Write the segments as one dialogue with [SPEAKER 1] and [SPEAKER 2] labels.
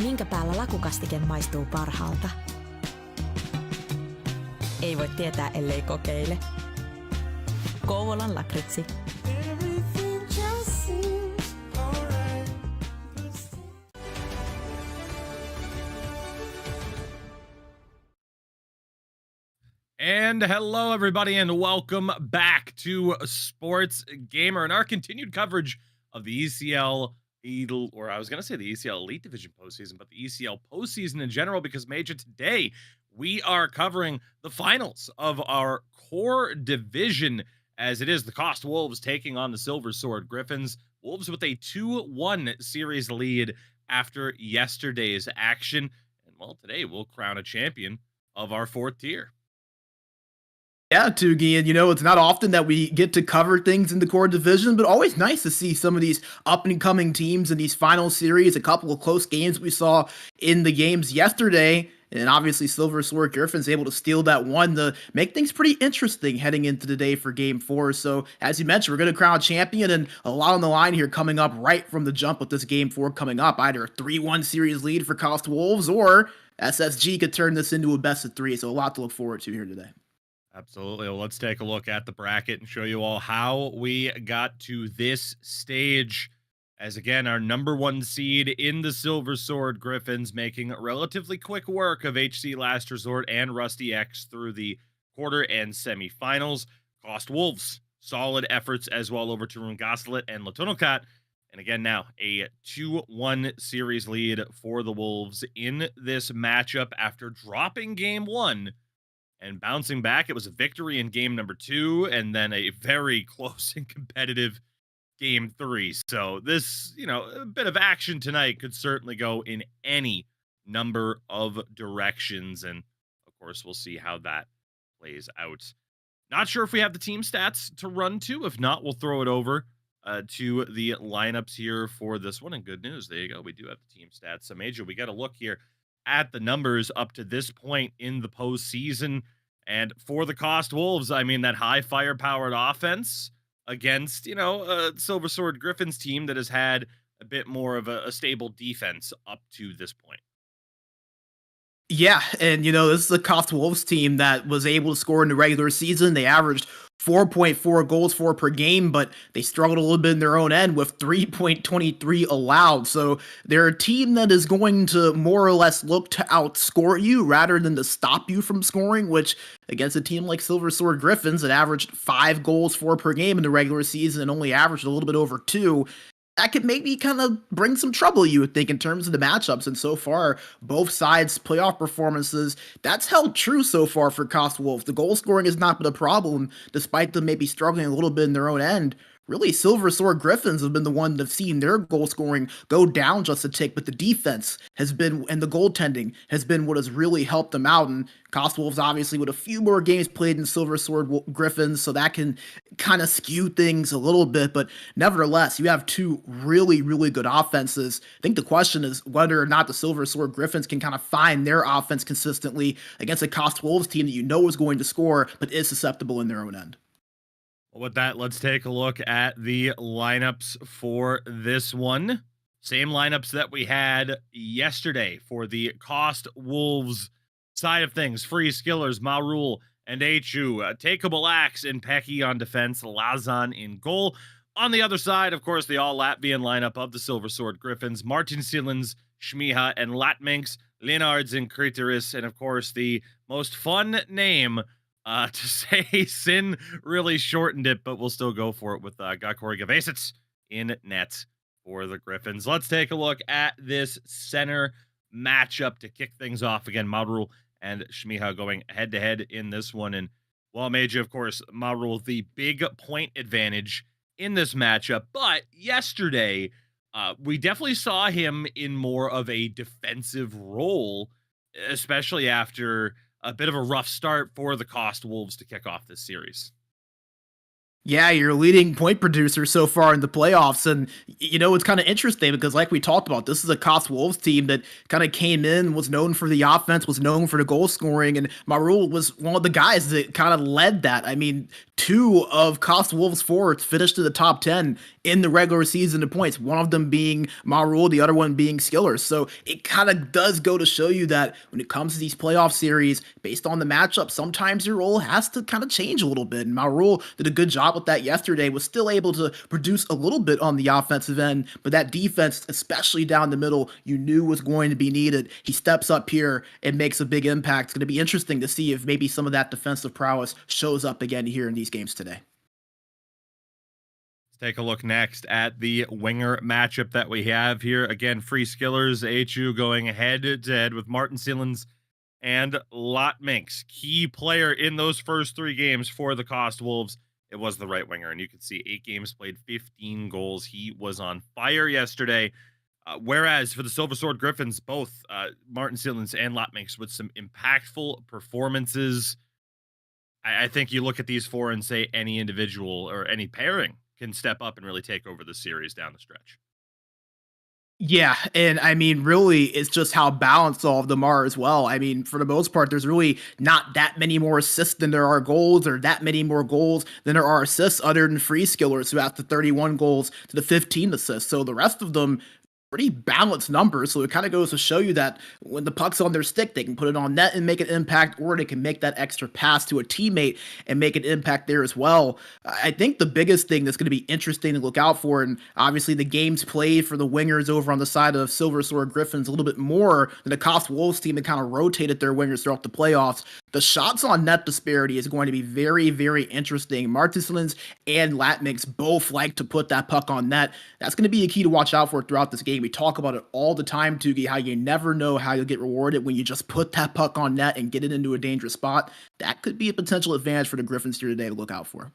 [SPEAKER 1] Minkä päällä lakukastike maistuu parhaalta? Ei voi tietää, ellei kokeile. Kouvolan lakritsi.
[SPEAKER 2] And hello, everybody, and welcome back to SportsGamer and our continued coverage of the ECL, or I was going to say the ECL Elite Division postseason, but the ECL postseason in general, because, Major, today we are covering the finals of our core division, as it is the KOST Wolves taking on the Silver Sword Griffins. Wolves with a 2-1 series lead after yesterday's action. And, well, today we'll crown a champion of our fourth tier.
[SPEAKER 3] Yeah, Tugi, and it's not often that we get to cover things in the core division, but always nice to see some of these up-and-coming teams in these final series, a couple of close games we saw in the games yesterday, and obviously Silver Sword Griffins able to steal that one to make things pretty interesting heading into the day for Game 4. So, as you mentioned, we're going to crown a champion, and a lot on the line here coming up right from the jump with this Game 4 coming up. Either a 3-1 series lead for KOST Wolves, or SSG could turn this into a best-of-3, so a lot to look forward to here today.
[SPEAKER 2] Absolutely. Well, let's take a look at the bracket and show you all how we got to this stage. As again, our number 1 seed in the Silver Sword Griffins, making relatively quick work of HC Last Resort and Rusty X through the quarter and semifinals. KOST Wolves, solid efforts as well over to Rungaslet and Latunelkat. And again, now a 2-1 series lead for the Wolves in this matchup after dropping Game 1. And bouncing back, it was a victory in game number 2, and then a very close and competitive game 3. So this, a bit of action tonight could certainly go in any number of directions. And of course, we'll see how that plays out. Not sure if we have the team stats to run to. If not, we'll throw it over to the lineups here for this one. And good news, there you go. We do have the team stats. So, Major, we got to look here at the numbers up to this point in the postseason. And for the KOST Wolves, I mean, that high firepowered offense against, Silver Sword Griffins team that has had a bit more of a stable defense up to this point.
[SPEAKER 3] Yeah, and this is the KOST Wolves team that was able to score in the regular season. They averaged 4.4 goals for per game, but they struggled a little bit in their own end with 3.23 allowed. So they're a team that is going to more or less look to outscore you rather than to stop you from scoring, which against a team like Silver Sword Griffins that averaged 5 goals for per game in the regular season and only averaged a little bit over 2, that could maybe kind of bring some trouble, you would think, in terms of the matchups. And so far, both sides' playoff performances, that's held true so far for KOST Wolves. The goal scoring has not been a problem, despite them maybe struggling a little bit in their own end. Really, Silver Sword Griffins have been the one that have seen their goal scoring go down just a tick, but the defense has been, and the goaltending has been what has really helped them out. And KOST Wolves, obviously, with a few more games played in Silver Sword Griffins, so that can kind of skew things a little bit. But nevertheless, you have two really, really good offenses. I think the question is whether or not the Silver Sword Griffins can kind of find their offense consistently against a KOST Wolves team that is going to score, but is susceptible in their own end.
[SPEAKER 2] Well, with that, let's take a look at the lineups for this one. Same lineups that we had yesterday for the KOST Wolves side of things. Free Skillers, Marul, and Achu. Takeable Axe and Pecky on defense. Lazan in goal. On the other side, of course, the all-Latvian lineup of the Silver Sword Griffins. Martin Silens, Shmiha, and Latminks. Leonards and Kriteris. And, of course, the most fun name to say, Sin really shortened it, but we'll still go for it with Gakori Gavasits in net for the Griffins. Let's take a look at this center matchup to kick things off. Again, Marul and Shmiha going head-to-head in this one. And, well, Major, of course, Marul, the big point advantage in this matchup. But yesterday, we definitely saw him in more of a defensive role, especially after a bit of a rough start for the KOST Wolves to kick off this series.
[SPEAKER 3] Yeah, your leading point producer so far in the playoffs. And, it's kind of interesting because, like we talked about, this is a KOST Wolves team that kind of came in, was known for the offense, was known for the goal scoring. And Marul was one of the guys that kind of led that. I mean, two of KOST Wolves forwards finished in the top 10 in the regular season in points, one of them being Marul, the other one being Skillers. So it kind of does go to show you that when it comes to these playoff series, based on the matchup, sometimes your role has to kind of change a little bit. And Marul did a good job with that yesterday, was still able to produce a little bit on the offensive end, but that defense, especially down the middle, you knew was going to be needed. He steps up here and makes a big impact. It's going to be interesting to see if maybe some of that defensive prowess shows up again here in these games today.
[SPEAKER 2] Take a look next at the winger matchup that we have here. Again, Free Skillers, HU going head to head with Martin Sillens and Lot Minx. Key player in those first 3 games for the KOST Wolves. It was the right winger, and you can see 8 games played, 15 goals. He was on fire yesterday. Whereas for the Silver Sword Griffins, both Martin Sillens and Lot Minx with some impactful performances. I think you look at these 4 and say any individual or any pairing can step up and really take over the series down the stretch.
[SPEAKER 3] Yeah, and I mean, really, it's just how balanced all of them are as well. I mean, for the most part, there's really not that many more assists than there are goals, or that many more goals than there are assists, other than Free Skillers, who have the 31 goals to the 15 assists. So the rest of them, pretty balanced numbers. So it kind of goes to show you that when the puck's on their stick, they can put it on net and make an impact, or they can make that extra pass to a teammate and make an impact there as well. I think the biggest thing that's going to be interesting to look out for, and obviously the games played for the wingers over on the side of Silver Sword Griffins a little bit more than the KOST Wolves team that kind of rotated their wingers throughout the playoffs. The shots on net disparity is going to be very, very interesting. Martinsons and Latmix both like to put that puck on net. That's going to be a key to watch out for throughout this game. We talk about it all the time, Tugi, how you never know how you'll get rewarded when you just put that puck on net and get it into a dangerous spot. That could be a potential advantage for the Griffins here today to look out for.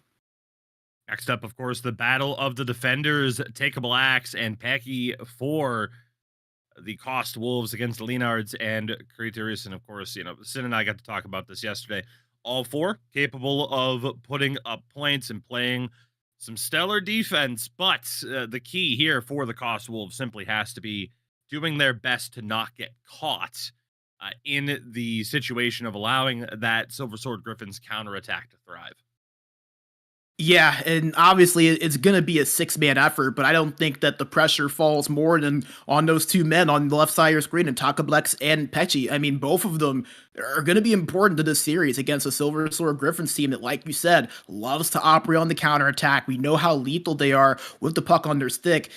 [SPEAKER 2] Next up, of course, the battle of the defenders, Takeable Axe and Pecky for the KOST Wolves against the Leonards and Criterius. And of course, Sin and I got to talk about this yesterday. All 4 capable of putting up points and playing some stellar defense, but the key here for the KOST Wolves simply has to be doing their best to not get caught in the situation of allowing that Silver Sword Griffins counterattack to thrive.
[SPEAKER 3] Yeah, and obviously it's going to be a 6-man effort, but I don't think that the pressure falls more than on those 2 men on the left side of your screen, and Takablex and Pechi. I mean, both of them are going to be important to this series against a Silver Sword Griffins team that, like you said, loves to operate on the counterattack. We know how lethal they are with the puck on their stick.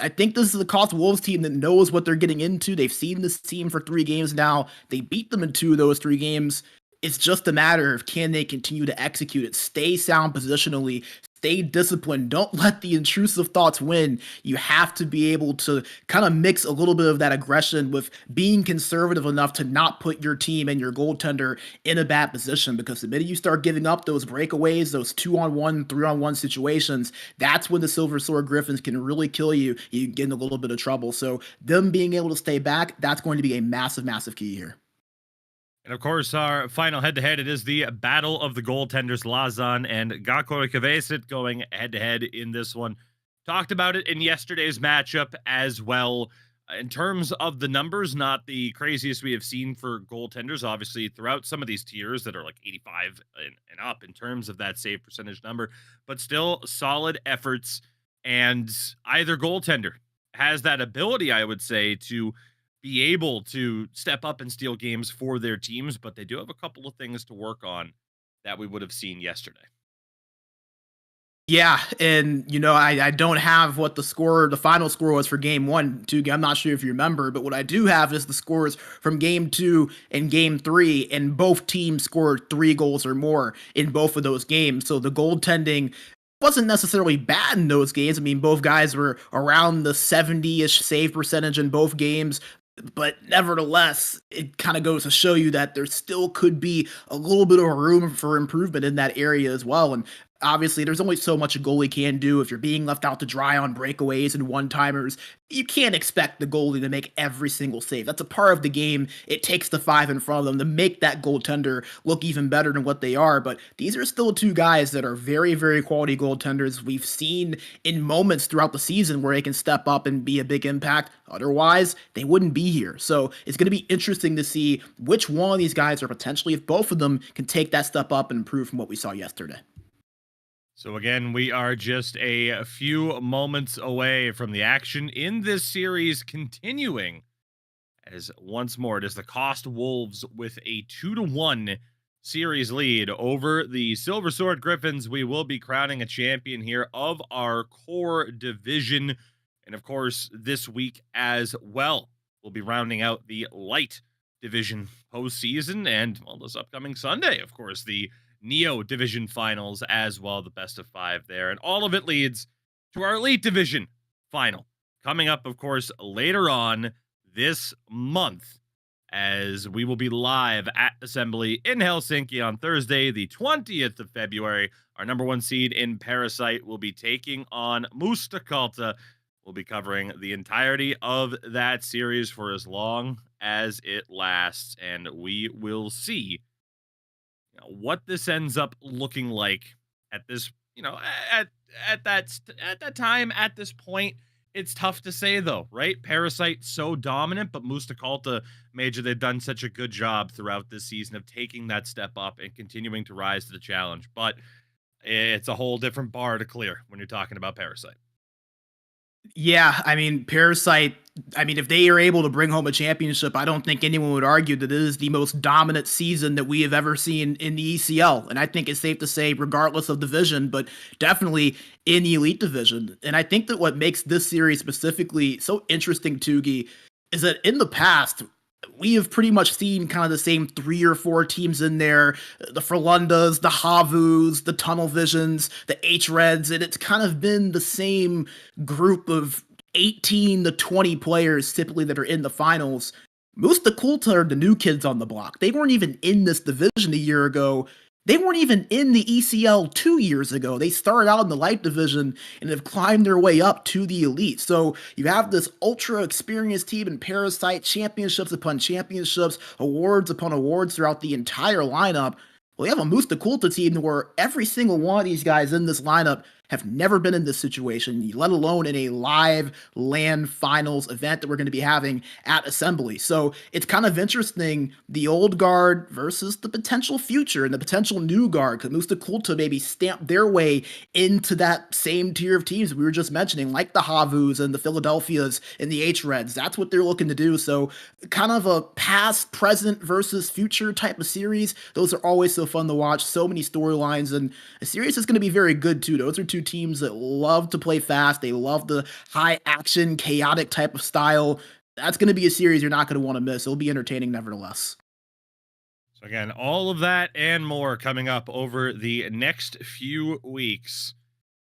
[SPEAKER 3] I think this is the KOST Wolves team that knows what they're getting into. They've seen this team for 3 games now. They beat them in 2 of those 3 games. It's just a matter of can they continue to execute it, stay sound positionally, stay disciplined, don't let the intrusive thoughts win. You have to be able to kind of mix a little bit of that aggression with being conservative enough to not put your team and your goaltender in a bad position, because the minute you start giving up those breakaways, those 2-on-1, 3-on-1 situations, that's when the Silver Sword Griffins can really kill you. You get in a little bit of trouble. So them being able to stay back, that's going to be a massive, massive key here.
[SPEAKER 2] And of course, our final head-to-head, it is the battle of the goaltenders, Lazan and Gakor Kavesit going head-to-head in this one. Talked about it in yesterday's matchup as well. In terms of the numbers, not the craziest we have seen for goaltenders, obviously, throughout some of these tiers that are like 85 and up in terms of that save percentage number, but still solid efforts. And either goaltender has that ability, I would say, to be able to step up and steal games for their teams, but they do have a couple of things to work on that we would have seen yesterday.
[SPEAKER 3] Yeah, and I don't have what the final score was for game 1, 2. I'm not sure if you remember, but what I do have is the scores from game 2 and game 3, and both teams scored 3 goals or more in both of those games. So the goaltending wasn't necessarily bad in those games. I mean, both guys were around the 70-ish save percentage in both games. But nevertheless, it kind of goes to show you that there still could be a little bit of room for improvement in that area as well. And obviously there's only so much a goalie can do. If you're being left out to dry on breakaways and one-timers, you can't expect the goalie to make every single save. That's a part of the game. It takes the five in front of them to make that goaltender look even better than what they are. But these are still two guys that are very, very quality goaltenders. We've seen in moments throughout the season where they can step up and be a big impact. Otherwise, they wouldn't be here. So it's going to be interesting to see which one of these guys are potentially, if both of them can take that step up and improve from what we saw yesterday.
[SPEAKER 2] So again, we are just a few moments away from the action in this series continuing. As once more, it is the KOST Wolves with a 2-1 series lead over the Silver Sword Griffins. We will be crowning a champion here of our core division. And of course, this week as well, we'll be rounding out the light division postseason. And well, this upcoming Sunday, of course, the Neo division finals as well, the best of 5 there. And all of it leads to our elite division final coming up, of course, later on this month, as we will be live at Assembly in Helsinki on Thursday, the 20th of February. Our number 1 seed in Parasite will be taking on Mustakalta. We'll be covering the entirety of that series for as long as it lasts, and we will see what this ends up looking like at this, at that time, at this point. It's tough to say, though, right? Parasite so dominant, but Mustakalta, Major, they've done such a good job throughout this season of taking that step up and continuing to rise to the challenge. But it's a whole different bar to clear when you're talking about Parasite.
[SPEAKER 3] Yeah, I mean, Parasite, if they are able to bring home a championship, I don't think anyone would argue that it is the most dominant season that we have ever seen in the ECL. And I think it's safe to say, regardless of division, but definitely in the elite division. And I think that what makes this series specifically so interesting, Tugi, is that in the past, we have pretty much seen kind of the same 3 or 4 teams in there, the Frölundas, the Havus, the Tunnel Visions, the H-Reds, and it's kind of been the same group of 18 to 20 players typically that are in the finals. Mustakalta are the new kids on the block. They weren't even in this division a year ago. They weren't even in the ECL 2 years ago. They started out in the light division and have climbed their way up to the elite. So you have this ultra experienced team in Parasite, championships upon championships, awards upon awards throughout the entire lineup. Well, you have a Mustakalta team where every single one of these guys in this lineup have never been in this situation, let alone in a live LAN finals event that we're going to be having at Assembly. So it's kind of interesting, the old guard versus the potential future and the potential new guard. Because Mustakalta maybe stamp their way into that same tier of teams we were just mentioning, like the Havus and the Philadelphias and the H-Reds. That's what they're looking to do. So kind of a past, present versus future type of series. Those are always so fun to watch. So many storylines, and a series is going to be very good too. Those are two teams that love to play fast. They love the high action, chaotic type of style. That's going to be a series you're not going to want to miss. It'll be entertaining nevertheless.
[SPEAKER 2] So again, all of that and more coming up over the next few weeks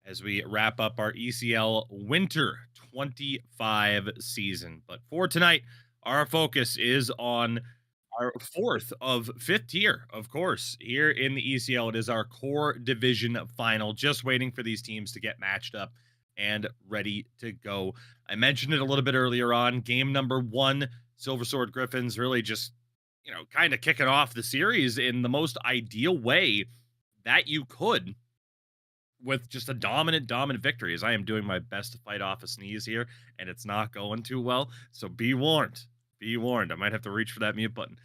[SPEAKER 2] as we wrap up our ECL Winter 25 season. But for tonight, our focus is on our 4th of 5th tier, of course, here in the ECL. It is our core division final, just waiting for these teams to get matched up and ready to go. I mentioned it a little bit earlier on. Game number 1, Silver Sword Griffins really just, kind of kicking off the series in the most ideal way that you could, with just a dominant victory, as I am doing my best to fight off a sneeze here, and it's not going too well. So be warned. Be warned. I might have to reach for that mute button.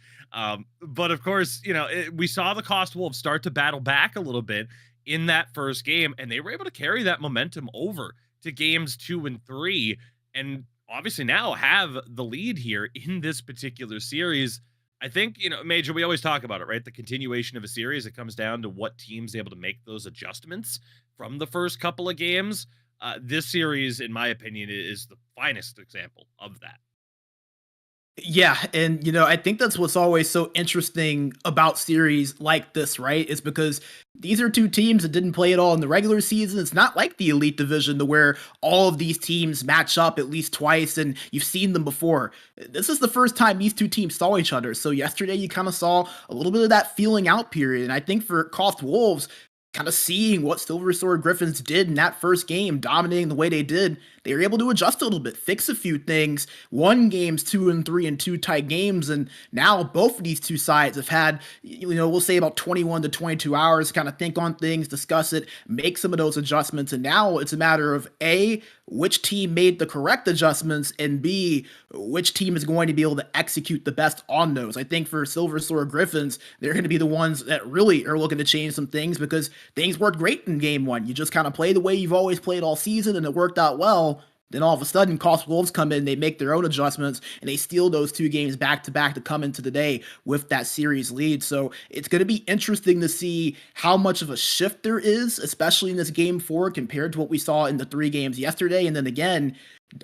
[SPEAKER 2] But of course, we saw the KOST Wolves start to battle back a little bit in that first game, and they were able to carry that momentum over to games 2 and 3, and obviously now have the lead here in this particular series. I think, Major, we always talk about it, right? The continuation of a series, it comes down to what team's able to make those adjustments from the first couple of games. This series, in my opinion, is the finest example of that.
[SPEAKER 3] Yeah, and I think that's what's always so interesting about series like this, right? Is because these are two teams that didn't play at all in the regular season. It's not like the Elite Division to where all of these teams match up at least twice and you've seen them before. This is the first time these two teams saw each other. So yesterday you kind of saw a little bit of that feeling out period. And I think for KOST Wolves, kind of seeing what Silver Sword Griffins did in that first game, dominating the way they did, they were able to adjust a little bit, fix a few things, won games 2-3 and 2 tight games, and now both of these two sides have had, we'll say about 21 to 22 hours to kind of think on things, discuss it, make some of those adjustments, and now it's a matter of A, which team made the correct adjustments, and B, which team is going to be able to execute the best on those. I think for Silver Sword Griffins, they're going to be the ones that really are looking to change some things because things worked great in game one. You just kind of play the way you've always played all season and it worked out well. Then all of a sudden, KOST Wolves come in, they make their own adjustments, and they steal those two games back to back to come into the day with that series lead. So it's going to be interesting to see how much of a shift there is, especially in this game four compared to what we saw in the 3 games yesterday. And then again,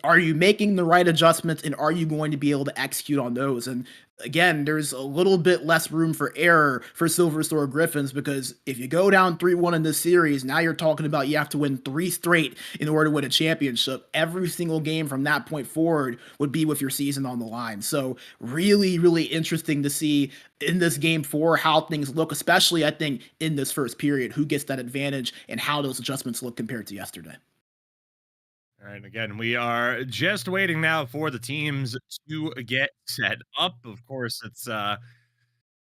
[SPEAKER 3] are you making the right adjustments and are you going to be able to execute on those? And again, there's a little bit less room for error for Silver Sword Griffins because if you go down 3-1 in this series, now you're talking about you have to win 3 straight in order to win a championship. Every single game from that point forward would be with your season on the line. So really, really interesting to see in this game 4 how things look, especially I think in this first period, who gets that advantage and how those adjustments look compared to yesterday.
[SPEAKER 2] All right, again, we are just waiting now for the teams to get set up. Of course, it's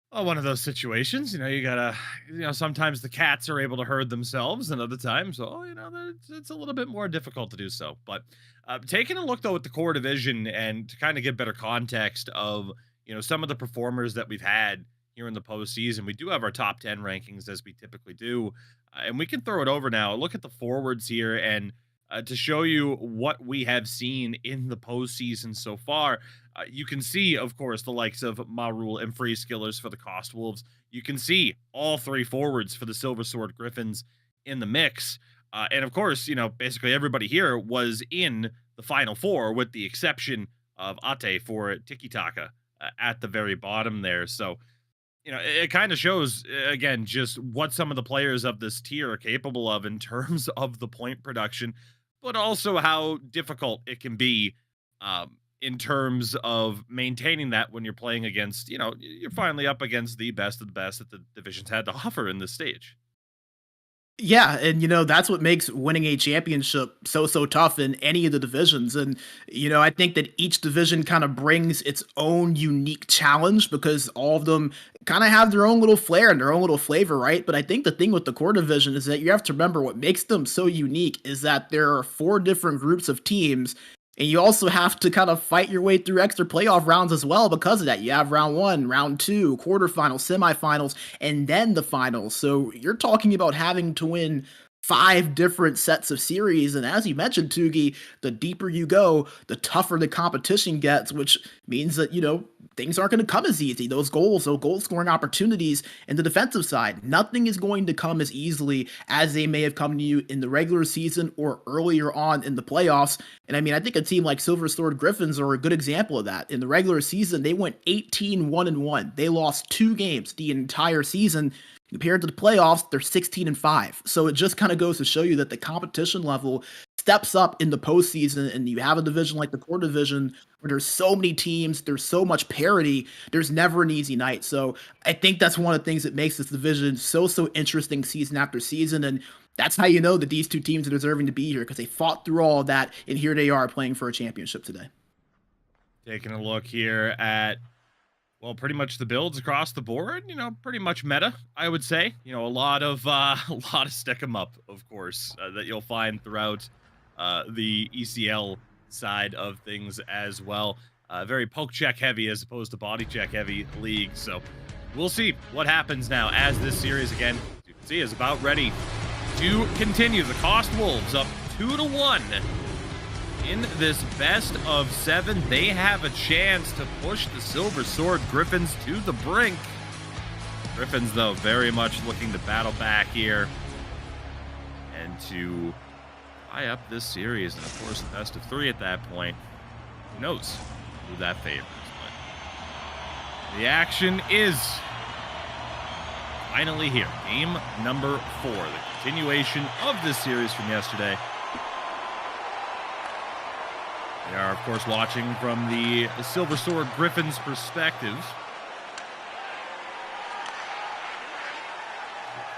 [SPEAKER 2] one of those situations. You gotta, sometimes the cats are able to herd themselves, and other times, it's a little bit more difficult to do so. But taking a look though at the core division and to kind of get better context of some of the performers that we've had here in the postseason, we do have our top 10 rankings as we typically do, and we can throw it over now. Look at the forwards here and. To show you what we have seen in the postseason so far. You can see, of course, the likes of Marul and Free Skillers for the KOST Wolves. You can see all 3 forwards for the Silver Sword Griffins in the mix. And of course, basically everybody here was in the Final Four with the exception of Ate for Tiki Taka at the very bottom there. So, it kind of shows, again, just what some of the players of this tier are capable of in terms of the point production, but also how difficult it can be in terms of maintaining that when you're playing against, you're finally up against the best of the best that the division's had to offer in this stage.
[SPEAKER 3] Yeah, and that's what makes winning a championship so tough in any of the divisions. And I think that each division kind of brings its own unique challenge because all of them kind of have their own little flair and their own little flavor, right? But I think the thing with the core division is that you have to remember what makes them so unique is that there are 4 different groups of teams. And you also have to kind of fight your way through extra playoff rounds as well because of that. You have round 1, round 2, quarterfinals, semifinals, and then the finals. So you're talking about having to win 5 different sets of series. And as you mentioned, Tugi, the deeper you go, the tougher the competition gets, which means that, things aren't going to come as easy. Those goal scoring opportunities in the defensive side, nothing is going to come as easily as they may have come to you in the regular season or earlier on in the playoffs. And I think a team like Silver Sword Griffins are a good example of that. In the regular season, they went 18-1-1. They lost 2 games the entire season. Compared to the playoffs, they're 16-5. So it just kind of goes to show you that the competition level steps up in the postseason, and you have a division like the core division where there's so many teams, there's so much parity, there's never an easy night. So I think that's one of the things that makes this division so interesting season after season, and that's how you know that these 2 teams are deserving to be here because they fought through all of that, and here they are playing for a championship today.
[SPEAKER 2] Taking a look here at pretty much the builds across the board, pretty much meta, I would say. A lot of stick 'em up, of course, that you'll find throughout the ECL side of things as well. Very poke check heavy as opposed to body check heavy league. So we'll see what happens now as this series, again, you can see, is about ready to continue. The KOST Wolves up 2-1. In this best of 7, they have a chance to push the Silver Sword Griffins to the brink. Griffins, though, very much looking to battle back here and to tie up this series. And, of course, the best of 3 at that point. Who knows who that favors? But the action is finally here. Game number 4, the continuation of this series from yesterday. We are, of course, watching from the Silver Sword Griffins' perspective.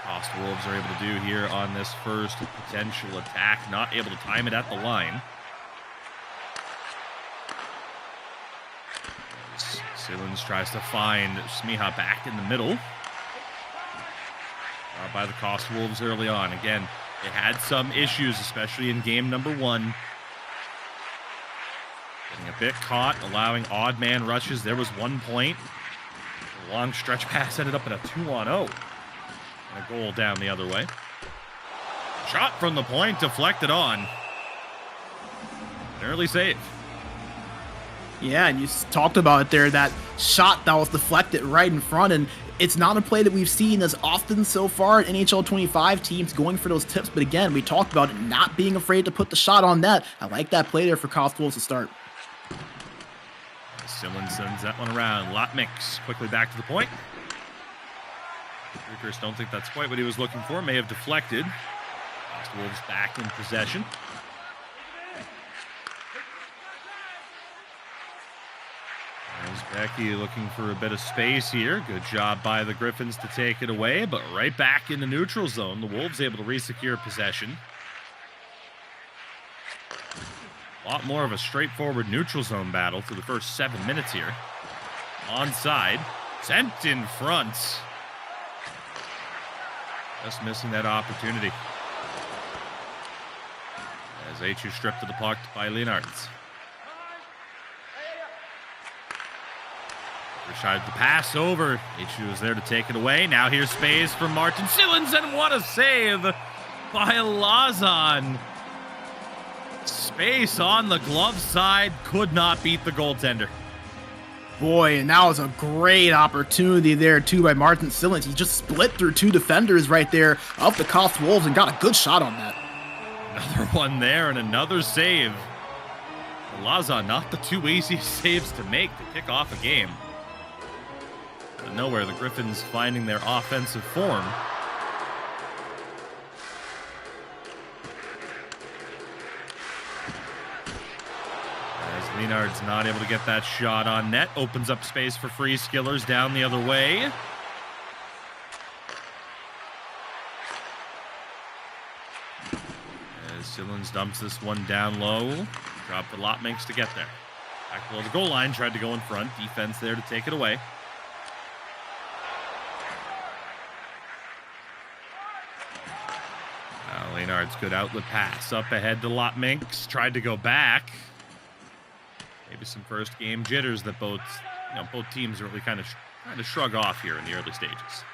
[SPEAKER 2] KOST KOST Wolves are able to do here on this first potential attack. Not able to time it at the line. Sillens tries to find Smiha back in the middle. By the KOST Wolves early on. Again, they had some issues, especially in game number 1. Getting a bit caught, allowing odd man rushes. There was 1 point. A long stretch pass ended up in a 2-on-0. And a goal down the other way. Shot from the point, deflected on. An early save.
[SPEAKER 3] Yeah, and you talked about it there, that shot that was deflected right in front, and it's not a play that we've seen as often so far at NHL 25, teams going for those tips, but again, we talked about it not being afraid to put the shot on net. I like that play there for KOST Wolves to start.
[SPEAKER 2] Sillens sends that one around. Lotmix quickly back to the point. Rutgers don't think that's quite what he was looking for. May have deflected. KOST Wolves back in possession. There's Becky looking for a bit of space here. Good job by the Griffins to take it away, but right back in the neutral zone. The Wolves able to re-secure possession. A lot more of a straightforward neutral zone battle for the first 7 minutes here. Onside. Sent in front. Just missing that opportunity. As H.U. stripped to the puck by Leonards. Tried to pass over. H.U. was there to take it away. Now here's space from Martin Sillens, and what a save by Lazan. Space on the glove side, could not beat the goaltender.
[SPEAKER 3] Boy, and that was a great opportunity there too by Martin Sillens. He just split through 2 defenders right there of the KOST Wolves and got a good shot on that.
[SPEAKER 2] Another one there and another save. Lazan, not the 2 easiest saves to make to kick off a game. Out of nowhere, the Griffins finding their offensive form. As Leonard's not able to get that shot on net, opens up space for free skillers down the other way. As Sillens dumps this one down low. Dropped the Lotmix to get there. Back below the goal line, tried to go in front. Defense there to take it away. Leonard's good outlet pass up ahead to Lotmix. Tried to go back. Maybe some first game jitters that both teams really kind of shrug off here in the early stages.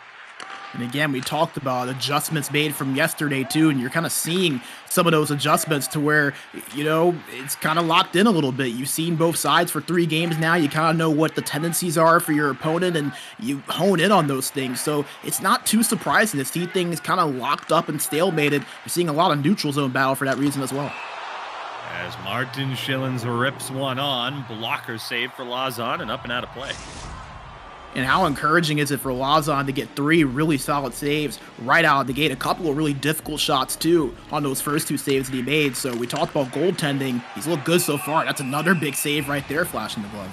[SPEAKER 3] And again, we talked about adjustments made from yesterday too, and you're kind of seeing some of those adjustments to where, it's kind of locked in a little bit. You've seen both sides for 3 games now. You kind of know what the tendencies are for your opponent, and you hone in on those things. So it's not too surprising to see things kind of locked up and stalemated. You're seeing a lot of neutral zone battle for that reason as well.
[SPEAKER 2] As Martin Schillens rips one on, blocker save for Lazan and up and out of play.
[SPEAKER 3] And how encouraging is it for Lazan to get 3 really solid saves right out of the gate? A couple of really difficult shots, too, on those first 2 saves that he made. So we talked about goaltending. He's looked good so far. That's another big save right there, flashing the glove.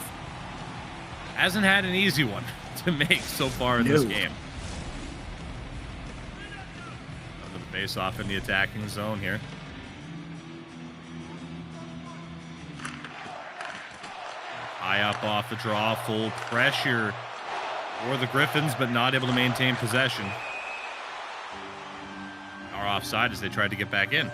[SPEAKER 2] Hasn't had an easy one to make so far in this game. Under the face-off in the attacking zone here. High up off the draw, full pressure for the Griffins, but not able to maintain possession. Are offside as they tried to get back in.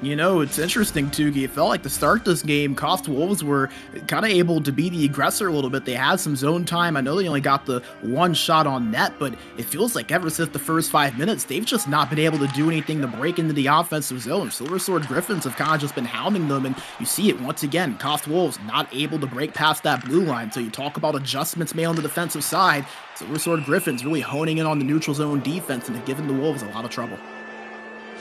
[SPEAKER 3] It's interesting, Toogie. It felt like to start this game, KOST Wolves were kind of able to be the aggressor a little bit. They had some zone time. I know they only got the 1 shot on net, but it feels like ever since the first 5 minutes, they've just not been able to do anything to break into the offensive zone. Silver Sword Griffins have kind of just been hounding them, and you see it once again. KOST Wolves not able to break past that blue line. So you talk about adjustments made on the defensive side. Silver Sword Griffins really honing in on the neutral zone defense and giving the Wolves a lot of trouble.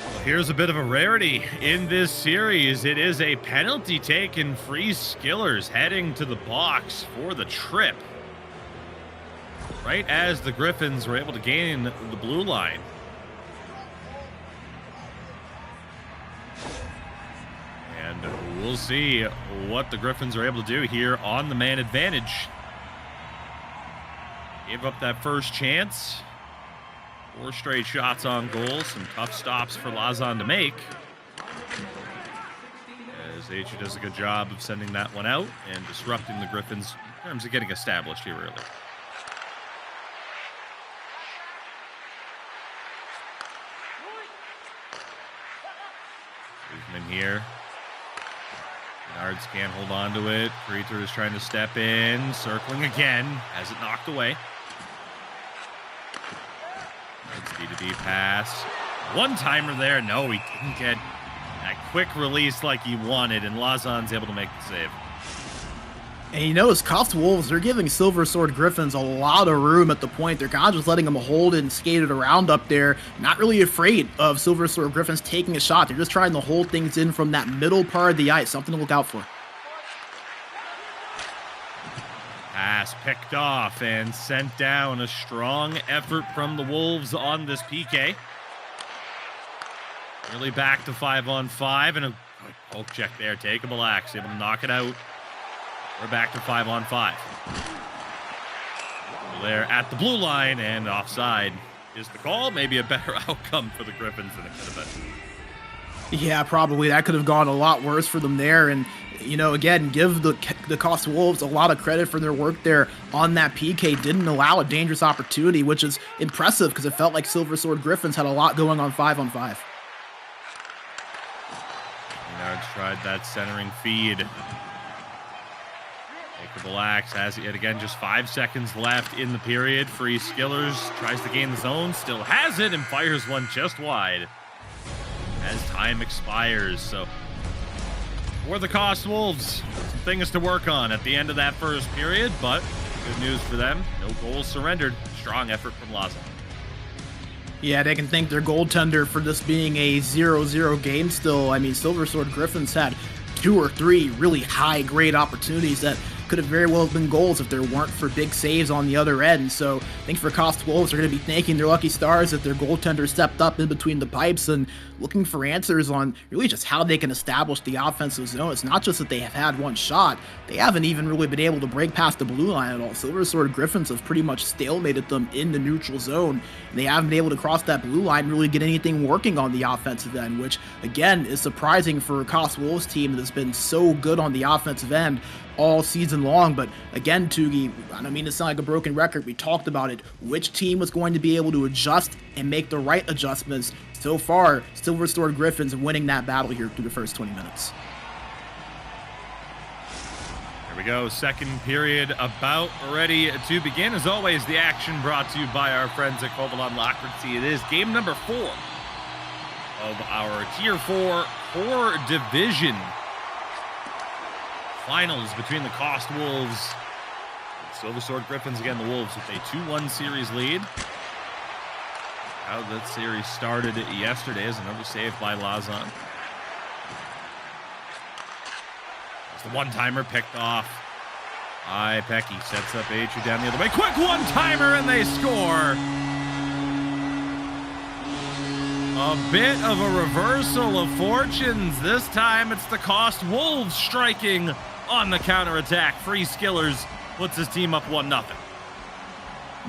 [SPEAKER 2] Well, here's a bit of a rarity in this series. It is a penalty taken free skillers heading to the box for the trip. Right as the Griffins were able to gain the blue line. And we'll see what the Griffins are able to do here on the man advantage. Gave up that first chance. 4 straight shots on goal. Some tough stops for Lazan to make. As H does a good job of sending that one out and disrupting the Griffins in terms of getting established here early. Movement here. Nards can't hold on to it. Creator is trying to step in, circling again, has it knocked away. D-to-D pass. One-timer there. No, he didn't get that quick release like he wanted, and Lazan's able to make the save.
[SPEAKER 3] And you notice KOST Wolves, they're giving Silver Sword Griffins a lot of room at the point. They're kind of just letting them hold it and skate it around up there. Not really afraid of Silver Sword Griffins taking a shot. They're just trying to hold things in from that middle part of the ice. Something to look out for.
[SPEAKER 2] Pass picked off and sent down. A strong effort from the Wolves on this PK. Really back to 5-on-5 and a good poke check there. Take a relax, able to knock it out. We're back to 5-on-5. They're at the blue line and offside is the call. Maybe a better outcome for the Griffins than it could have been.
[SPEAKER 3] Yeah, probably. That could have gone a lot worse for them there. And, you know, again, give the KOST Wolves a lot of credit for their work there on that PK. Didn't allow a dangerous opportunity, which is impressive because it felt like Silver Sword Griffins had a lot going on 5-on-5.
[SPEAKER 2] Nards tried that centering feed. Takeable axe has it yet again. Just 5 seconds left in the period. Free Skillers tries to gain the zone. Still has it and fires one just wide as time expires. So for the KOST Wolves, some things to work on at the end of that first period, but good news for them. No goals surrendered. Strong effort from Lazan.
[SPEAKER 3] Yeah, they can thank their goaltender for this being a 0-0 game still. I mean, Silver Sword Griffins had 2 or 3 really high-grade opportunities that could have very well been goals if there weren't for big saves on the other end. So I think for KOST Wolves, they're going to be thanking their lucky stars that their goaltender stepped up in between the pipes and looking for answers on really just how they can establish the offensive zone. It's not just that they have had one shot. They haven't even really been able to break past the blue line at all. Silver Sword Griffins have pretty much stalemated them in the neutral zone. And they haven't been able to cross that blue line and really get anything working on the offensive end, which, again, is surprising for a KOST Wolves team that's been so good on the offensive end all season long. But again, Tugi, I don't mean to sound like a broken record. We talked about it. Which team was going to be able to adjust and make the right adjustments? So far, Silver Sword Griffins winning that battle here through the first 20 minutes.
[SPEAKER 2] Here we go. Second period about ready to begin. As always, the action brought to you by our friends at Kovalan Lockerty. It is game number 4 of our Tier 4 core division finals between the KOST Wolves and Silver Sword Griffins. Again, the Wolves with a 2-1 series lead. How that series started yesterday is another save by Lazan. It's the one-timer picked off by Pecky. Sets up Atru down the other way. Quick one-timer and they score. A bit of a reversal of fortunes. This time it's the KOST Wolves striking on the counterattack. Free Skillers puts his team up 1-0.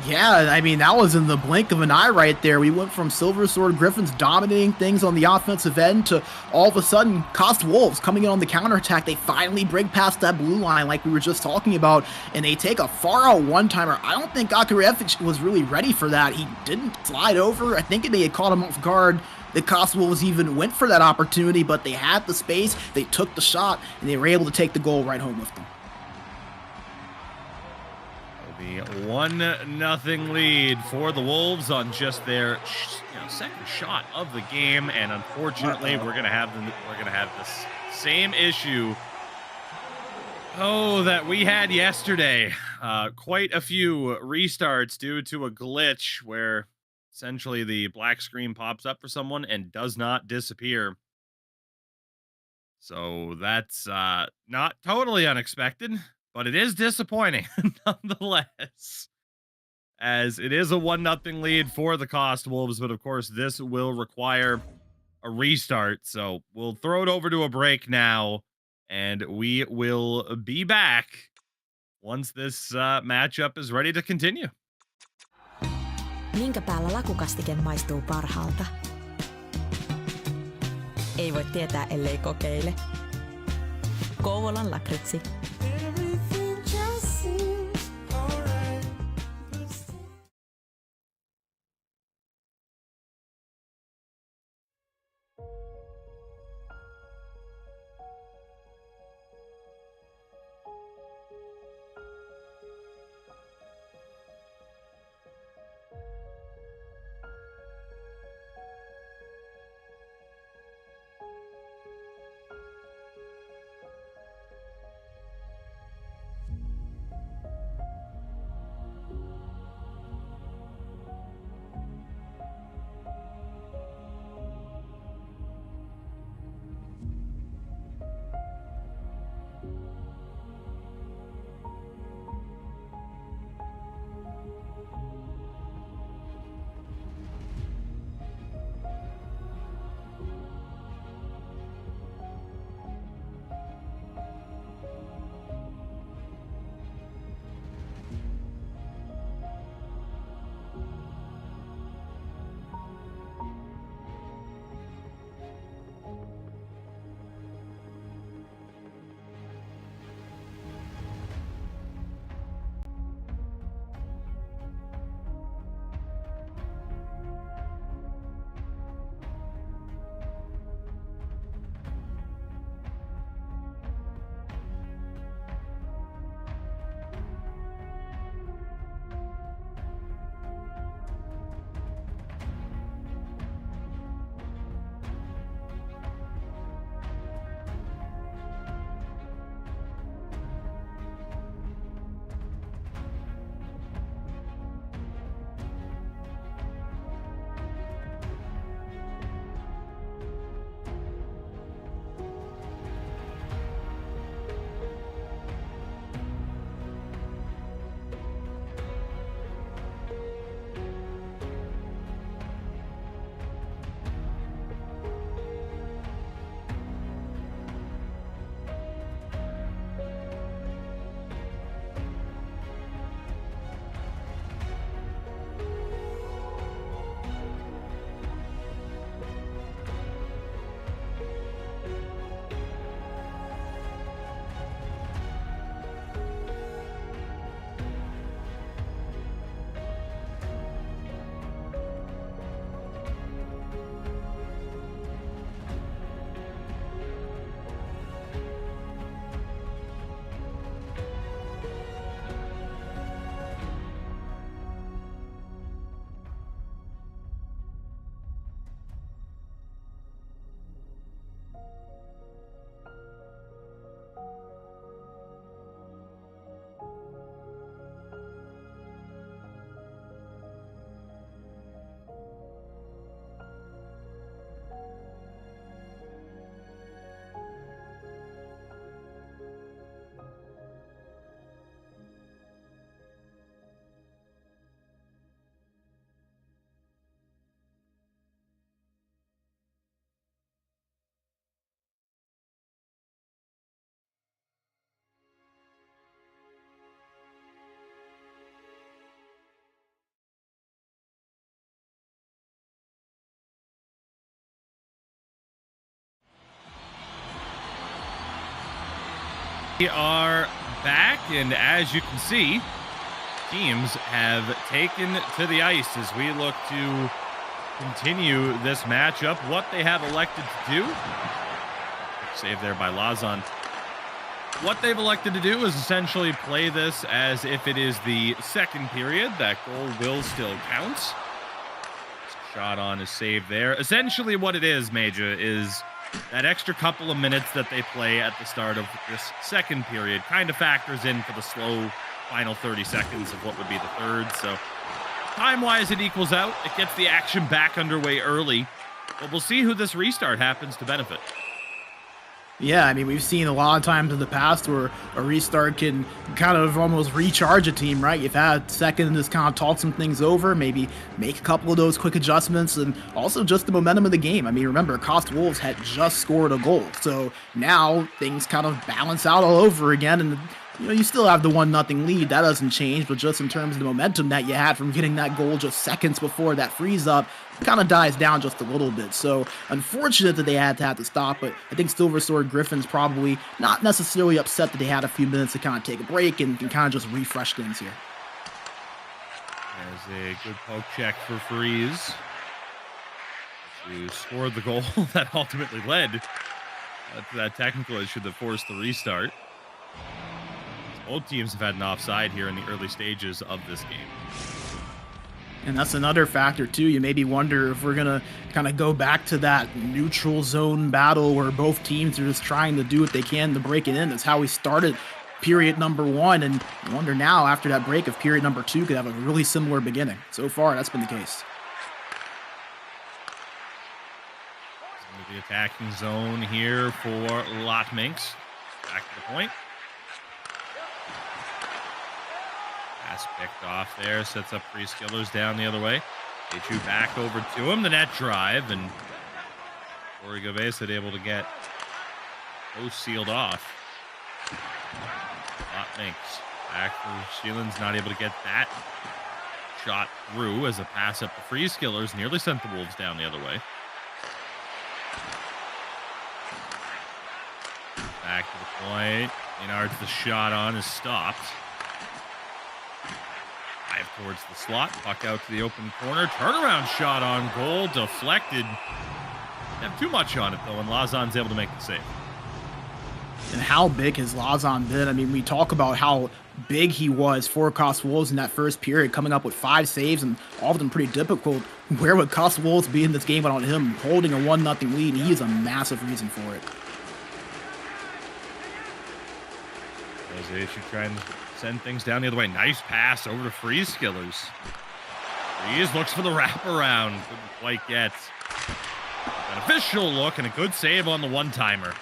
[SPEAKER 3] Yeah, I mean, that was in the blink of an eye right there. We went from Silver Sword Griffins dominating things on the offensive end to all of a sudden KOST Wolves coming in on the counterattack. They finally break past that blue line like we were just talking about, and they take a far-out one-timer. I don't think Akarev was really ready for that. He didn't slide over. I think it may have caught him off guard. The KOST Wolves even went for that opportunity, but they had the space, they took the shot, and they were able to take the goal right home with them.
[SPEAKER 2] The 1-0 lead for the Wolves on just their second shot of the game, and unfortunately, we're gonna have this same issue that we had yesterday. Quite a few restarts due to a glitch where essentially the black screen pops up for someone and does not disappear. So that's not totally unexpected, but it is disappointing nonetheless, as it is a 1-0 lead for the KOST Wolves. But of course, this will require a restart. So we'll throw it over to a break now, and we will be back once this matchup is ready to continue.
[SPEAKER 1] Minkä päällä lakukastike maistuu parhaalta? Ei voi tietää, ellei kokeile. Kouvolan lakritsi.
[SPEAKER 2] We are back, and as you can see, teams have taken to the ice as we look to continue this matchup. What they have elected to do, save there by Lazan. What they've elected to do is essentially play this as if it is the second period. That goal will still count. Shot on is saved there. Essentially what it is, Major, is that extra couple of minutes that they play at the start of this second period kind of factors in for the slow final 30 seconds of what would be the third. So time-wise, it equals out. It gets the action back underway early. But we'll see who this restart happens to benefit.
[SPEAKER 3] Yeah, I mean, we've seen a lot of times in the past where a restart can kind of almost recharge a team, right? You've had a second to just kind of talk some things over, maybe make a couple of those quick adjustments, and also just the momentum of the game. I mean, remember, KOST Wolves had just scored a goal, so now things kind of balance out all over again, and you still have the 1-0 lead. That doesn't change, but just in terms of the momentum that you had from getting that goal just seconds before that freeze up, kind of dies down just a little bit. So unfortunate that they had to stop, but I think Silver Sword Griffins probably not necessarily upset that they had a few minutes to kind of take a break and can kind of just refresh things here.
[SPEAKER 2] There's a good poke check for Freeze, who scored the goal that ultimately led to that technical issue that forced the restart. Both teams have had an offside here in the early stages of this game.
[SPEAKER 3] And that's another factor, too. You maybe wonder if we're going to kind of go back to that neutral zone battle where both teams are just trying to do what they can to break it in. That's how we started period number 1. And I wonder now, after that break, if period number 2 could have a really similar beginning. So far, that's been the case.
[SPEAKER 2] Into the attacking zone here for Lotminx. Back to the point. Pass picked off there, sets up Free Skillers down the other way. H2 back over to him, the net drive, and Origo Base able to get those sealed off. Lotminx back for Sheelan's, not able to get that shot through as a pass up to Free Skillers, nearly sent the Wolves down the other way. Back to the point. Maynard's the shot on is stopped. Dive towards the slot. Puck out to the open corner. Turnaround shot on goal. Deflected. Didn't have too much on it, though, and Lazan's able to make the save.
[SPEAKER 3] And how big has Lazan been? I mean, we talk about how big he was for KOST Wolves in that first period, coming up with 5 saves, and all of them pretty difficult. Where would KOST Wolves be in this game without him holding a 1-0 lead? He is a massive reason for it.
[SPEAKER 2] Should try and send things down the other way. Nice pass over to Free Skillers. Freeze looks for the wraparound. Couldn't quite get an official look and a good save on the one-timer.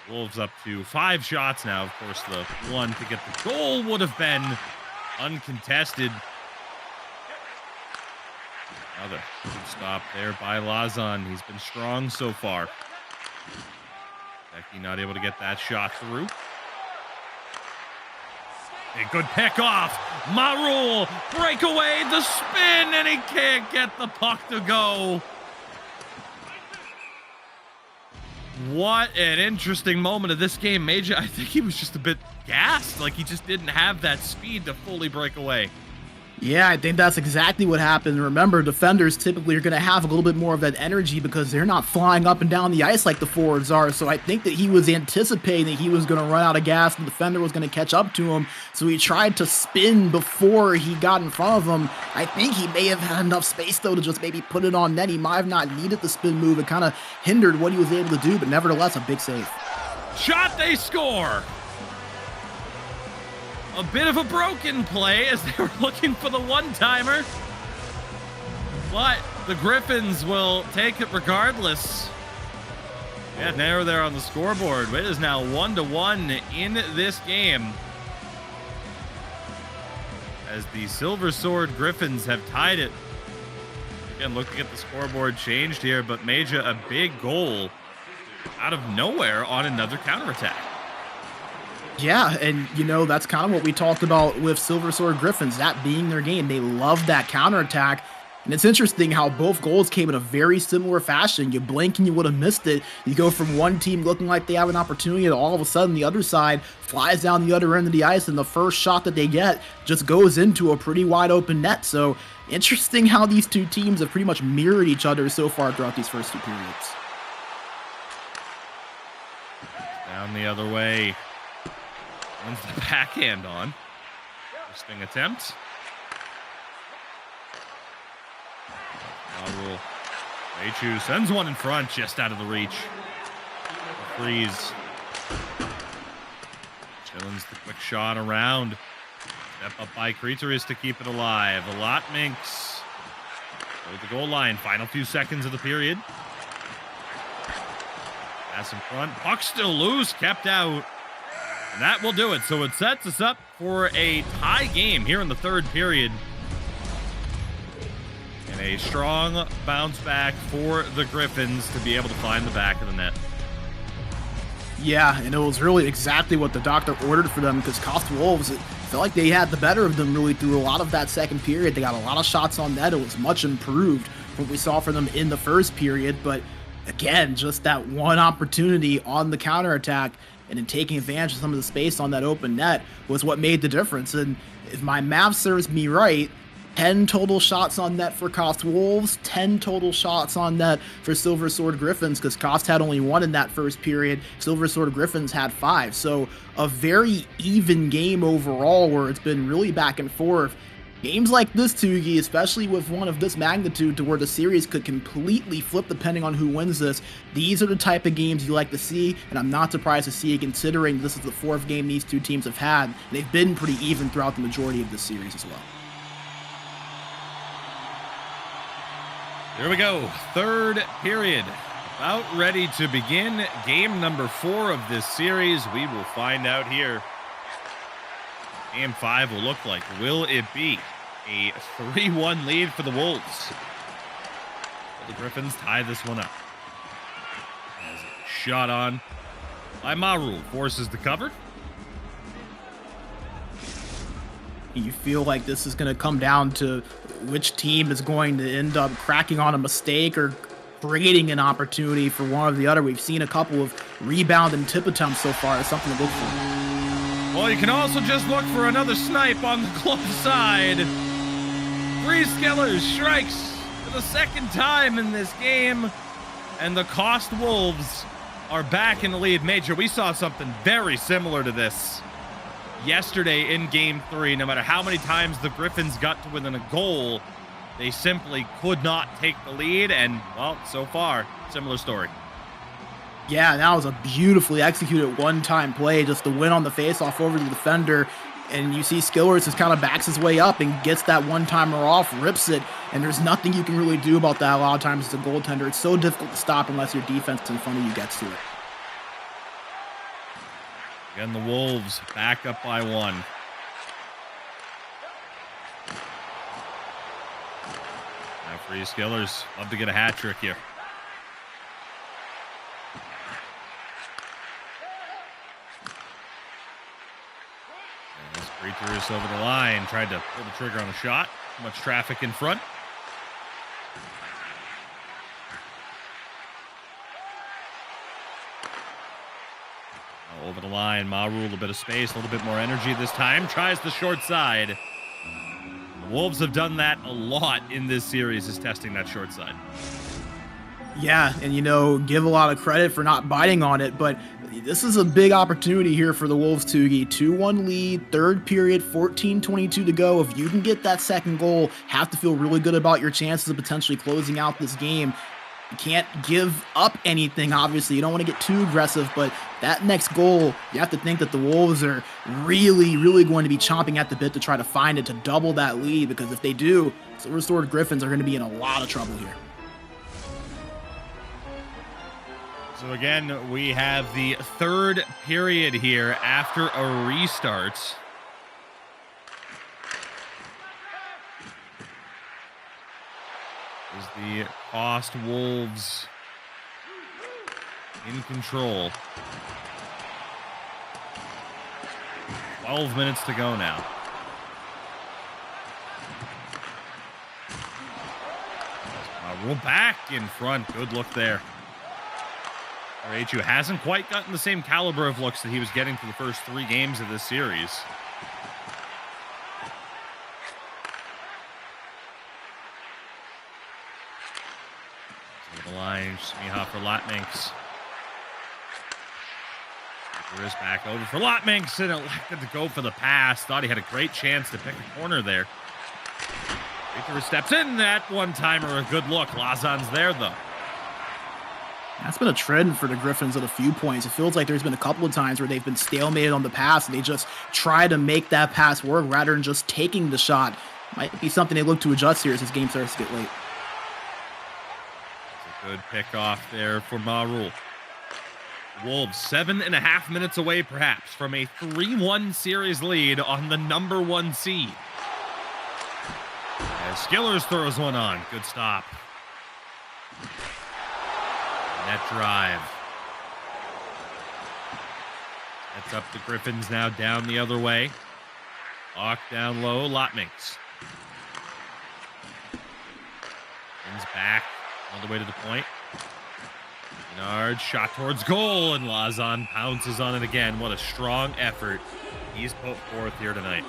[SPEAKER 2] Wolves up to 5 shots now. Of course, the one to get the goal would have been uncontested. Another good stop there by Lazan. He's been strong so far. Becky not able to get that shot through. A good pick off. Marul, breakaway, the spin, and he can't get the puck to go. What an interesting moment of this game. Major, I think he was just a bit gassed. Like he just didn't have that speed to fully break away.
[SPEAKER 3] Yeah, I think that's exactly what happened. Remember, defenders typically are going to have a little bit more of that energy because they're not flying up and down the ice like the forwards are. So I think that he was anticipating that he was going to run out of gas and the defender was going to catch up to him. So he tried to spin before he got in front of him. I think he may have had enough space, though, to just maybe put it on net. He might have not needed the spin move. It kind of hindered what he was able to do, but nevertheless, a big save.
[SPEAKER 2] Shot, they score! A bit of a broken play as they were looking for the one-timer. But the Griffins will take it regardless. Yeah, narrow there on the scoreboard. It is now 1-1 in this game, as the Silver Sword Griffins have tied it. Again, looking at the scoreboard changed here, but Major, a big goal out of nowhere on another counterattack.
[SPEAKER 3] Yeah, and that's kind of what we talked about with Silver Sword Griffins, that being their game. They love that counterattack. And it's interesting how both goals came in a very similar fashion. You blink and you would have missed it. You go from one team looking like they have an opportunity to all of a sudden the other side flies down the other end of the ice, and the first shot that they get just goes into a pretty wide open net. So interesting how these two teams have pretty much mirrored each other so far throughout these first 2 periods.
[SPEAKER 2] Down the other way. Wins the backhand on. Interesting attempt. Rule. H2 sends one in front, just out of the reach. Freeze. Chillin's the quick shot around. Step up by Creatures to keep it alive. Lotminx. Over the goal line. Final few seconds of the period. Pass in front. Puck still loose. Kept out. And that will do it. So it sets us up for a tie game here in the 3rd period. And a strong bounce back for the Griffins to be able to find the back of the net.
[SPEAKER 3] Yeah, and it was really exactly what the doctor ordered for them because KOST Wolves, it felt like they had the better of them really through a lot of that second period. They got a lot of shots on net. It was much improved from what we saw from them in the first period. But again, just that one opportunity on the counterattack and in taking advantage of some of the space on that open net was what made the difference. And if my math serves me right, 10 total shots on net for KOST Wolves, 10 total shots on net for Silver Sword Griffins, because KOST had only 1 in that first period. Silver Sword Griffins had 5. So a very even game overall where it's been really back and forth. Games like this, Tugi, especially with one of this magnitude to where the series could completely flip depending on who wins this, these are the type of games you like to see, and I'm not surprised to see it considering this is the 4th game these two teams have had. They've been pretty even throughout the majority of this series as well.
[SPEAKER 2] Here we go, 3rd period, about ready to begin. Game number 4 of this series. We will find out here. Game 5 will look like. Will it be a 3-1 lead for the Wolves? Will the Griffins tie this one up? As a shot on by Maru, forces the cover.
[SPEAKER 3] You feel like this is going to come down to which team is going to end up cracking on a mistake or creating an opportunity for one or the other. We've seen a couple of rebound and tip attempts so far. It's something to look for.
[SPEAKER 2] Well, you can also just look for another snipe on the close side. Skillers strikes for the 2nd time in this game, and the KOST Wolves are back in the lead. Major, we saw something very similar to this yesterday in Game 3. No matter how many times the Griffins got to within a goal, they simply could not take the lead, and, well, so far, similar story.
[SPEAKER 3] Yeah, that was a beautifully executed one-time play, just to win on the face-off over the defender. And you see Skillers just kind of backs his way up and gets that one-timer off, rips it, and there's nothing you can really do about that a lot of times as a goaltender. It's so difficult to stop unless your defense in front of you gets to it.
[SPEAKER 2] Again, the Wolves back up by 1. Now free Skillers. Love to get a hat trick here. Breachers over the line, tried to pull the trigger on a shot. Too much traffic in front. Now over the line, Maru, a bit of space, a little bit more energy this time. Tries the short side. The Wolves have done that a lot in this series, is testing that short side.
[SPEAKER 3] Yeah, and give a lot of credit for not biting on it, but this is a big opportunity here for the Wolves, Tugi. 2-1 lead, 3rd period, 14:22 to go. If you can get that 2nd goal, have to feel really good about your chances of potentially closing out this game. You can't give up anything, obviously. You don't want to get too aggressive, but that next goal, you have to think that the Wolves are really, really going to be chomping at the bit to try to find it, to double that lead, because if they do, Silver Sword Griffins are going to be in a lot of trouble here.
[SPEAKER 2] So again, we have the 3rd period here after a restart. Is the KOST Wolves in control? 12 minutes to go now. We're back in front. Good look there. RHU hasn't quite gotten the same caliber of looks that he was getting for the first 3 games of this series. Over the line, Smiha for Latminx. There is back over for Latminx, and elected to go for the pass. Thought he had a great chance to pick a corner there. Victor steps in, that one-timer, a good look. Lazan's there, though.
[SPEAKER 3] That's been a trend for the Griffins at a few points. It feels like there's been a couple of times where they've been stalemated on the pass and they just try to make that pass work rather than just taking the shot. Might be something they look to adjust here as this game starts to get late.
[SPEAKER 2] That's a good pick off there for Maru. Wolves 7.5 minutes away perhaps from a 3-1 series lead on the #1 seed. As Skillers throws one on. Good stop. Net drive. That's up the Griffins now down the other way. Lock down low, Lotminx. Comes back all the way to the point. Menard shot towards goal, and Lazan pounces on it again. What a strong effort he's put forth here tonight.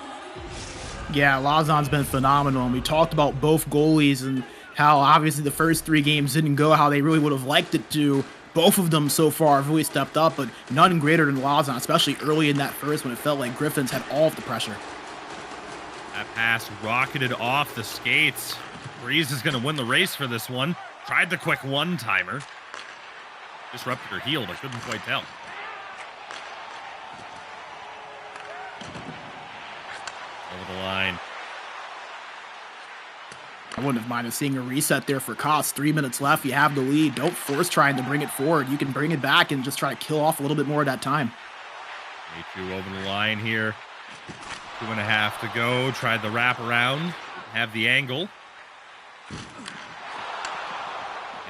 [SPEAKER 3] Yeah, Lazan's been phenomenal. And we talked about both goalies and how obviously the first 3 games didn't go how they really would have liked it to. Both of them so far have really stepped up, but none greater than Lazan, especially early in that first when it felt like Griffins had all of the pressure.
[SPEAKER 2] That pass rocketed off the skates. Breeze is going to win the race for this one. Tried the quick one-timer. Disrupted her heel, but couldn't quite tell. Over the line.
[SPEAKER 3] I wouldn't have minded seeing a reset there for KOST. 3 minutes left. You have the lead. Don't force trying to bring it forward. You can bring it back and just try to kill off a little bit more of that time.
[SPEAKER 2] A2 over the line here. 2.5 to go. Tried the wrap around. Have the angle.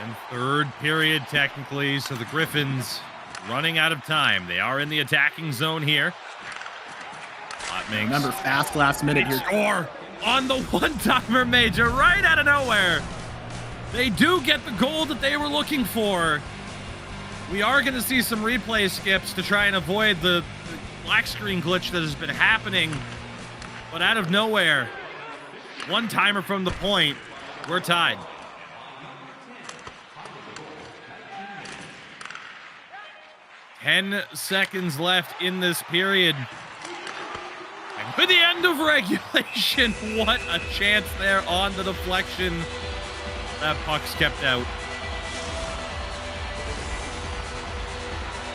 [SPEAKER 2] And third period, technically, so the Griffins running out of time. They are in the attacking zone here.
[SPEAKER 3] Remember, fast last minute here.
[SPEAKER 2] Score on the one-timer, Major, right out of nowhere. They do get the goal that they were looking for. We are going to see some replay skips to try and avoid the black screen glitch that has been happening. But out of nowhere, one-timer from the point, we're tied. Ten seconds left in this period. And for the end of regulation, what a chance there on the deflection. That puck's kept out.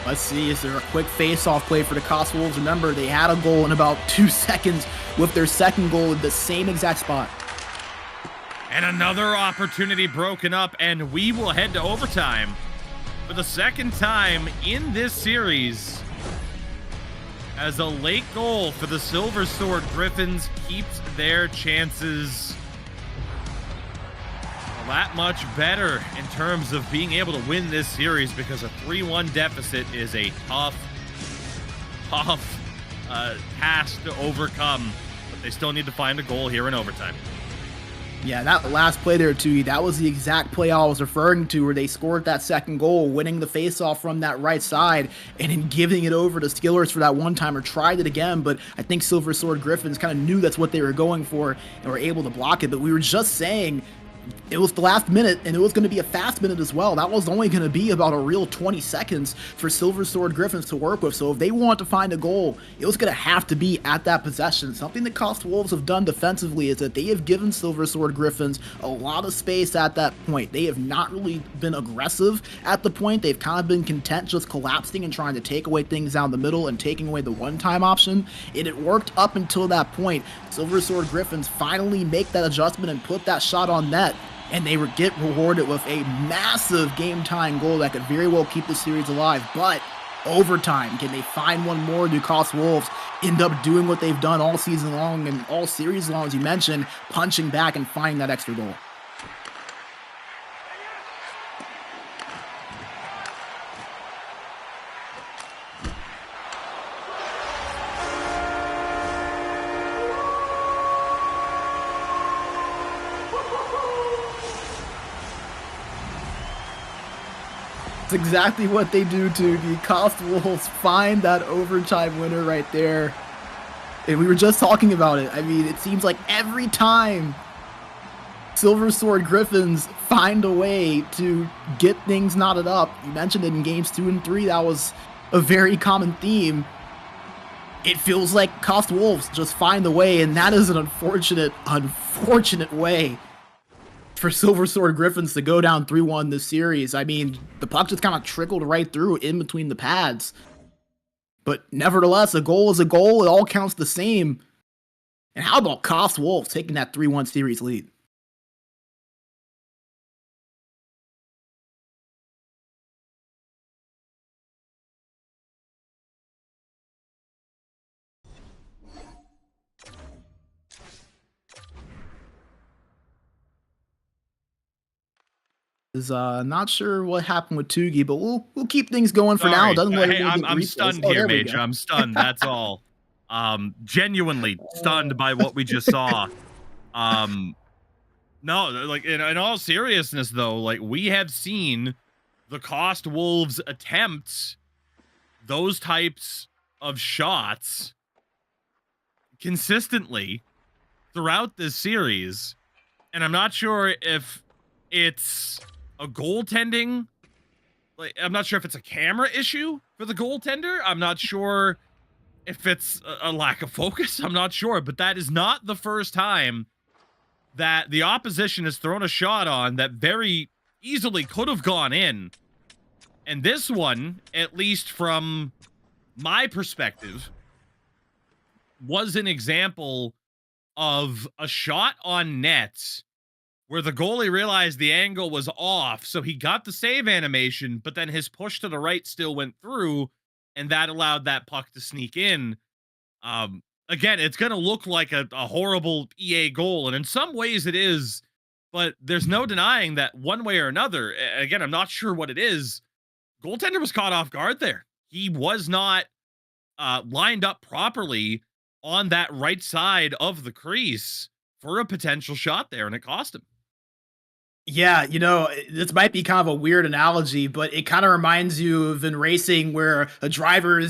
[SPEAKER 3] Let's see, is there a quick face-off play for the KOST Wolves? Remember, they had a goal in about 2 seconds with their second goal in the same exact spot.
[SPEAKER 2] And another opportunity broken up, and we will head to overtime. For the second time in this series, as a late goal for the Silver Sword Griffins keeps their chances that much better in terms of being able to win this series, because a 3-1 deficit is a tough task to overcome, but they still need to find a goal here in overtime.
[SPEAKER 3] Yeah, that last play there, too, that was the exact play I was referring to, where they scored that second goal, winning the faceoff from that right side, and then giving it over to Skillers for that one-timer. Tried it again, but I think Silver Sword Griffins kind of knew that's what they were going for and were able to block it. But we were just saying, it was the last minute, and it was going to be a fast minute as well. That was only going to be about a real 20 seconds for Silver Sword Griffins to work with. So if they want to find a goal, it was going to have to be at that possession. Something that KOST Wolves have done defensively is that they have given Silver Sword Griffins a lot of space at that point. They have not really been aggressive at the point. They've kind of been content just collapsing and trying to take away things down the middle and taking away the one-time option. And it worked up until that point. Silver Sword Griffins finally make that adjustment and put that shot on net. And they would get rewarded with a massive game-tying goal that could very well keep the series alive. But overtime, can they find one more? Do KOST Wolves end up doing what they've done all season long and all series long, as you mentioned, punching back and finding that extra goal? That's exactly what they do to the KOST Wolves. Find that overtime winner right there. And we were just talking about it. I mean, it seems like every time Silver Sword Griffins find a way to get things knotted up, you mentioned it in games 2 and 3, that was a very common theme. It feels like KOST Wolves just find the way, and that is an unfortunate way for Silver Sword Griffins to go down 3-1 this series. I mean, the puck just kind of trickled right through in between the pads. But nevertheless, a goal is a goal. It all counts the same. And how about KOST Wolves taking that 3-1 series lead? is not sure what happened with Tugi, but we'll keep things going for now.
[SPEAKER 2] Sorry.
[SPEAKER 3] It doesn't let
[SPEAKER 2] Hey,
[SPEAKER 3] anyone get
[SPEAKER 2] I'm
[SPEAKER 3] replays.
[SPEAKER 2] stunned
[SPEAKER 3] Oh,
[SPEAKER 2] here,
[SPEAKER 3] there we
[SPEAKER 2] Major.
[SPEAKER 3] go.
[SPEAKER 2] I'm stunned. That's all. Genuinely stunned by what we just saw. No, like in all seriousness though, like we have seen the KOST Wolves attempt those types of shots consistently throughout this series. And I'm not sure if it's a goaltending, like I'm not sure if it's a camera issue for the goaltender. I'm not sure if it's a lack of focus. I'm not sure, but that is not the first time that the opposition has thrown a shot on that very easily could have gone in. And this one, at least from my perspective, was an example of a shot on net where the goalie realized the angle was off, so he got the save animation, but then his push to the right still went through, and that allowed that puck to sneak in. Again, it's going to look like a horrible EA goal, and in some ways it is, but there's no denying that one way or another, again, I'm not sure what it is, goaltender was caught off guard there. He was not lined up properly on that right side of the crease for a potential shot there, and it cost him.
[SPEAKER 3] Yeah, this might be kind of a weird analogy, but it kind of reminds you of in racing where a driver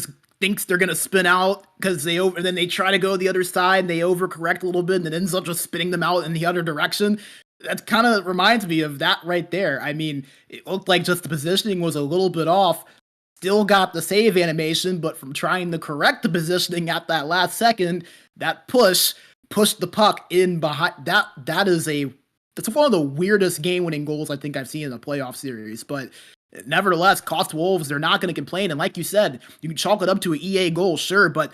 [SPEAKER 3] thinks they're gonna spin out because then they try to go the other side, and they overcorrect a little bit, and it ends up just spinning them out in the other direction. That kind of reminds me of that right there. I mean, it looked like just the positioning was a little bit off. Still got the save animation, but from trying to correct the positioning at that last second, that pushed the puck in behind. That's one of the weirdest game-winning goals I think I've seen in a playoff series. But nevertheless, KOST Wolves, they're not going to complain. And like you said, you can chalk it up to an EA goal, sure, but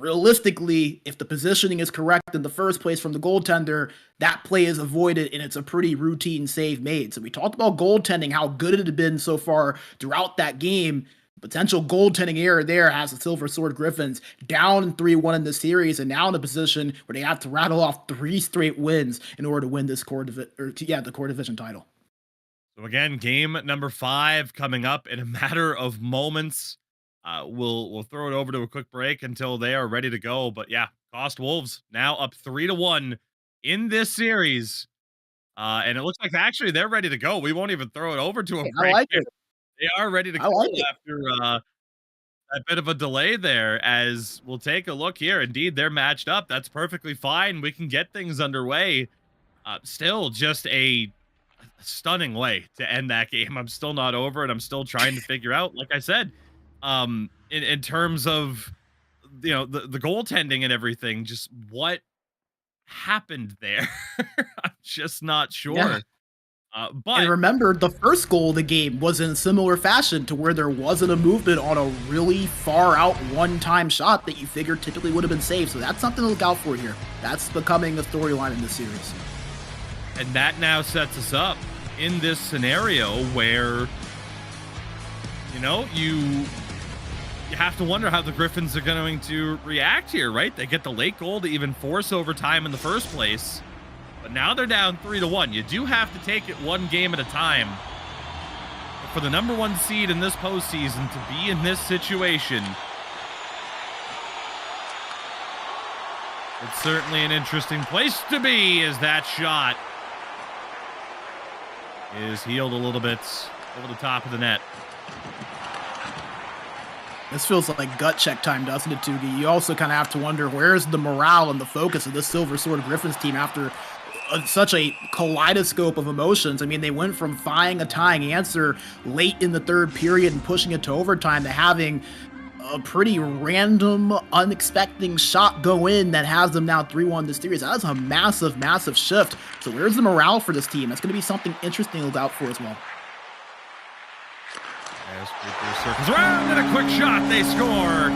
[SPEAKER 3] realistically, if the positioning is correct in the first place from the goaltender, that play is avoided, and it's a pretty routine save made. So we talked about goaltending, how good it had been so far throughout that game. Potential goaltending error there has the Silver Sword Griffins down 3-1 in the series, and now in a position where they have to rattle off 3 straight wins in order to win this the core division title.
[SPEAKER 2] So again, game number 5 coming up in a matter of moments. We'll throw it over to a quick break until they are ready to go. But yeah, KOST Wolves now up 3-1 in this series, and it looks like actually they're ready to go. We won't even throw it over to a break.
[SPEAKER 3] I like it.
[SPEAKER 2] They are ready to go after a bit of a delay there, as we'll take a look here. Indeed, they're matched up. That's perfectly fine. We can get things underway. Still just a stunning way to end that game. I'm still not over it. I'm still trying to figure out, like I said, in terms of, the goaltending and everything, just what happened there. I'm just not sure.
[SPEAKER 3] Yeah.
[SPEAKER 2] But
[SPEAKER 3] and remember, the first goal of the game was in similar fashion to where there wasn't a movement on a really far out one-time shot that you figured typically would have been saved. So that's something to look out for here. That's becoming a storyline in this series.
[SPEAKER 2] And that now sets us up in this scenario where, you have to wonder how the Griffins are going to react here, right? They get the late goal to even force overtime in the first place. But now they're down 3-1. You do have to take it one game at a time. But for the number 1 seed in this postseason to be in this situation, it's certainly an interesting place to be, as that shot is healed a little bit over the top of the net.
[SPEAKER 3] This feels like gut check time, doesn't it, Tugi? You also kind of have to wonder, where's the morale and the focus of this Silver Sword Griffins team after such a kaleidoscope of emotions? I mean, they went from finding a tying answer late in the third period and pushing it to overtime to having a pretty random, unexpected shot go in that has them now 3-1 this series. That is a massive, massive shift. So where's the morale for this team? That's going to be something interesting to look out for as well.
[SPEAKER 2] Circles around, and a quick shot, they score.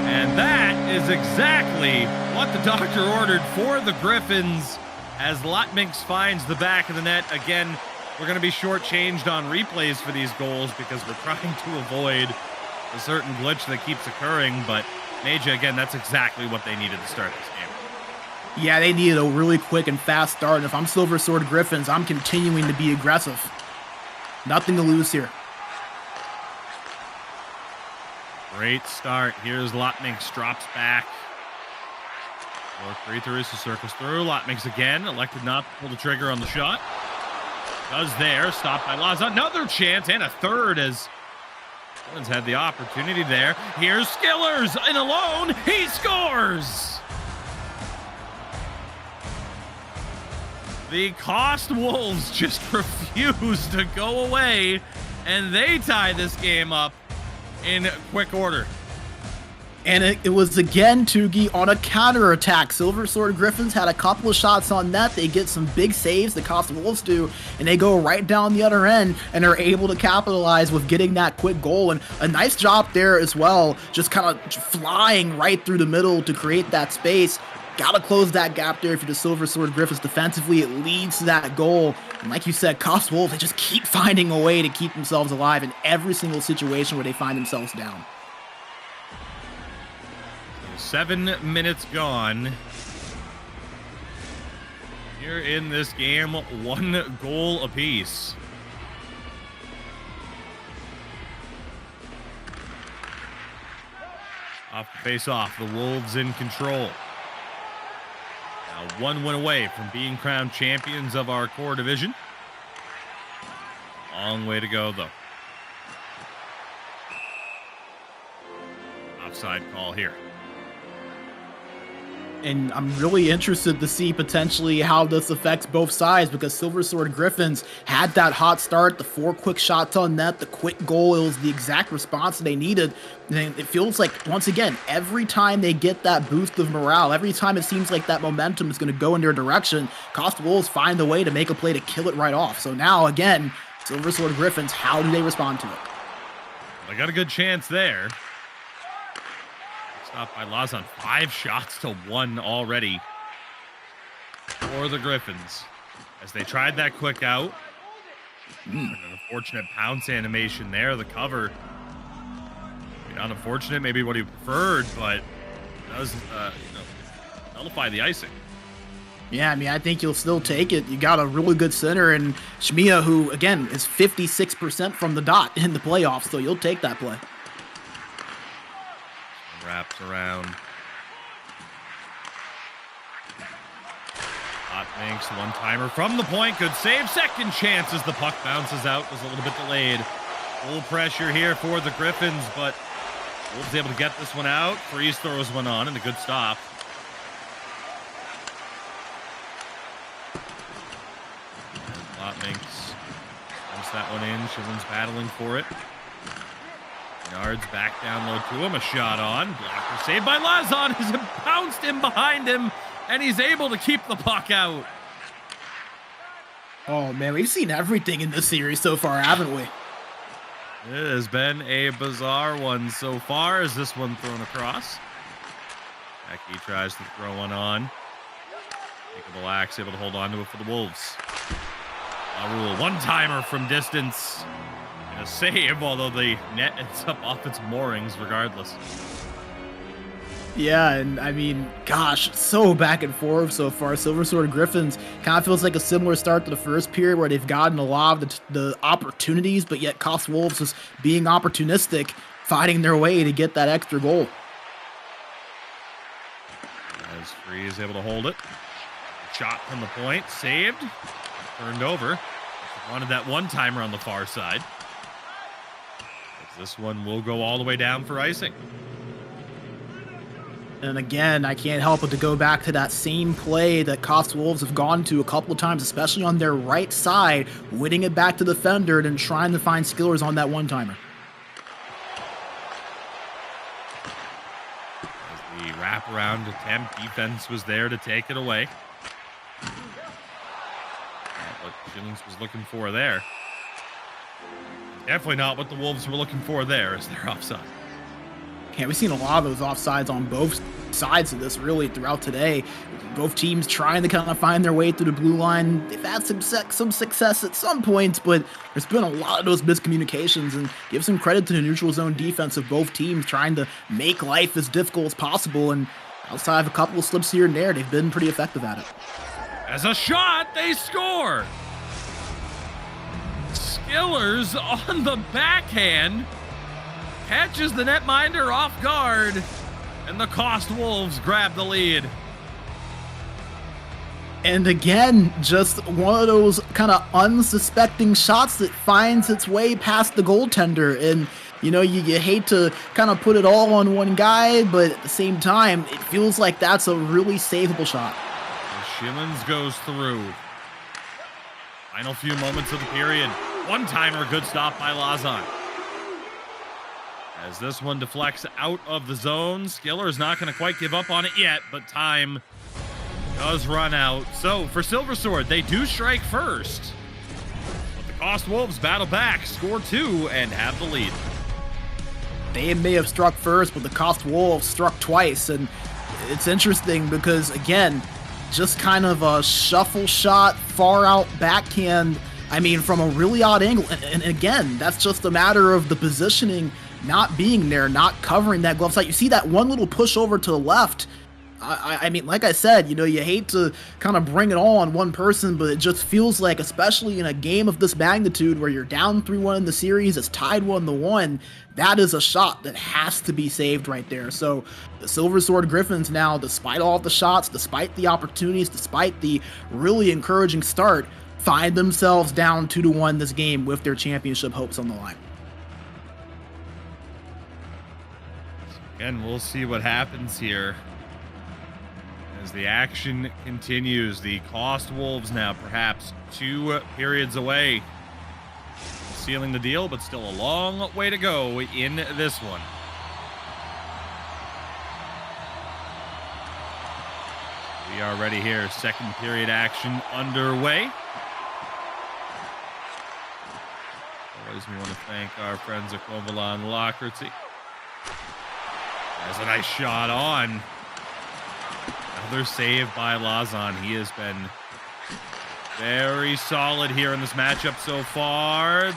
[SPEAKER 2] And that is exactly what the doctor ordered for the Griffins, as Lotminx finds the back of the net. Again, we're going to be shortchanged on replays for these goals because we're trying to avoid a certain glitch that keeps occurring. But Major, again, that's exactly what they needed to start this game.
[SPEAKER 3] Yeah, they needed a really quick and fast start, and if I'm Silver Sword Griffins, I'm continuing to be aggressive. Nothing to lose here.
[SPEAKER 2] Great start. Here's Lotminx, drops back. 4-3 through, circles through. Lotminx again, elected not to pull the trigger on the shot. Does there, stopped by Laza. Another chance, and a third as Griffins had the opportunity there. Here's Skillers, and alone, he scores! The KOST Wolves just refuse to go away, and they tie this game up in quick order.
[SPEAKER 3] And it was again Tugi on a counterattack. Silver Sword Griffins had a couple of shots on net. They get some big saves, the KOST Wolves do, and they go right down the other end and are able to capitalize with getting that quick goal. And a nice job there as well, just kind of flying right through the middle to create that space. Gotta close that gap there if you're the Silver Sword Griffins defensively. It leads to that goal. And like you said, KOST Wolves, they just keep finding a way to keep themselves alive in every single situation where they find themselves down.
[SPEAKER 2] 7 minutes gone. Here in this game, 1 goal apiece. Off the face-off, the Wolves in control. Now 1 win away from being crowned champions of our core division. Long way to go, though. Offside call here.
[SPEAKER 3] And I'm really interested to see potentially how this affects both sides, because Silver Sword Griffins had that hot start, the 4 quick shots on net, the quick goal. It was the exact response they needed. And it feels like, once again, every time they get that boost of morale, every time it seems like that momentum is going to go in their direction, KOST Wolves find a way to make a play to kill it right off. So now, again, Silver Sword Griffins, how do they respond to it?
[SPEAKER 2] They got a good chance there. Stopped by Lazan. 5 shots to 1 already for the Griffins as they tried that quick out. An unfortunate pounce animation there. The cover, unfortunate, maybe what he preferred, but does nullify the icing.
[SPEAKER 3] Yeah, I mean, I think you'll still take it. You got a really good center, and Shmiya, who again is 56% from the dot in the playoffs, so you'll take that play.
[SPEAKER 2] Wraps around. Lotminx, 1-timer from the point. Good save. Second chance as the puck bounces out. Was a little bit delayed. Full pressure here for the Griffins, but Wolves able to get this one out. Freeze throws one on, and a good stop. Lotminx dumps that one in. Schilling's battling for it. Yards back down low to him. A shot on. Blocker saved by Lazon. Has bounced in behind him, and he's able to keep the puck out.
[SPEAKER 3] Oh, man, we've seen everything in this series so far, haven't we?
[SPEAKER 2] It has been a bizarre one so far. Is this one thrown across? Becky tries to throw one on. Jacob Lax able to hold on to it for the Wolves. Rule 1-timer from distance. A save, although the net ends up off its moorings regardless.
[SPEAKER 3] Yeah, and I mean, gosh, so back and forth so far. Silver Sword Griffins kind of feels like a similar start to the first period, where they've gotten a lot of the opportunities, but yet KOST Wolves is being opportunistic, finding their way to get that extra goal.
[SPEAKER 2] As Free is able to hold it. Shot from the point, saved, turned over. Wanted that 1-timer on the far side. This one will go all the way down for icing.
[SPEAKER 3] And again, I can't help but to go back to that same play that KOST Wolves have gone to a couple of times, especially on their right side, winning it back to the defender and trying to find skillers on that 1-timer.
[SPEAKER 2] As the wraparound attempt, defense was there to take it away. Not what Jennings was looking for there. Definitely not what the Wolves were looking for there as they're offside.
[SPEAKER 3] Yeah, we've seen a lot of those offsides on both sides of this really throughout today. Both teams trying to kind of find their way through the blue line. They've had some success at some points, but there's been a lot of those miscommunications, and give some credit to the neutral zone defense of both teams trying to make life as difficult as possible. And outside of a couple of slips here and there, they've been pretty effective at it.
[SPEAKER 2] As a shot, they score. Skillers on the backhand catches the netminder off guard, and the KOST Wolves grab the lead.
[SPEAKER 3] And again, just one of those kind of unsuspecting shots that finds its way past the goaltender. And, you know, you hate to kind of put it all on one guy, but at the same time, it feels like that's a really savable shot.
[SPEAKER 2] Shillings goes through. Final few moments of the period. One-timer, good stop by Lazan. As this one deflects out of the zone, Skiller is not going to quite give up on it yet, but time does run out. So for Silver Sword, they do strike first. But the KOST Wolves battle back, score 2, and have the lead.
[SPEAKER 3] They may have struck first, but the KOST Wolves struck twice. And it's interesting because, again, just kind of a shuffle shot, far out backhand. I mean, from a really odd angle. And again, that's just a matter of the positioning not being there, not covering that glove side. You see that one little push over to the left. I mean, like I said, you know, you hate to kind of bring it all on one person, but it just feels like, especially in a game of this magnitude where you're down 3-1 in the series, it's tied 1-1, that is a shot that has to be saved right there. So the Silver Sword Griffins now, despite all of the shots, despite the opportunities, despite the really encouraging start, find themselves down 2-1 this game with their championship hopes on the line.
[SPEAKER 2] Again, we'll see what happens here. As the action continues, the KOST Wolves now perhaps 2 periods away, sealing the deal, but still a long way to go in this one. We are ready here. Second period action underway. Always we want to thank our friends at Kovalan Lockerty. There's a nice shot on. Another save by Lazan. He has been very solid here in this matchup so far.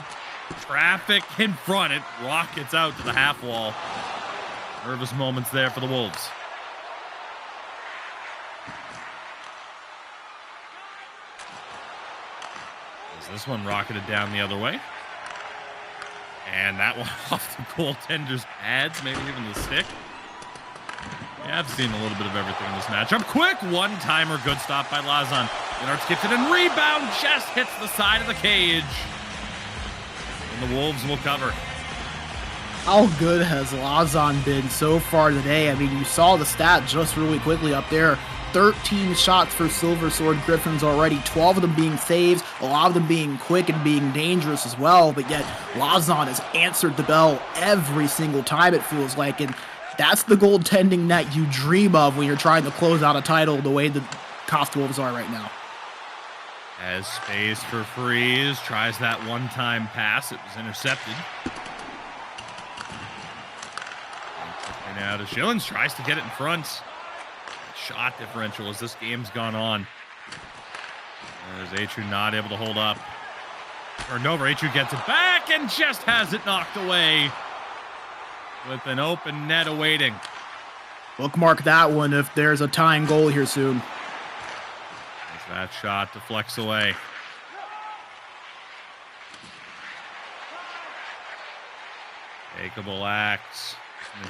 [SPEAKER 2] Traffic in front. It rockets out to the half wall. Nervous moments there for the Wolves. As this one rocketed down the other way. And that one off the goaltender's pads, maybe even the stick. Yeah, I've seen a little bit of everything in this matchup. Quick one-timer, good stop by Lazan. Lennart gets it and rebound, just hits the side of the cage. And the Wolves will cover.
[SPEAKER 3] How good has Lazan been so far today? I mean, you saw the stat just really quickly up there. 13 shots for Silver Sword Griffins already, 12 of them being saves, a lot of them being quick and being dangerous as well, but yet Lazan has answered the bell every single time, it feels like, and that's the goaltending that you dream of when you're trying to close out a title the way the KOST Wolves are right now.
[SPEAKER 2] As space for Freeze, tries that one-time pass, it was intercepted. And now to Shillings, tries to get it in front. Shot differential as this game's gone on. There's Atru not able to hold up. Turned over, Atru gets it back and just has it knocked away with an open net awaiting.
[SPEAKER 3] Bookmark that one if there's a tying goal here soon.
[SPEAKER 2] As that shot deflects away. Takeable axe.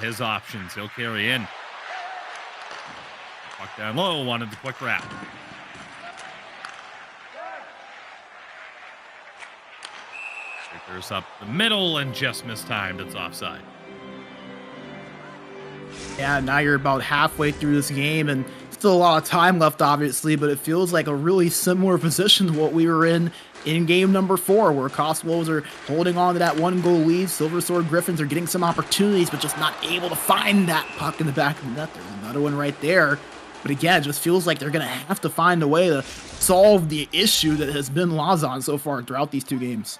[SPEAKER 2] His options, he'll carry in. Puck down low, wanted the quick wrap. There's up the middle and just mistimed. It's offside.
[SPEAKER 3] Yeah, now you're about halfway through this game and still a lot of time left, obviously, but it feels like a really similar position to what we were in game number 4, where KOST Wolves are holding on to that 1-goal lead. Silver Sword Griffins are getting some opportunities, but just not able to find that puck in the back of the net. There's another one right there. But again, it just feels like they're going to have to find a way to solve the issue that has been Lazan so far throughout these 2 games.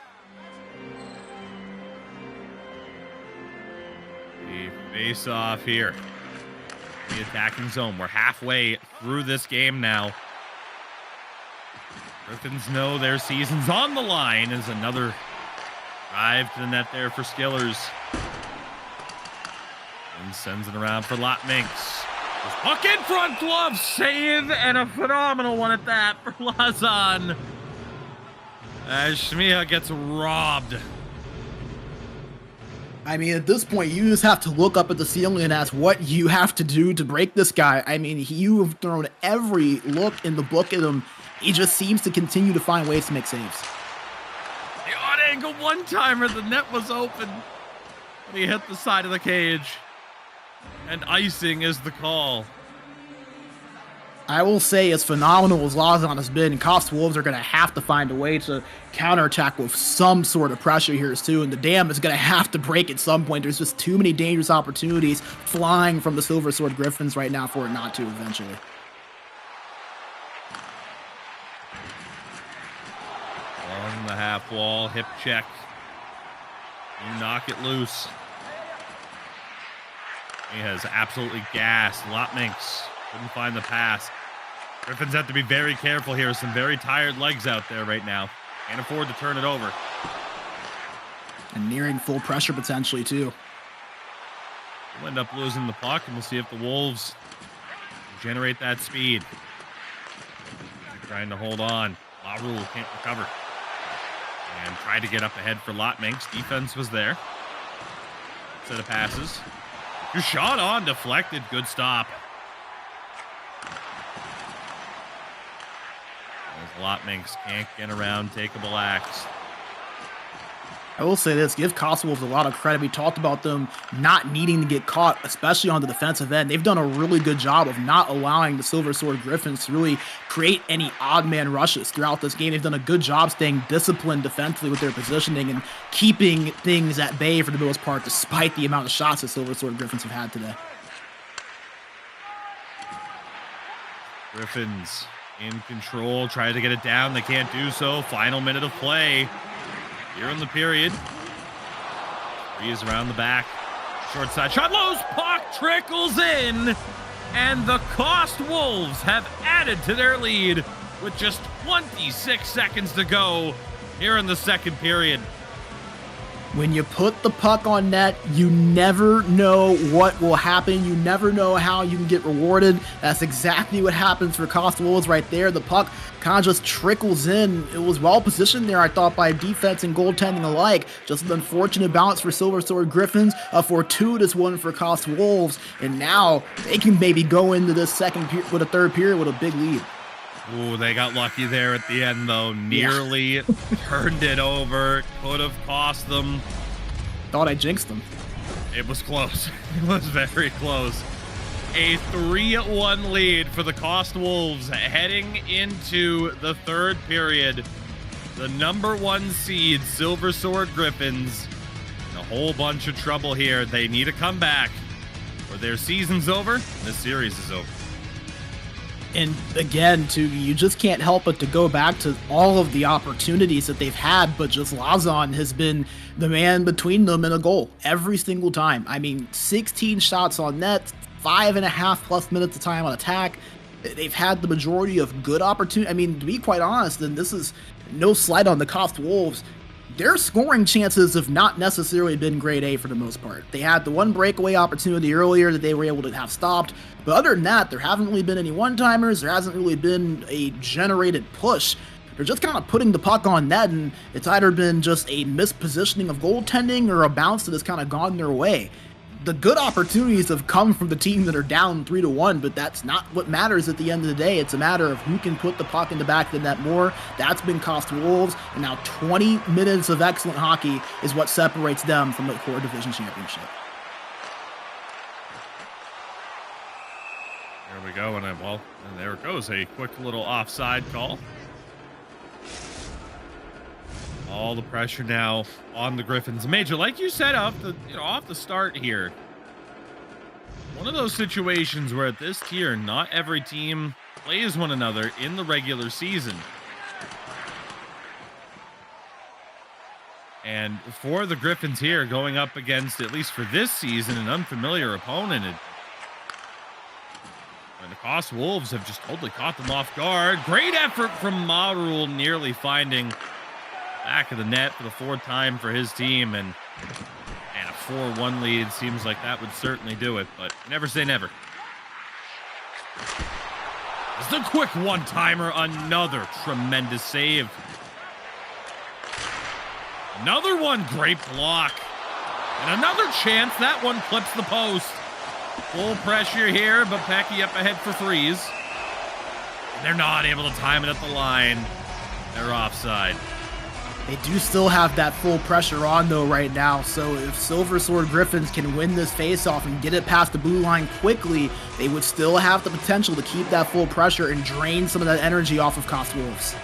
[SPEAKER 2] The face-off here. The attacking zone. We're halfway through this game now. Griffins know their season's on the line as another drive to the net there for Skillers. And sends it around for Lotminks. Puck in front, glove save, and a phenomenal one at that for Lazan. As Shmiya gets robbed.
[SPEAKER 3] I mean, at this point, you just have to look up at the ceiling and ask what you have to do to break this guy. I mean, you have thrown every look in the book at him. He just seems to continue to find ways to make saves.
[SPEAKER 2] The odd angle one-timer, the net was open. But he hit the side of the cage. And icing is the call.
[SPEAKER 3] I will say, as phenomenal as Lazan has been, KOST Wolves are going to have to find a way to counterattack with some sort of pressure here too, and the dam is going to have to break at some point. There's just too many dangerous opportunities flying from the Silver Sword Griffins right now for it not to eventually.
[SPEAKER 2] On the half wall, hip check. You knock it loose. He has absolutely gassed. Lotminx couldn't find the pass. Griffins have to be very careful here. Some very tired legs out there right now. Can't afford to turn it over.
[SPEAKER 3] And nearing full pressure potentially too.
[SPEAKER 2] We'll end up losing the puck, and we'll see if the Wolves generate that speed. They're trying to hold on. Larul can't recover. And tried to get up ahead for Lotminx. Defense was there. Set of passes. Your shot on, deflected. Good stop. As Lotminx can't get around takeable axe.
[SPEAKER 3] I will say this, give KOST Wolves a lot of credit. We talked about them not needing to get caught, especially on the defensive end. They've done a really good job of not allowing the Silver Sword Griffins to really create any odd man rushes throughout this game. They've done a good job staying disciplined defensively with their positioning and keeping things at bay for the most part, despite the amount of shots the Silver Sword Griffins have had today.
[SPEAKER 2] Griffins in control, try to get it down. They can't do so. Final minute of play here in the period. He is around the back. Short side shot, lows, puck trickles in, and the KOST Wolves have added to their lead with just 26 seconds to go here in the second period.
[SPEAKER 3] When you put the puck on net, you never know what will happen. You never know how you can get rewarded. That's exactly what happens for KOST Wolves right there. The puck kind of just trickles in. It was well positioned there, I thought, by defense and goaltending alike. Just an unfortunate bounce for Silver Sword Griffins, a fortuitous one for KOST Wolves, and now they can maybe go into this second period with a third period with a big lead.
[SPEAKER 2] Ooh, they got lucky there at the end, though. Nearly turned it over. Could have cost them.
[SPEAKER 3] Thought I jinxed them.
[SPEAKER 2] It was close. It was very close. A 3-1 lead for the KOST Wolves heading into the third period. The #1 seed, Silver Sword Griffins, in a whole bunch of trouble here. They need a comeback, or their season's over. This series is over.
[SPEAKER 3] And again, too, you just can't help but to go back to all of the opportunities that they've had, but just Lazan has been the man between them and a goal every single time. I mean, 16 shots on net, 5.5 plus minutes of time on attack. They've had the majority of good opportunity. I mean, to be quite honest, and this is no slight on the KOST Wolves, their scoring chances have not necessarily been grade A for the most part. They had the one breakaway opportunity earlier that they were able to have stopped, but other than that, there haven't really been any one-timers. There hasn't really been a generated push. They're just kind of putting the puck on net, and it's either been just a mispositioning of goaltending or a bounce that has kind of gone their way. The good opportunities have come from the team that are down 3-1, but that's not what matters at the end of the day. It's a matter of who can put the puck in the back of the net more. That's been KOST Wolves, and now 20 minutes of excellent hockey is what separates them from the core division championship.
[SPEAKER 2] There we go, and there it goes. A quick little offside call. All the pressure now on the Griffins. Major, like you said off the start here, one of those situations where at this tier, not every team plays one another in the regular season. And for the Griffins here, going up against, at least for this season, an unfamiliar opponent, and the KOST Wolves have just totally caught them off guard. Great effort from Marul, nearly finding back of the net for the fourth time for his team, and a 4-1 lead seems like that would certainly do it, but never say never. The quick one-timer, another tremendous save. Another one, great block. And another chance, that one clips the post. Full pressure here, but Pecky up ahead for threes. And they're not able to time it at the line. They're offside.
[SPEAKER 3] They do still have that full pressure on though right now, so if Silver Sword Griffins can win this face-off and get it past the blue line quickly, they would still have the potential to keep that full pressure and drain some of that energy off of KOST Wolves.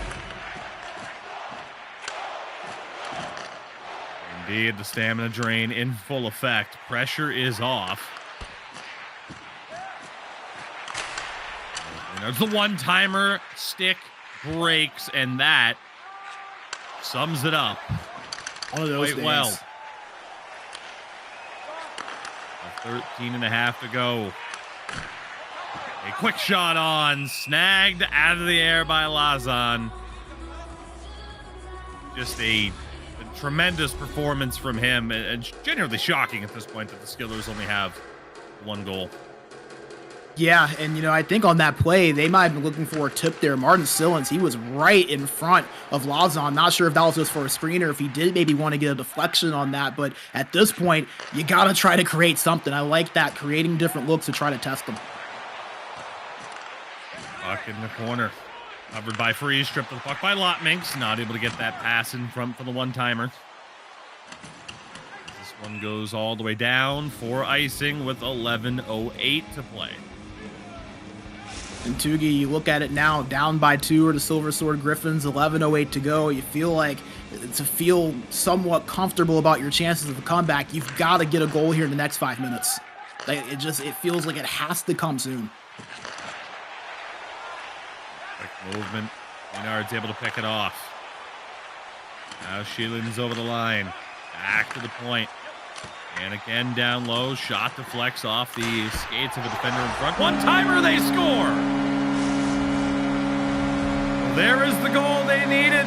[SPEAKER 2] Indeed, the stamina drain in full effect. Pressure is off. And there's the one-timer, stick breaks, and that sums it up quite well. 13 and a half to go. A quick shot on, snagged out of the air by Lazan. Just a tremendous performance from him, and generally shocking at this point that the Skillers only have one goal.
[SPEAKER 3] Yeah, and you know, I think on that play, they might have been looking for a tip there. Martin Sillins, he was right in front of Lazan. Not sure if that was just for a screen or if he did maybe want to get a deflection on that, but at this point, you got to try to create something. I like that, creating different looks to try to test them.
[SPEAKER 2] Puck in the corner. Covered by Freeze, stripped of the puck by Lotminx. Not able to get that pass in front for the one-timer. This one goes all the way down for icing with 11:08 to play.
[SPEAKER 3] And Tugi, you look at it now, down by 2 or the Silver Sword Griffins, 11:08 to go. You feel like to feel somewhat comfortable about your chances of a comeback, you've got to get a goal here in the next 5 minutes. Like it feels like it has to come soon.
[SPEAKER 2] Quick movement. Maynard's able to pick it off. Now Sheelan's over the line. Back to the point. And again down low. Shot deflects off the skates of a defender in front. One-timer, they score! Well, there is the goal they needed.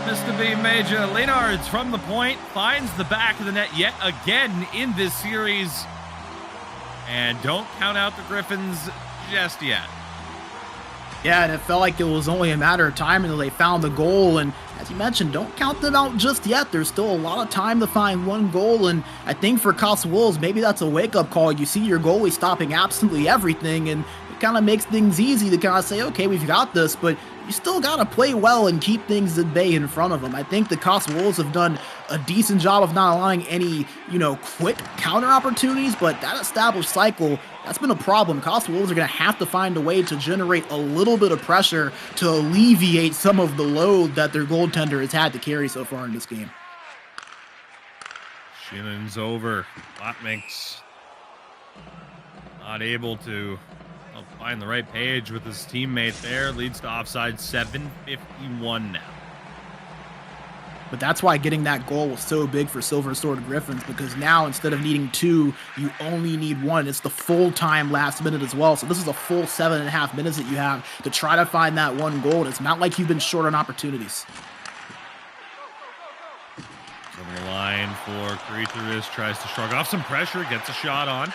[SPEAKER 2] Mr. B Major. Maynard's from the point. Finds the back of the net yet again in this series. And don't count out the Griffins just yet.
[SPEAKER 3] Yeah, and it felt like it was only a matter of time until they found the goal. And as you mentioned, don't count them out just yet. There's still a lot of time to find one goal. And I think for KOST Wolves, maybe that's a wake-up call. You see your goalie stopping absolutely everything, and it kind of makes things easy to kind of say, okay, we've got this, but you still got to play well and keep things at bay in front of them. I think the KOST Wolves have done a decent job of not allowing any, quick counter opportunities, but that established cycle, that's been a problem. KOST Wolves are going to have to find a way to generate a little bit of pressure to alleviate some of the load that their goaltender has had to carry so far in this game.
[SPEAKER 2] Sheenan's over. Lotminx not able to find the right page with his teammate there. Leads to offside. 7:51 now.
[SPEAKER 3] But that's why getting that goal was so big for Silver Sword Griffins, because now instead of needing 2, you only need 1. It's the full time last minute as well. So this is a full 7.5 minutes that you have to try to find that one goal. And it's not like you've been short on opportunities.
[SPEAKER 2] On the line for Creaturis, tries to shrug off some pressure, gets a shot on.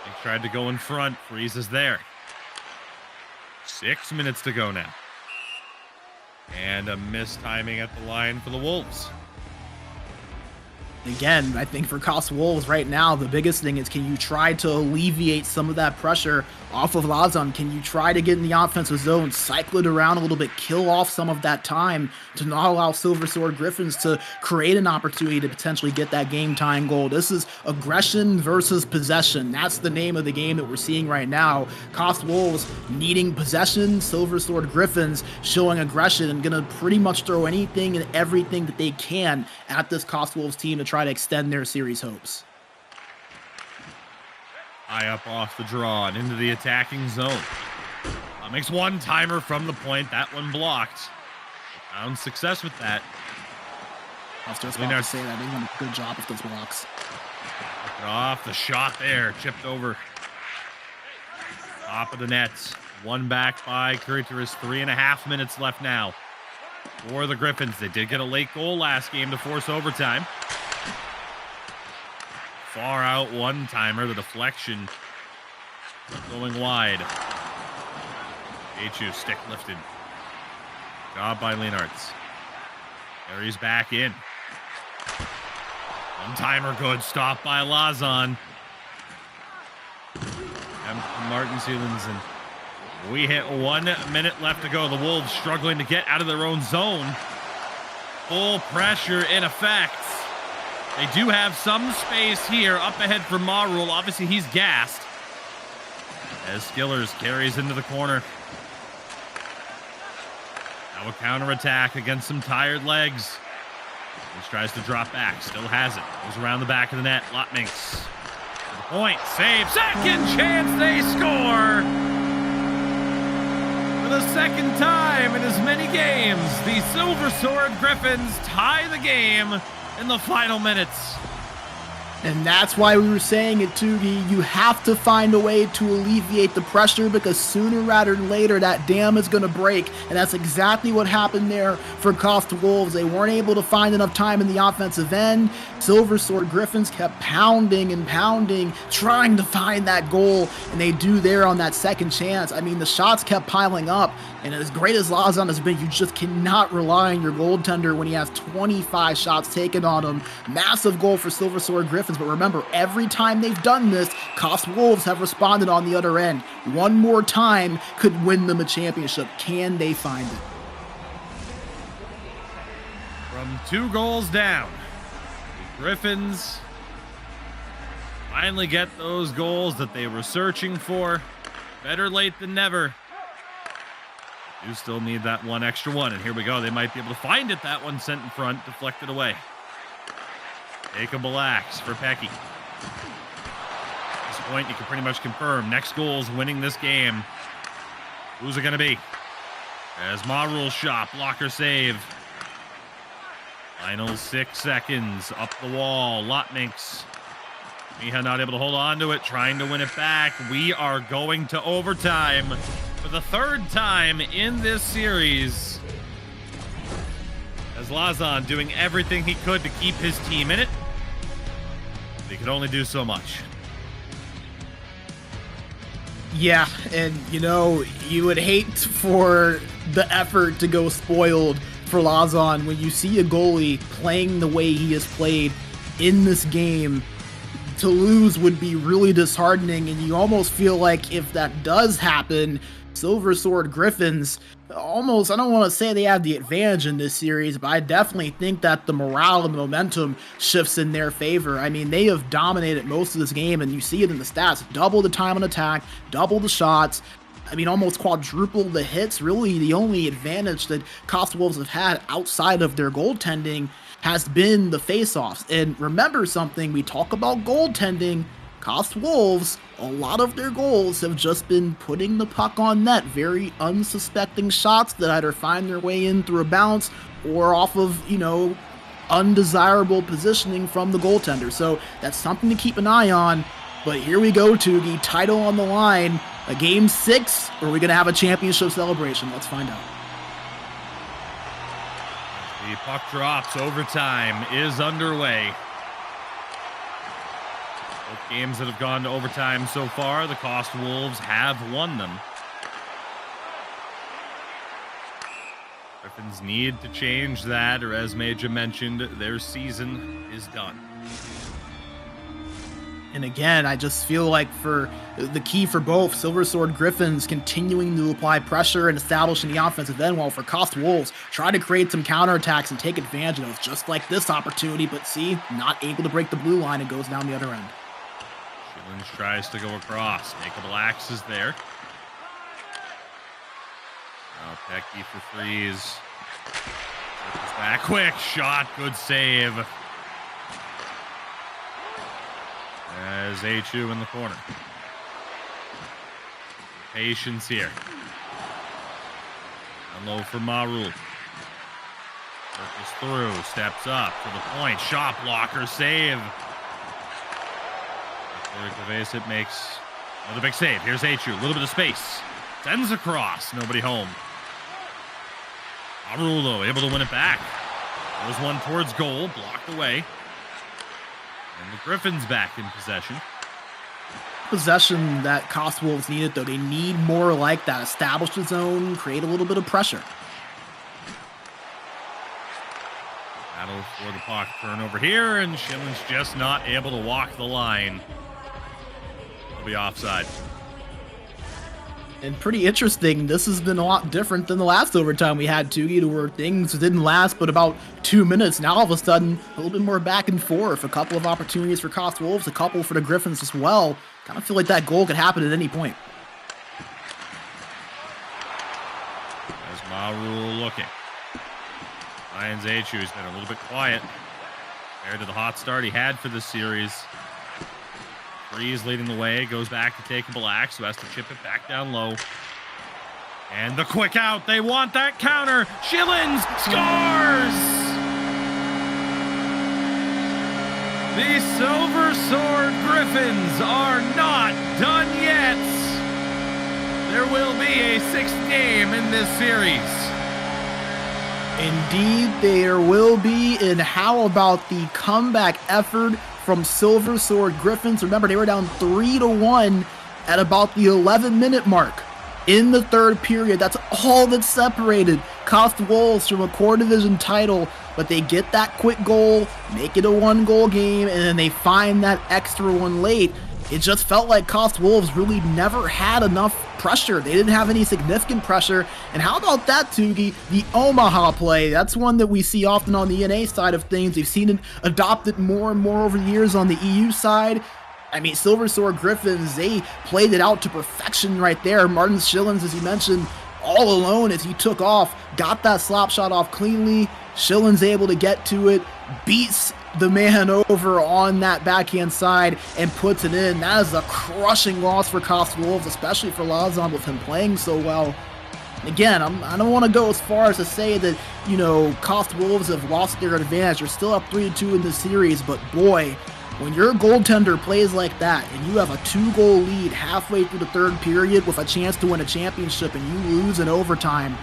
[SPEAKER 2] He tried to go in front. Freeze is there. 6 minutes to go now. And a missed timing at the line for the Wolves.
[SPEAKER 3] Again, I think for KOST Wolves right now, the biggest thing is, can you try to alleviate some of that pressure off of Lazan? Can you try to get in the offensive zone, cycle it around a little bit, kill off some of that time to not allow Silver Sword Griffins to create an opportunity to potentially get that game-tying goal? This is aggression versus possession. That's the name of the game that we're seeing right now. KOST Wolves needing possession, Silver Sword Griffins showing aggression and going to pretty much throw anything and everything that they can at this KOST Wolves team to try to extend their series hopes.
[SPEAKER 2] High up off the draw and into the attacking zone. Makes one-timer from the point. That one blocked. Found success with that.
[SPEAKER 3] I was just about to say that. They did a good job with those blocks.
[SPEAKER 2] Off the shot there. Chipped over. Top of the nets. One back by Creaturis. 3.5 minutes left now for the Griffins. They did get a late goal last game to force overtime. Far out one-timer, the deflection going wide. H2 stick lifted. Job by Leonards. Carries back in. One-timer good. Stop by Lazan. And Martin Seelens, and we hit 1 minute left to go. The Wolves struggling to get out of their own zone. Full pressure in effect. They do have some space here up ahead for Marul. Obviously, he's gassed. As Skillers carries into the corner. Now a counterattack against some tired legs. He tries to drop back. Still has it. Goes around the back of the net. Lotminks. To the point. Save. Second chance. They score. For the second time in as many games, the Silver Sword Griffins tie the game in the final minutes.
[SPEAKER 3] And that's why we were saying it, Tugi. You have to find a way to alleviate the pressure, because sooner rather than later that dam is going to break. And that's exactly what happened there for KOST Wolves. They weren't able to find enough time in the offensive end. Silver Sword Griffins kept pounding and pounding, trying to find that goal. And they do there on that second chance. I mean, the shots kept piling up. And as great as Lazan has been, you just cannot rely on your goaltender when he has 25 shots taken on him. Massive goal for Silver Sword Griffins. But remember, every time they've done this, KOST Wolves have responded on the other end. One more time could win them a championship. Can they find it?
[SPEAKER 2] From 2 goals down, the Griffins finally get those goals that they were searching for. Better late than never. You still need that one extra one, and here we go. They might be able to find it. That one sent in front, deflected away. Jacob Axe for Pecky. At this point, you can pretty much confirm next goal is winning this game. Who's it going to be? As Marul's shot, blocker save. Final 6 seconds, up the wall. Lotminks. Miha not able to hold on to it, trying to win it back. We are going to overtime for the 3rd time in this series. As Lazan doing everything he could to keep his team in it. He could only do so much.
[SPEAKER 3] Yeah, and you know, you would hate for the effort to go spoiled for Lazan when you see a goalie playing the way he has played in this game. To lose would be really disheartening, and you almost feel like if that does happen, Silver Sword Griffins almost, I don't want to say they have the advantage in this series, but I definitely think that the morale and the momentum shifts in their favor. I mean, they have dominated most of this game, and you see it in the stats. Double the time on attack, double the shots. I mean, almost quadruple the hits. Really, the only advantage that KOST Wolves have had outside of their goaltending has been the face-offs. And remember something, we talk about goaltending. KOST Wolves, a lot of their goals have just been putting the puck on net. Very unsuspecting shots that either find their way in through a bounce or off of, you know, undesirable positioning from the goaltender. So that's something to keep an eye on. But here we go, Tugi. Title on the line. A game 6, or are we going to have a championship celebration? Let's find out.
[SPEAKER 2] The puck drops. Overtime is underway. Both games that have gone to overtime so far, the KOST Wolves have won them. Griffins need to change that, or as Major mentioned, their season is done.
[SPEAKER 3] And again, I just feel like for the key for both, Silver Sword Griffins continuing to apply pressure and establishing the offensive end, while for KOST Wolves, try to create some counterattacks and take advantage of just like this opportunity, but see, not able to break the blue line and goes down the other end.
[SPEAKER 2] Shillings tries to go across. Jacob Axe is there. Now Pecky for freeze. Circles back. Quick shot. Good save. As H2 in the corner. Patience here. Down low for Marul. Circles through. Steps up to the point. Shot blocker. Save. It makes another big save. Here's H2. A little bit of space. Sends across. Nobody home. Marul, though, able to win it back. There's one towards goal. Blocked away. And the Griffins back in possession.
[SPEAKER 3] Possession that KOST Wolves needed, though. They need more like that. Establish the zone, create a little bit of pressure.
[SPEAKER 2] Battle for the puck. Turnover here, and Schillen's just not able to walk the line. He'll be offside.
[SPEAKER 3] And pretty interesting, this has been a lot different than the last overtime we had, Tugi, where things didn't last but about 2 minutes. Now all of a sudden, a little bit more back and forth. A couple of opportunities for KOST Wolves, a couple for the Griffins as well. Kind of feel like that goal could happen at any point.
[SPEAKER 2] As Maru looking. Ryan Zachu's been a little bit quiet compared to the hot start he had for this series. Freeze leading the way, goes back to take a Black, who has to chip it back down low. And the quick out, they want that counter. Schillen's scores! The Silver Sword Griffins are not done yet. There will be a 6th game in this series.
[SPEAKER 3] Indeed, there will be. And how about the comeback effort from Silver Sword Griffins? Remember, they were down 3-1 at about the 11-minute mark in the 3rd period. That's all that separated KOST Wolves from a core division title. But they get that quick goal, make it a 1-goal game, and then they find that extra one late. It just felt like KOST Wolves really never had enough pressure. They didn't have any significant pressure. And how about that, Tugi? The Omaha play. That's one that we see often on the NA side of things. We've seen it adopted more and more over the years on the EU side. I mean, Silver Sword Griffins, they played it out to perfection right there. Martin Schillens, as you mentioned, all alone as he took off, got that slap shot off cleanly. Schillen's able to get to it, beats the man over on that backhand side and puts it in. That is a crushing loss for KOST Wolves, especially for Lazan with him playing so well. Again, I don't want to go as far as to say that, you know, KOST Wolves have lost their advantage. They're still up 3-2 in this series, but boy, when your goaltender plays like that and you have a 2-goal lead halfway through the 3rd period with a chance to win a championship and you lose in overtime,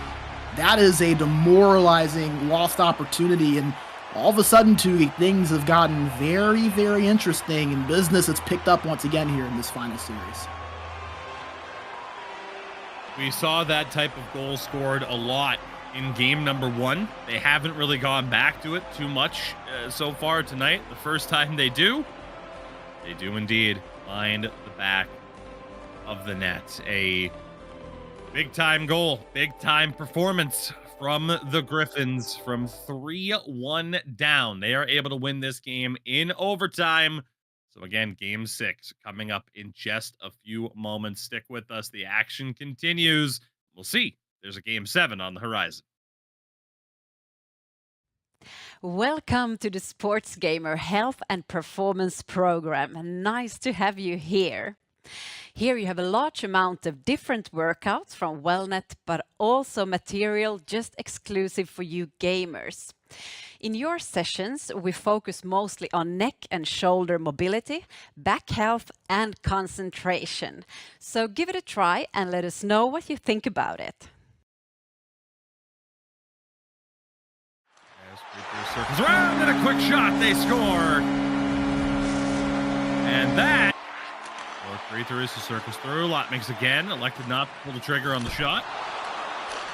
[SPEAKER 3] that is a demoralizing lost opportunity. And all of a sudden, too, things have gotten very, very interesting, and business has picked up once again here in this final series.
[SPEAKER 2] We saw that type of goal scored a lot in game number 1. They haven't really gone back to it too much so far tonight. The first time they do indeed find the back of the net. A big-time goal, big-time performance from the Griffins from 3-1 down. They are able to win this game in overtime. So again, game 6 coming up in just a few moments. Stick with us. The action continues. We'll see. There's a game 7 on the horizon.
[SPEAKER 4] Welcome to the SportsGamer Health and Performance Program. Nice to have you here. Here you have a large amount of different workouts from Wellnet, but also material just exclusive for you gamers. In your sessions, we focus mostly on neck and shoulder mobility, back health, and concentration. So give it a try and let us know what you think about it.
[SPEAKER 2] Circles around and a quick shot. They score. And that 4-3 circles through. Lot makes again. Elected not to pull the trigger on the shot.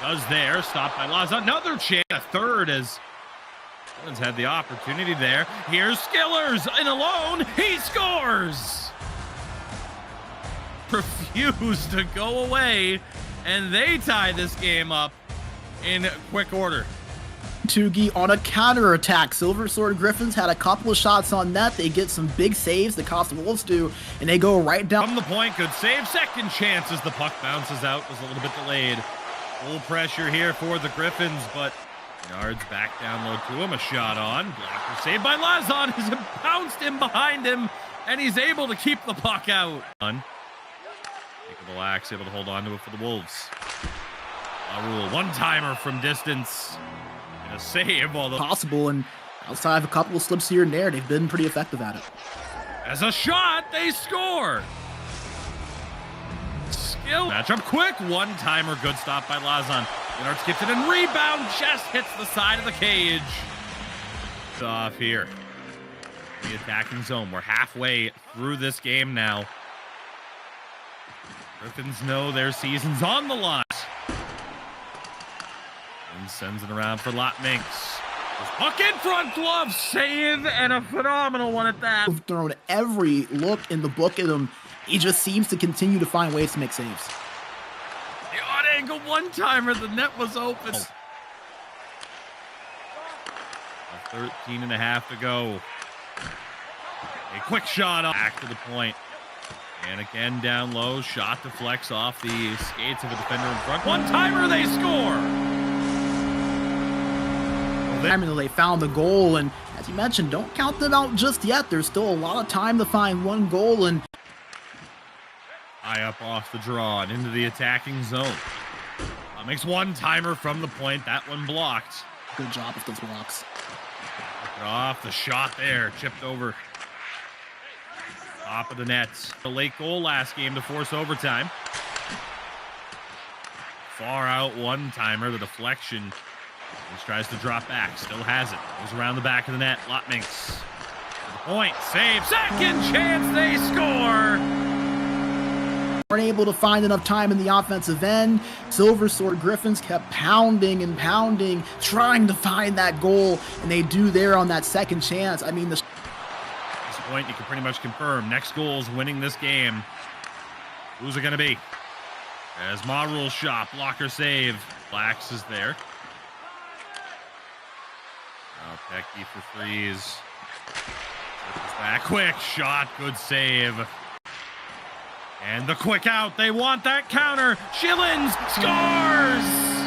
[SPEAKER 2] Does there. Stopped by Laza. Another chance. A third as Schillen's had the opportunity there. Here's Skillers in alone. He scores. Refused to go away. And they tie this game up in quick order.
[SPEAKER 3] Tugi on a counter-attack. Silver Sword Griffins had a couple of shots on net. They get some big saves, the KOST Wolves do, and they go right down.
[SPEAKER 2] From the point, good save. Second chance as the puck bounces out. Was a little bit delayed. Full pressure here for the Griffins, but Yards back down low to him. A shot on. Blocker saved by Lazan as it bounced in behind him, and he's able to keep the puck out. Axe able to hold on to it for the Wolves. Rule one-timer from distance. And a save, although
[SPEAKER 3] possible, and outside of a couple of slips here and there, they've been pretty effective at it.
[SPEAKER 2] As a shot, they score. Skill matchup quick. One-timer, good stop by Lazan. Leonard skips it and rebound just hits the side of the cage. Off here. The attacking zone. We're halfway through this game now. Griffins know their season's on the line. And sends it around for Lotminx. Puck in front, glove save, and a phenomenal one at that.
[SPEAKER 3] We've thrown every look in the book at him. He just seems to continue to find ways to make saves.
[SPEAKER 2] The odd angle one-timer, the net was open. 13.5 to go. A quick shot back to the point. And again, down low, shot deflects off the skates of a defender in front. One-timer, they score!
[SPEAKER 3] They found the goal, and as you mentioned, don't count them out just yet. There's still a lot of time to find one goal. And
[SPEAKER 2] high up off the draw and into the attacking zone. Makes one-timer from the point. That one blocked.
[SPEAKER 3] Good job with those blocks.
[SPEAKER 2] Off the shot there, chipped over. Top of the net. The late goal last game to force overtime. Far out one-timer, the deflection. He tries to drop back, still has it. Goes around the back of the net. Lotminx. To the point, save, second chance, they score!
[SPEAKER 3] Weren't able to find enough time in the offensive end. Silver Sword Griffins kept pounding and pounding, trying to find that goal, and they do there on that second chance. I mean, at
[SPEAKER 2] this point, you can pretty much confirm next goal is winning this game. Who's it going to be? As Marul's shot, blocker save. Lax is there. Now Pecky for freeze. Back, quick shot, good save. And the quick out, they want that counter. Schillens scores!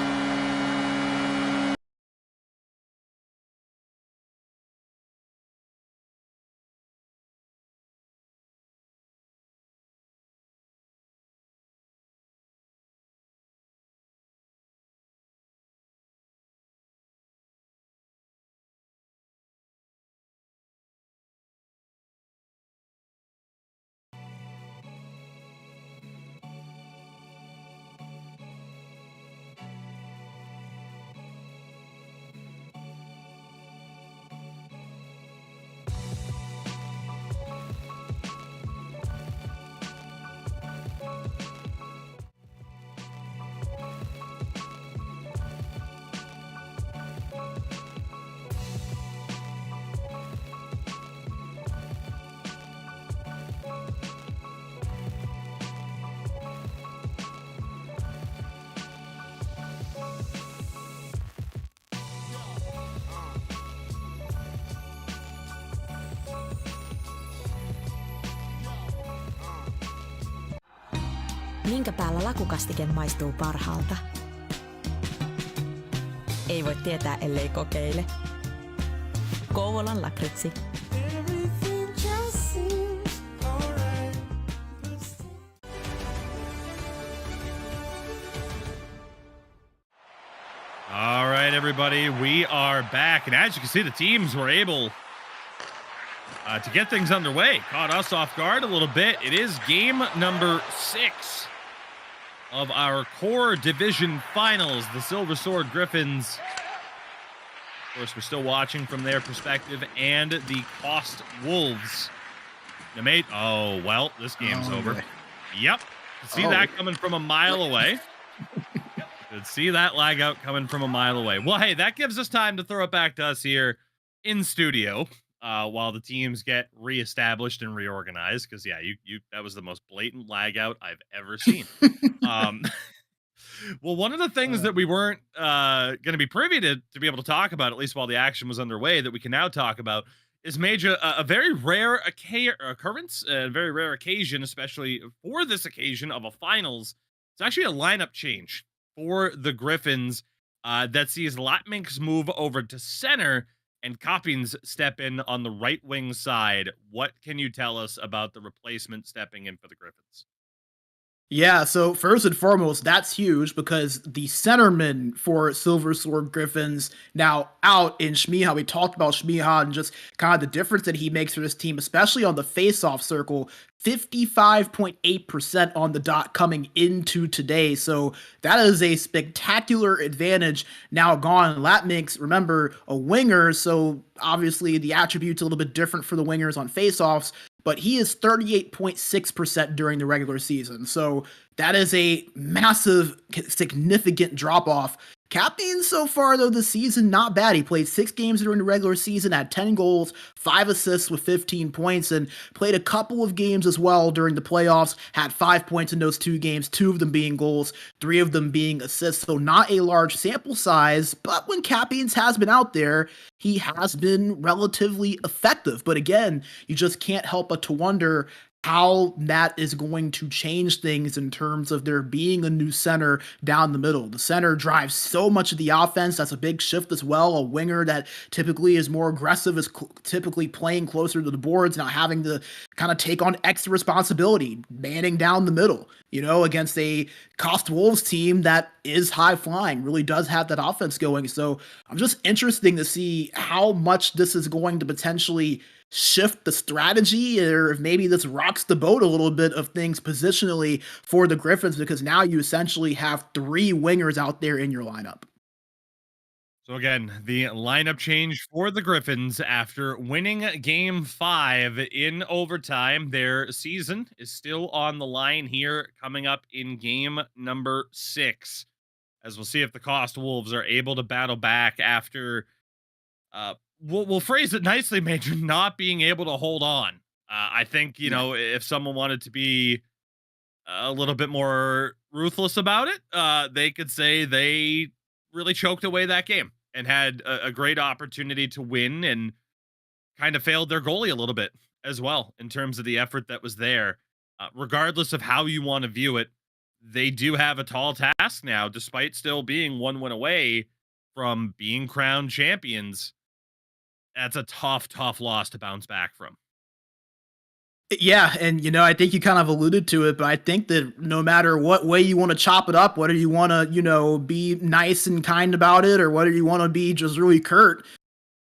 [SPEAKER 1] Minkä päällä lakukastike maistuu parhaalta? Ei voi tietää, ellei kokeile. Kouvolan lakritsi.
[SPEAKER 2] All right, everybody, we are back. And as you can see, the teams were able to get things underway. Caught us off guard a little bit. It is game number 6 of our core division finals. The Silver Sword Griffins, of course, we're still watching from their perspective, and the KOST Wolves. Oh, well, this game's over.
[SPEAKER 3] Boy.
[SPEAKER 2] Yep. See that coming from a mile away. Could see that lag out coming from a mile away. Well, hey, that gives us time to throw it back to us here in studio while the teams get reestablished and reorganized. Because yeah, you that was the most blatant lag out I've ever seen. Well, one of the things that we weren't going to be privy to be able to talk about, at least while the action was underway, that we can now talk about is a very rare occurrence, a very rare occasion, especially for this occasion of a finals. It's actually a lineup change for the Griffins that sees Lotminx move over to center and Coppings step in on the right wing side. What can you tell us about the replacement stepping in for the Griffins?
[SPEAKER 3] Yeah, so first and foremost, that's huge because the centerman for Silver Sword Griffins now out in Shmiha. We talked about Shmiha and just kind of the difference that he makes for this team, especially on the face-off circle. 55.8% on the dot coming into today. So that is a spectacular advantage now gone. Lotminx, remember, a winger, so obviously the attributes a little bit different for the wingers on face-offs, but he is 38.6% during the regular season. So that is a massive, significant drop off. Captain so far, though, this season, not bad. He played 6 games during the regular season, had 10 goals, 5 assists with 15 points, and played a couple of games as well during the playoffs, had 5 points in those 2 games, 2 of them being goals, 3 of them being assists. So not a large sample size, but when Captains has been out there, he has been relatively effective. But again, you just can't help but to wonder how that is going to change things in terms of there being a new center down the middle. The center drives so much of the offense. That's a big shift as well. A winger that typically is more aggressive is typically playing closer to the boards, not having to kind of take on extra responsibility, manning down the middle, against a KOST Wolves team that is high flying, really does have that offense going. So I'm just interested to see how much this is going to potentially shift the strategy, or if maybe this rocks the boat a little bit of things positionally for the Griffins, because now you essentially have 3 wingers out there in your lineup.
[SPEAKER 2] So again, the lineup change for the Griffins after winning game 5 in overtime. Their season is still on the line here coming up in game number 6, as we'll see if the KOST Wolves are able to battle back after we'll phrase it nicely, Major, not being able to hold on. I think, if someone wanted to be a little bit more ruthless about it, they could say they really choked away that game and had a great opportunity to win and kind of failed their goalie a little bit as well in terms of the effort that was there. Regardless of how you want to view it, they do have a tall task now, despite still being 1 win away from being crowned champions. That's a tough loss to bounce back from.
[SPEAKER 3] Yeah, and I think you kind of alluded to it, but I think that no matter what way you want to chop it up, whether you want to, be nice and kind about it, or whether you want to be just really curt,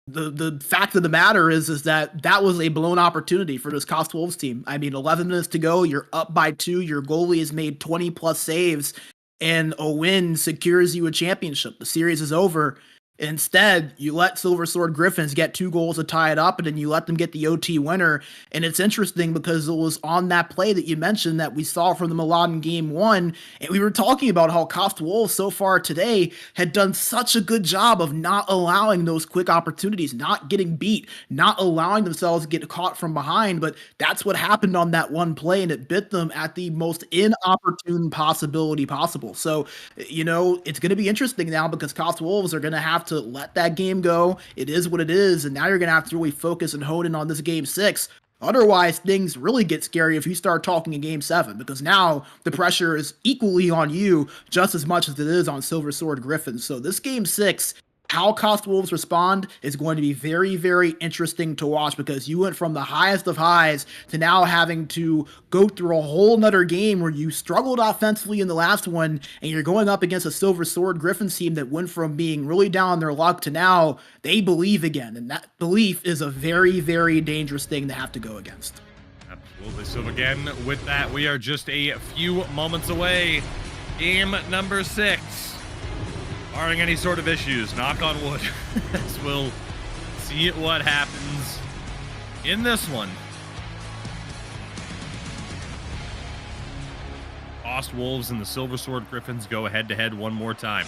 [SPEAKER 3] the fact of the matter is that was a blown opportunity for this KOST Wolves team. I mean, 11 minutes to go, you're up by 2, your goalie has made 20 plus saves, and a win secures you a championship. The series is over. Instead, you let Silver Sword Griffins get 2 goals to tie it up, and then you let them get the OT winner. And it's interesting because it was on that play that you mentioned that we saw from them a lot in game 1. And we were talking about how KOST Wolves so far today had done such a good job of not allowing those quick opportunities, not getting beat, not allowing themselves to get caught from behind. But that's what happened on that one play, and it bit them at the most inopportune possibility possible. So, it's going to be interesting now because KOST Wolves are going to have to let that game go. It is what it is, and now you're gonna have to really focus and hone in on this game 6. Otherwise, things really get scary if you start talking in game 7, because now the pressure is equally on you just as much as it is on Silver Sword Griffins. So this game 6, how KOST Wolves respond is going to be very, very interesting to watch, because you went from the highest of highs to now having to go through a whole nother game where you struggled offensively in the last one, and you're going up against a Silver Sword Griffins team that went from being really down on their luck to now they believe again. And that belief is a very, very dangerous thing to have to go against.
[SPEAKER 2] Absolutely. So again, with that, we are just a few moments away. Game number 6. Barring any sort of issues, knock on wood, as we'll see what happens in this one. KOST Wolves and the Silver Sword Griffins go head-to-head one more time.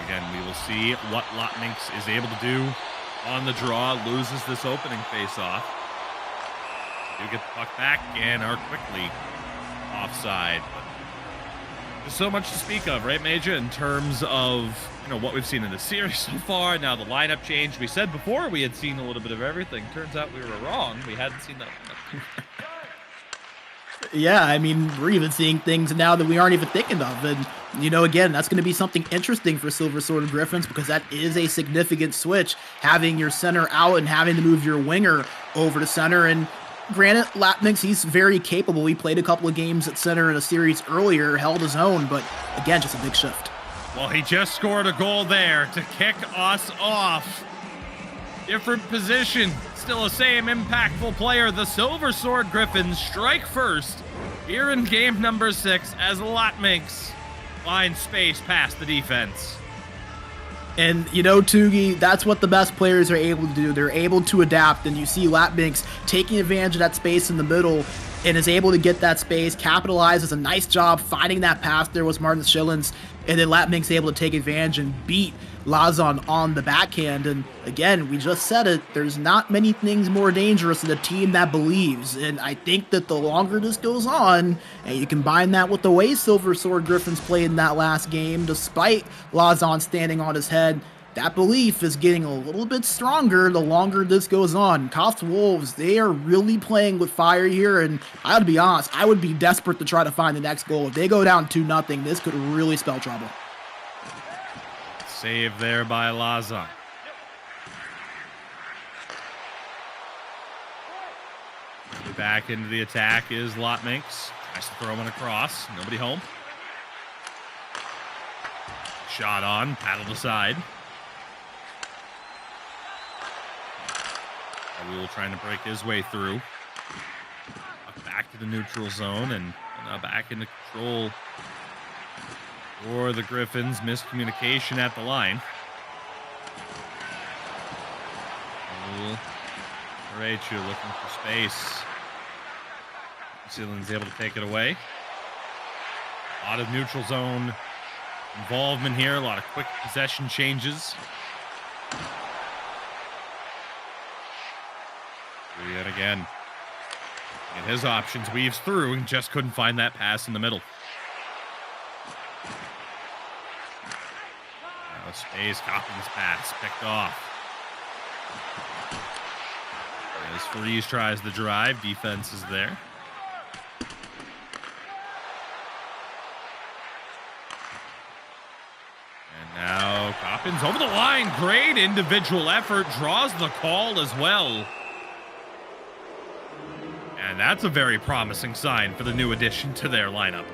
[SPEAKER 2] Again, we will see what Lotminx is able to do on the draw. Loses this opening face-off. Do get the puck back and are quickly offside. But there's so much to speak of, right, Major, in terms of what we've seen in the series so far. Now the lineup change. We said before we had seen a little bit of everything. Turns out we were wrong. We hadn't seen that.
[SPEAKER 3] Yeah, I mean, we're even seeing things now that we aren't even thinking of. And, again, that's going to be something interesting for Silver Sword Griffins, because that is a significant switch, having your center out and having to move your winger over to center. And granted, Lotminx, he's very capable. He played a couple of games at center in a series earlier, held his own, but again, just a big shift.
[SPEAKER 2] Well, he just scored a goal there to kick us off. Different position, still the same impactful player. The Silver Sword Griffins strike first here in game number 6 as Lotminx finds space past the defense.
[SPEAKER 3] And, you know, Tugi, that's what the best players are able to do. They're able to adapt, and you see Lapminx taking advantage of that space in the middle and is able to get that space, capitalizes a nice job finding that pass there was Martin Schillens, and then Lapminx able to take advantage and beat Lazon on the backhand. And again, we just said it, there's not many things more dangerous than a team that believes. And I think that the longer this goes on, and you combine that with the way Silver Sword Griffins played in that last game, despite Lazon standing on his head, that belief is getting a little bit stronger the longer this goes on. KOST Wolves, they are really playing with fire here, and I gotta be honest, I would be desperate to try to find the next goal. If they go down 2-0, this could really spell trouble.
[SPEAKER 2] Save there by Lazon. Back into the attack is Lapminx. Tries to throw one across. Nobody home. Shot on, paddled aside. Raul trying to break his way through. Back to the neutral zone and now back into control for the Griffins. Miscommunication at the line. Rachel looking for space. Zealand's able to take it away. A lot of neutral zone involvement here. A lot of quick possession changes. Yet again. And his options weaves through and just couldn't find that pass in the middle. Now space, Coppins' pass picked off. As Freeze tries the drive, defense is there. And now Coppins over the line. Great individual effort, draws the call as well. And that's a very promising sign for the new addition to their lineup.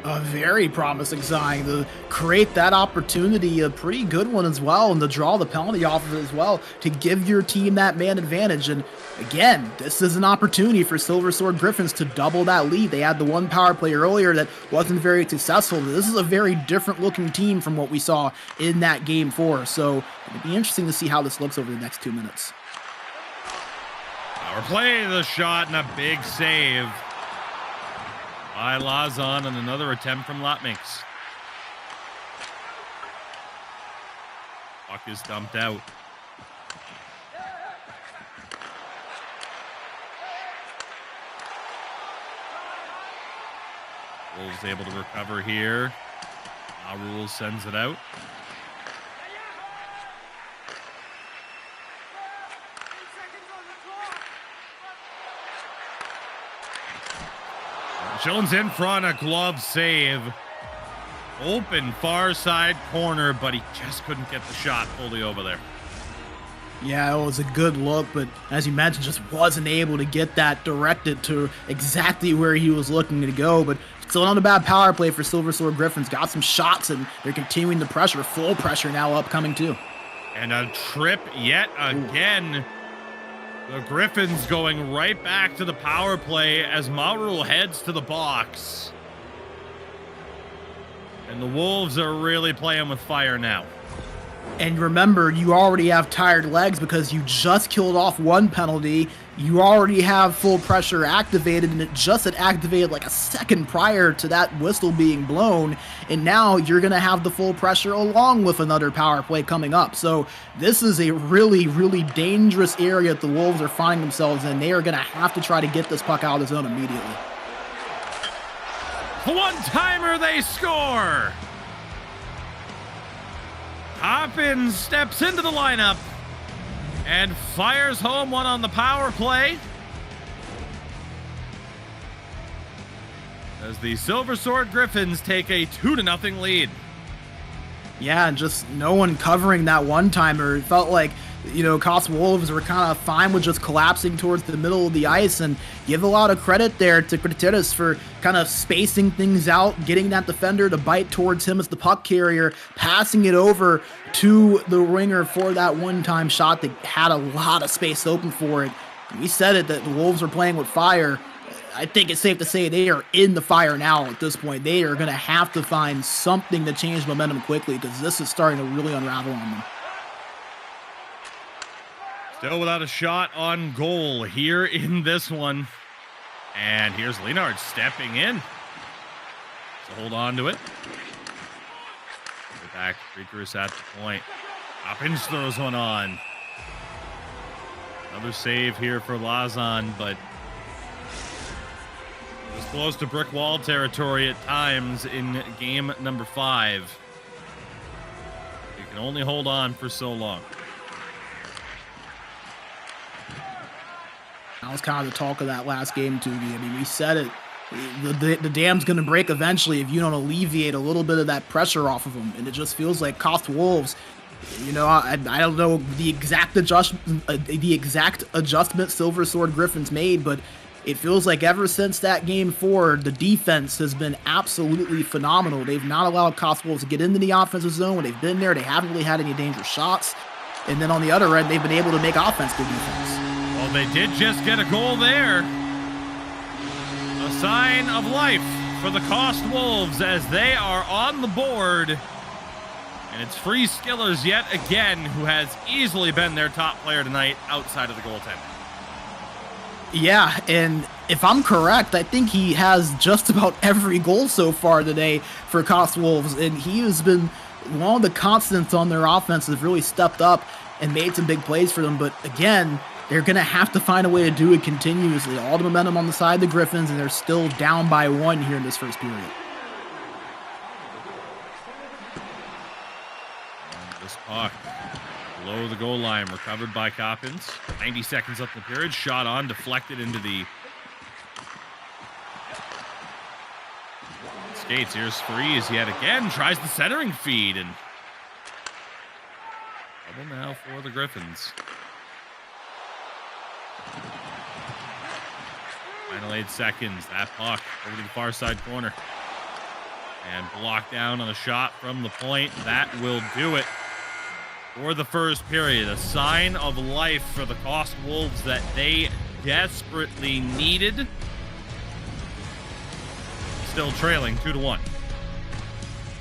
[SPEAKER 3] A very promising sign to create that opportunity, a pretty good one as well, and to draw the penalty off of it as well, to give your team that man advantage. And again, this is an opportunity for Silver Sword Griffins to double that lead. They had the one power play earlier that wasn't very successful. This is a very different looking team from what we saw in that game 4. So it'll be interesting to see how this looks over the next 2 minutes.
[SPEAKER 2] Power play, the shot, and a big save by Lazon, and another attempt from Lapminx. Puck is dumped out. Wolves able to recover here. Raul sends it out. Jones in front, a glove save. Open far side corner, but he just couldn't get the shot fully over there.
[SPEAKER 3] Yeah, it was a good look, but as you mentioned, just wasn't able to get that directed to exactly where he was looking to go. But still not a bad power play for Silver Sword Griffins. Got some shots, and they're continuing the pressure. Full pressure now upcoming, too.
[SPEAKER 2] And a trip yet again. Ooh. The Griffins going right back to the power play as Maurul heads to the box. And the Wolves are really playing with fire now.
[SPEAKER 3] And remember, you already have tired legs because you just killed off one penalty. You already have full pressure activated, and it just had activated like a second prior to that whistle being blown. And now you're going to have the full pressure along with another power play coming up. So this is a really, really dangerous area that the Wolves are finding themselves in. They are going to have to try to get this puck out of the zone immediately.
[SPEAKER 2] One-timer, they score! Coppins steps into the lineup and fires home one on the power play as the Silver Sword Griffins take a 2-0 lead.
[SPEAKER 3] Yeah, and just no one covering that one-timer. It felt like, you know, KOST Wolves were kind of fine with just collapsing towards the middle of the ice, and give a lot of credit there to Krititis for kind of spacing things out, getting that defender to bite towards him as the puck carrier, passing it over to the winger for that one-time shot that had a lot of space open for it. We said it, that the Wolves were playing with fire. I think it's safe to say they are in the fire now at this point. They are going to have to find something to change momentum quickly because this is starting to really unravel on them.
[SPEAKER 2] Still without a shot on goal here in this one. And here's Leonard stepping in. So hold on to it. Go back, Rigorous at the point. Coppins throws one on. Another save here for Lazan, but it was close to brick wall territory at times in game number 5. You can only hold on for so long.
[SPEAKER 3] That was kind of the talk of that last game, too. I mean, we said it. The dam's going to break eventually if you don't alleviate a little bit of that pressure off of them. And it just feels like KOST Wolves, you know, I don't know the exact adjustment Silver Sword Griffins made, but it feels like ever since that game 4, the defense has been absolutely phenomenal. They've not allowed KOST Wolves to get into the offensive zone. When they've been there, they haven't really had any dangerous shots. And then on the other end, they've been able to make offense through defense.
[SPEAKER 2] Well, they did just get a goal there. A sign of life for the KOST Wolves as they are on the board. And it's Free Skillers yet again, who has easily been their top player tonight outside of the goaltender.
[SPEAKER 3] Yeah, and if I'm correct, I think he has just about every goal so far today for KOST Wolves, and he has been one of the constants on their offense, has really stepped up and made some big plays for them. But again, they're going to have to find a way to do it continuously. All the momentum on the side of the Griffins, and they're still down by 1 here in this first period.
[SPEAKER 2] And this puck below the goal line, recovered by Coppins. 90 seconds left in the period. Shot on, deflected into the skates. Here's Freeze yet again. Tries the centering feed, and trouble now for the Griffins. Final 8 seconds. That puck over to the far side corner. And blocked down on a shot from the point. That will do it for the first period. A sign of life for the KOST Wolves that they desperately needed. Still trailing 2-1.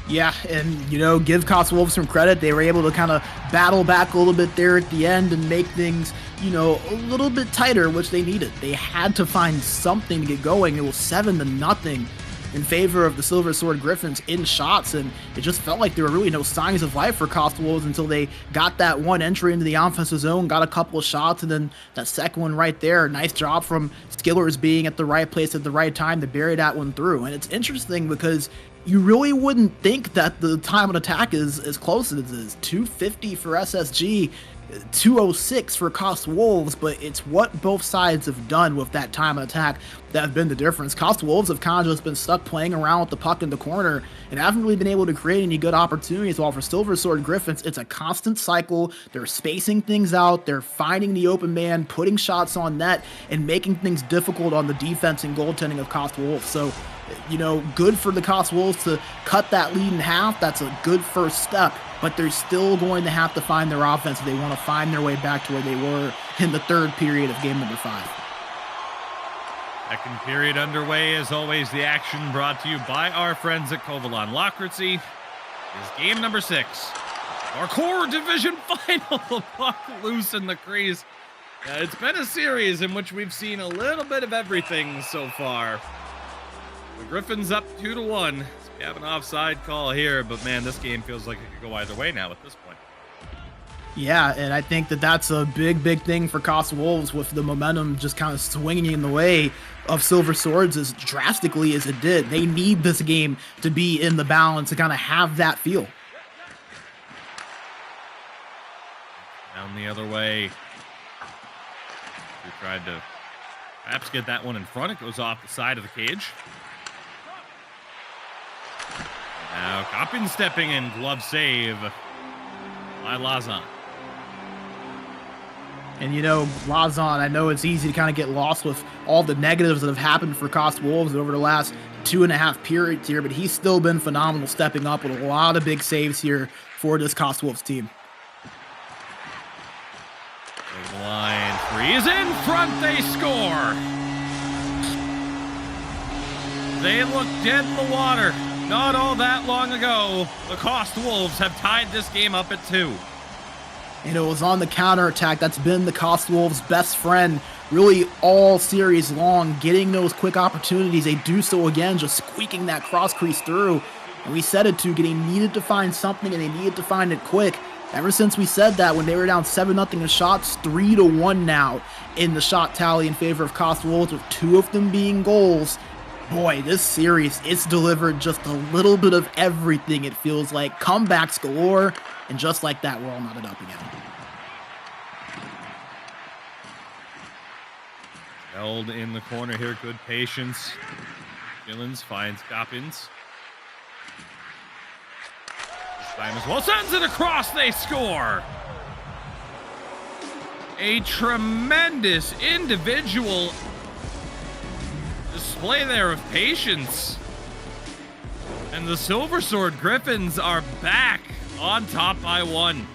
[SPEAKER 3] Yeah, and, you know, give KOST Wolves some credit. They were able to kind of battle back a little bit there at the end and make things, you know, a little bit tighter, which they needed. They had to find something to get going. It was 7-0 in favor of the Silver Sword Griffins in shots, and it just felt like there were really no signs of life for KOST Wolves until they got that one entry into the offensive zone, got a couple of shots, and then that second one right there. Nice job from Skillers being at the right place at the right time to bury that one through. And it's interesting because you really wouldn't think that the time on attack is as close as it is. 250 for SSG, 206 for KOST Wolves, but it's what both sides have done with that time on attack that have been the difference. KOST Wolves have kind of just been stuck playing around with the puck in the corner and haven't really been able to create any good opportunities, while for Silver Sword Griffins, it's a constant cycle. They're spacing things out, they're finding the open man, putting shots on net, and making things difficult on the defense and goaltending of KOST Wolves. So, you know, good for the KOST Wolves to cut that lead in half. That's a good first step, but they're still going to have to find their offense if they want to find their way back to where they were in the third period of game number 5.
[SPEAKER 2] Second period underway. As always, the action brought to you by our friends at Kovalan Lockertsy. Is game number 6. Our core division final. The puck loose in the crease. It's been a series in which we've seen a little bit of everything so far. The Griffins up 2-1. We have an offside call here, but man, this game feels like it could go either way now at this point.
[SPEAKER 3] Yeah, and I think that that's a big thing for KOST Wolves, with the momentum just kind of swinging in the way of Silver Swords as drastically as it did. They need this game to be in the balance to kind of have that feel.
[SPEAKER 2] Down the other way. We tried to perhaps get that one in front. It goes off the side of the cage. Now Coppin stepping in, glove save by Lazan.
[SPEAKER 3] And, you know, Lazan, I know it's easy to kind of get lost with all the negatives that have happened for KOST Wolves over the last 2.5 periods here, but he's still been phenomenal, stepping up with a lot of big saves here for this KOST Wolves team.
[SPEAKER 2] Big line, Free is in front, they score! They look dead in the water. Not all that long ago, the KOST Wolves have tied this game up at 2.
[SPEAKER 3] And it was on the counterattack that's been the KOST Wolves' best friend really all series long, getting those quick opportunities. They do so again, just squeaking that cross crease through. And we said it too, they needed to find something and they needed to find it quick. Ever since we said that, when they were down 7-0 in shots, 3-1 now in the shot tally in favor of KOST Wolves, with 2 of them being goals. Boy, this series, it's delivered just a little bit of everything, it feels like. Comebacks galore, and just like that, we're all knotted up again.
[SPEAKER 2] Held in the corner here, good patience. Villains finds Griffins. This time as well, sends it across, they score! A tremendous individual display there of patience. And the Silver Sword Griffins are back on top by 1.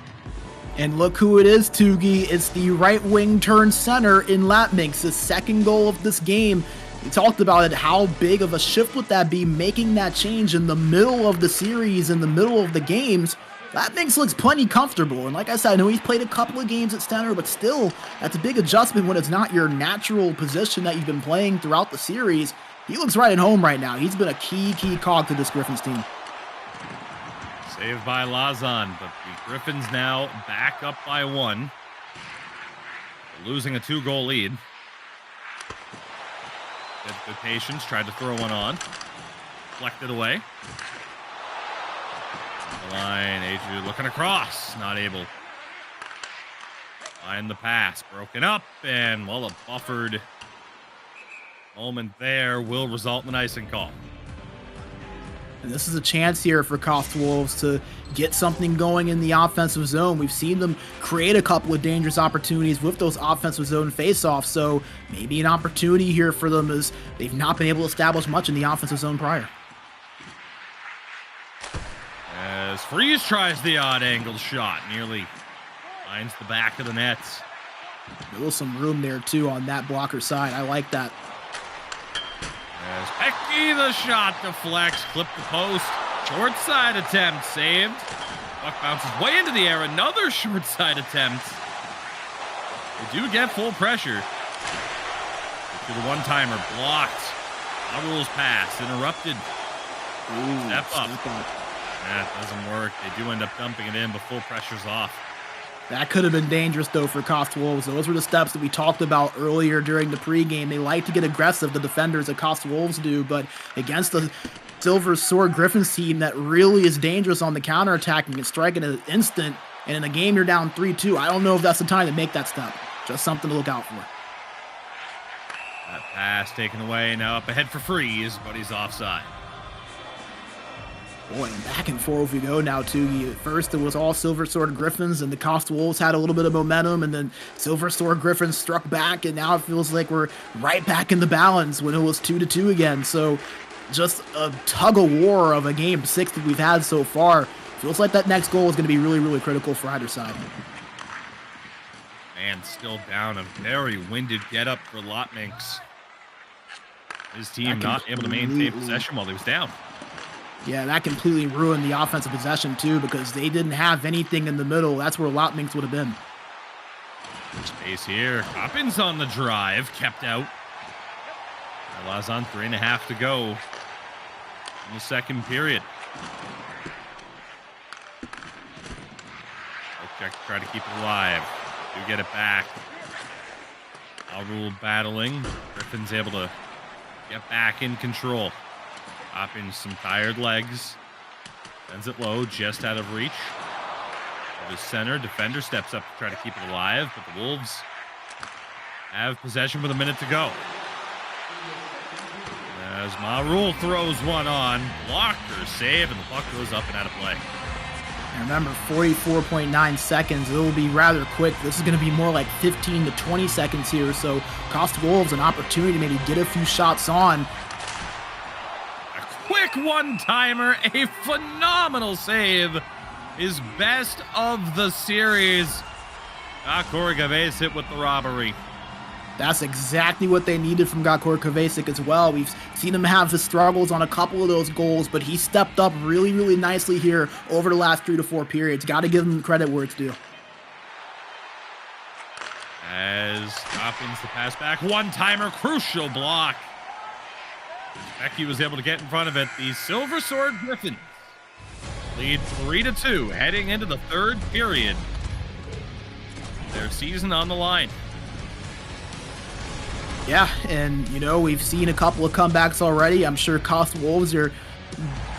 [SPEAKER 3] And look who it is, Tugi. It's the right wing turn center in Latminx, the second goal of this game. We talked about it, how big of a shift would that be, making that change in the middle of the series, in the middle of the games. Latminx looks plenty comfortable, and like I said, I know he's played a couple of games at center, but still, that's a big adjustment when it's not your natural position that you've been playing throughout the series. He looks right at home right now. He's been a key cog to this Griffins team.
[SPEAKER 2] Saved by Lazan, but the Griffins now back up by 1. Losing a 2-goal lead. Good patience, tried to throw one on. Deflected away. The line, Adrian looking across, not able. Find the pass, broken up, and well, a buffered moment there will result in an icing call.
[SPEAKER 3] And this is a chance here for KOST Wolves to get something going in the offensive zone. We've seen them create a couple of dangerous opportunities with those offensive zone face-offs, so maybe an opportunity here for them, as they've not been able to establish much in the offensive zone prior.
[SPEAKER 2] As Freeze tries the odd angle shot, nearly finds the back of the net.
[SPEAKER 3] There was some room there too on that blocker side. I like that.
[SPEAKER 2] As Pecky, the shot deflects, clipped the post. Short side attempt saved. Puck bounces way into the air. Another short side attempt. They do get full pressure. To the one-timer, blocked. Rules pass, interrupted.
[SPEAKER 3] Ooh,
[SPEAKER 2] Step up. That doesn't work. They do end up dumping it in, but full pressure's off.
[SPEAKER 3] That could have been dangerous, though, for KOST Wolves. Those were the steps that we talked about earlier during the pregame. They like to get aggressive, the defenders that KOST Wolves do, but against the Silver Sword Griffins team that really is dangerous on the counterattack and can strike in an instant, and in a game you're down 3-2, I don't know if that's the time to make that step. Just something to look out for.
[SPEAKER 2] That pass taken away, now up ahead for Freeze, but he's offside.
[SPEAKER 3] Boy, and back and forth we go now, too. First, it was all Silver Sword Griffins, and the KOST Wolves had a little bit of momentum, and then Silver Sword Griffins struck back, and now it feels like we're right back in the balance when it was 2-2 again. So, just a tug-of-war of a Game 6 that we've had so far. Feels like that next goal is going to be really, really critical for either side.
[SPEAKER 2] Man, still down. A very winded get-up for Latminx. His team not able to maintain possession while he was down.
[SPEAKER 3] Yeah, that completely ruined the offensive possession, too, because they didn't have anything in the middle. That's where Latminx would have been.
[SPEAKER 2] Space here. Coppins on the drive. Kept out. Lazan 3.5 to go in the second period. Check to try to keep it alive. Do get it back. Rule battling. Griffin's able to get back in control. Popping some tired legs. Sends it low, just out of reach. The center defender steps up to try to keep it alive, but the Wolves have possession with a minute to go. As Marul throws one on, blocker save, and the puck goes up and out of play.
[SPEAKER 3] And remember, 44.9 seconds. It will be rather quick. This is going to be more like 15 to 20 seconds here. So, KOST Wolves an opportunity to maybe get a few shots on.
[SPEAKER 2] Quick one-timer, a phenomenal save. His best of the series. Corey Gaves hit with the robbery.
[SPEAKER 3] That's exactly what they needed from Gakor Kovacic as well. We've seen him have his struggles on a couple of those goals, but he stepped up really, really nicely here over the last 3 to 4 periods. Got to give him credit where it's due.
[SPEAKER 2] As Griffins the pass back, one-timer, crucial block. Becky was able to get in front of it. The Silver Sword Griffins lead 3-2 heading into the third period. Their season on the line.
[SPEAKER 3] Yeah, and you know, we've seen a couple of comebacks already. I'm sure KOST Wolves are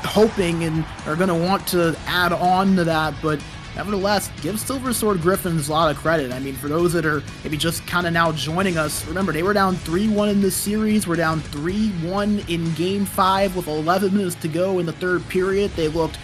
[SPEAKER 3] hoping and are going to want to add on to that, but nevertheless, give Silver Sword Griffins a lot of credit. I mean, for those that are maybe just kind of now joining us, remember, they were down 3-1 in this series. We're down 3-1 in Game 5 with 11 minutes to go in the third period. They looked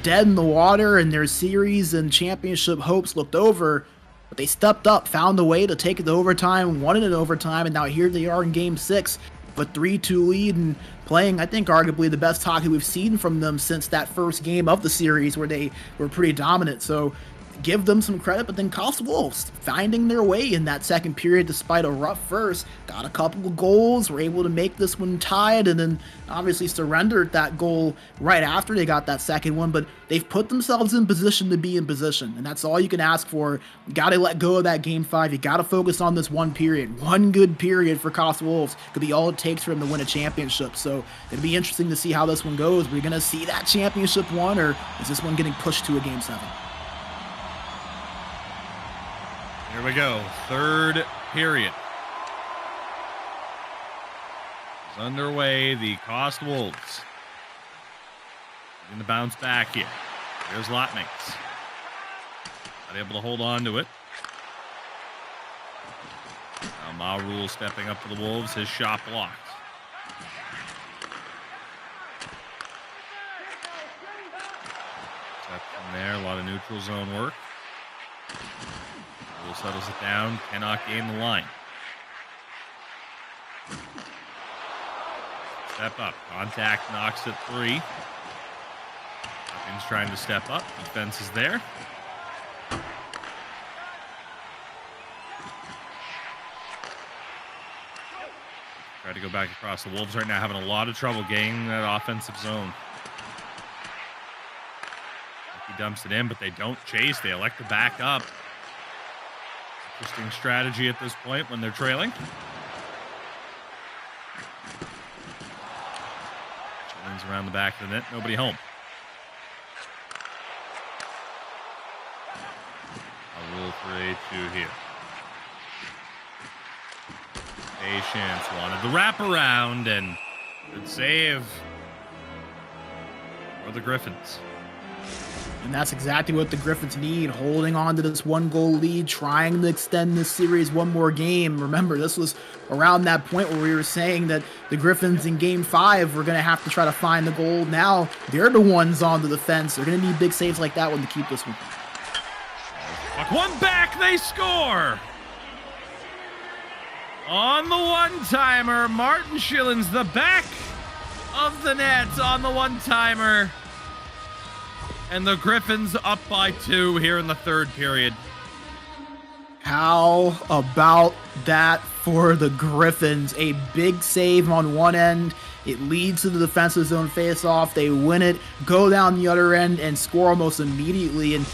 [SPEAKER 3] dead in the water, and their series and championship hopes looked over. But they stepped up, found a way to take it to overtime, won it in overtime, and now here they are in Game 6 with 3-2 lead and playing, I think, arguably the best hockey we've seen from them since that first game of the series where they were pretty dominant. So give them some credit, but then KOST Wolves finding their way in that second period despite a rough first. Got a couple of goals, were able to make this one tied, and then obviously surrendered that goal right after they got that second one, but they've put themselves in position to be in position, and that's all you can ask for. You got to let go of that Game 5. You got to focus on this one period. One good period for KOST Wolves could be all it takes for them to win a championship, so it'll be interesting to see how this one goes. We're going to see that championship one, or is this one getting pushed to a Game 7?
[SPEAKER 2] Here we go. Third period is underway. The KOST Wolves in the bounce back here. Here's Lotmix. Not able to hold on to it. Now Marul stepping up for the Wolves. His shot blocked. Step from there. A lot of neutral zone work. Settles it down, cannot gain the line. Step up, contact knocks it free. Griffins trying to step up, defense is there. Try to go back across. The Wolves right now having a lot of trouble gaining that offensive zone. He dumps it in, but they don't chase. They elect to back up. Interesting strategy at this point when they're trailing. Chillings around the back of the net. Nobody home. A rule for A2 here. Patience wanted the wraparound, and good save for the Griffins.
[SPEAKER 3] And that's exactly what the Griffins need, holding on to this 1-goal lead, trying to extend this series one more game. Remember, this was around that point where we were saying that the Griffins in Game 5 were going to have to try to find the goal. Now, they're the ones on the defense. They're going to need big saves like that one to keep this one.
[SPEAKER 2] One back, they score! On the one-timer, Martin Schillens, the back of the net on the one-timer. And the Griffins up by 2 here in the third period.
[SPEAKER 3] How about that for the Griffins? A big save on one end. It leads to the defensive zone face-off. They win it, go down the other end, and score almost immediately. And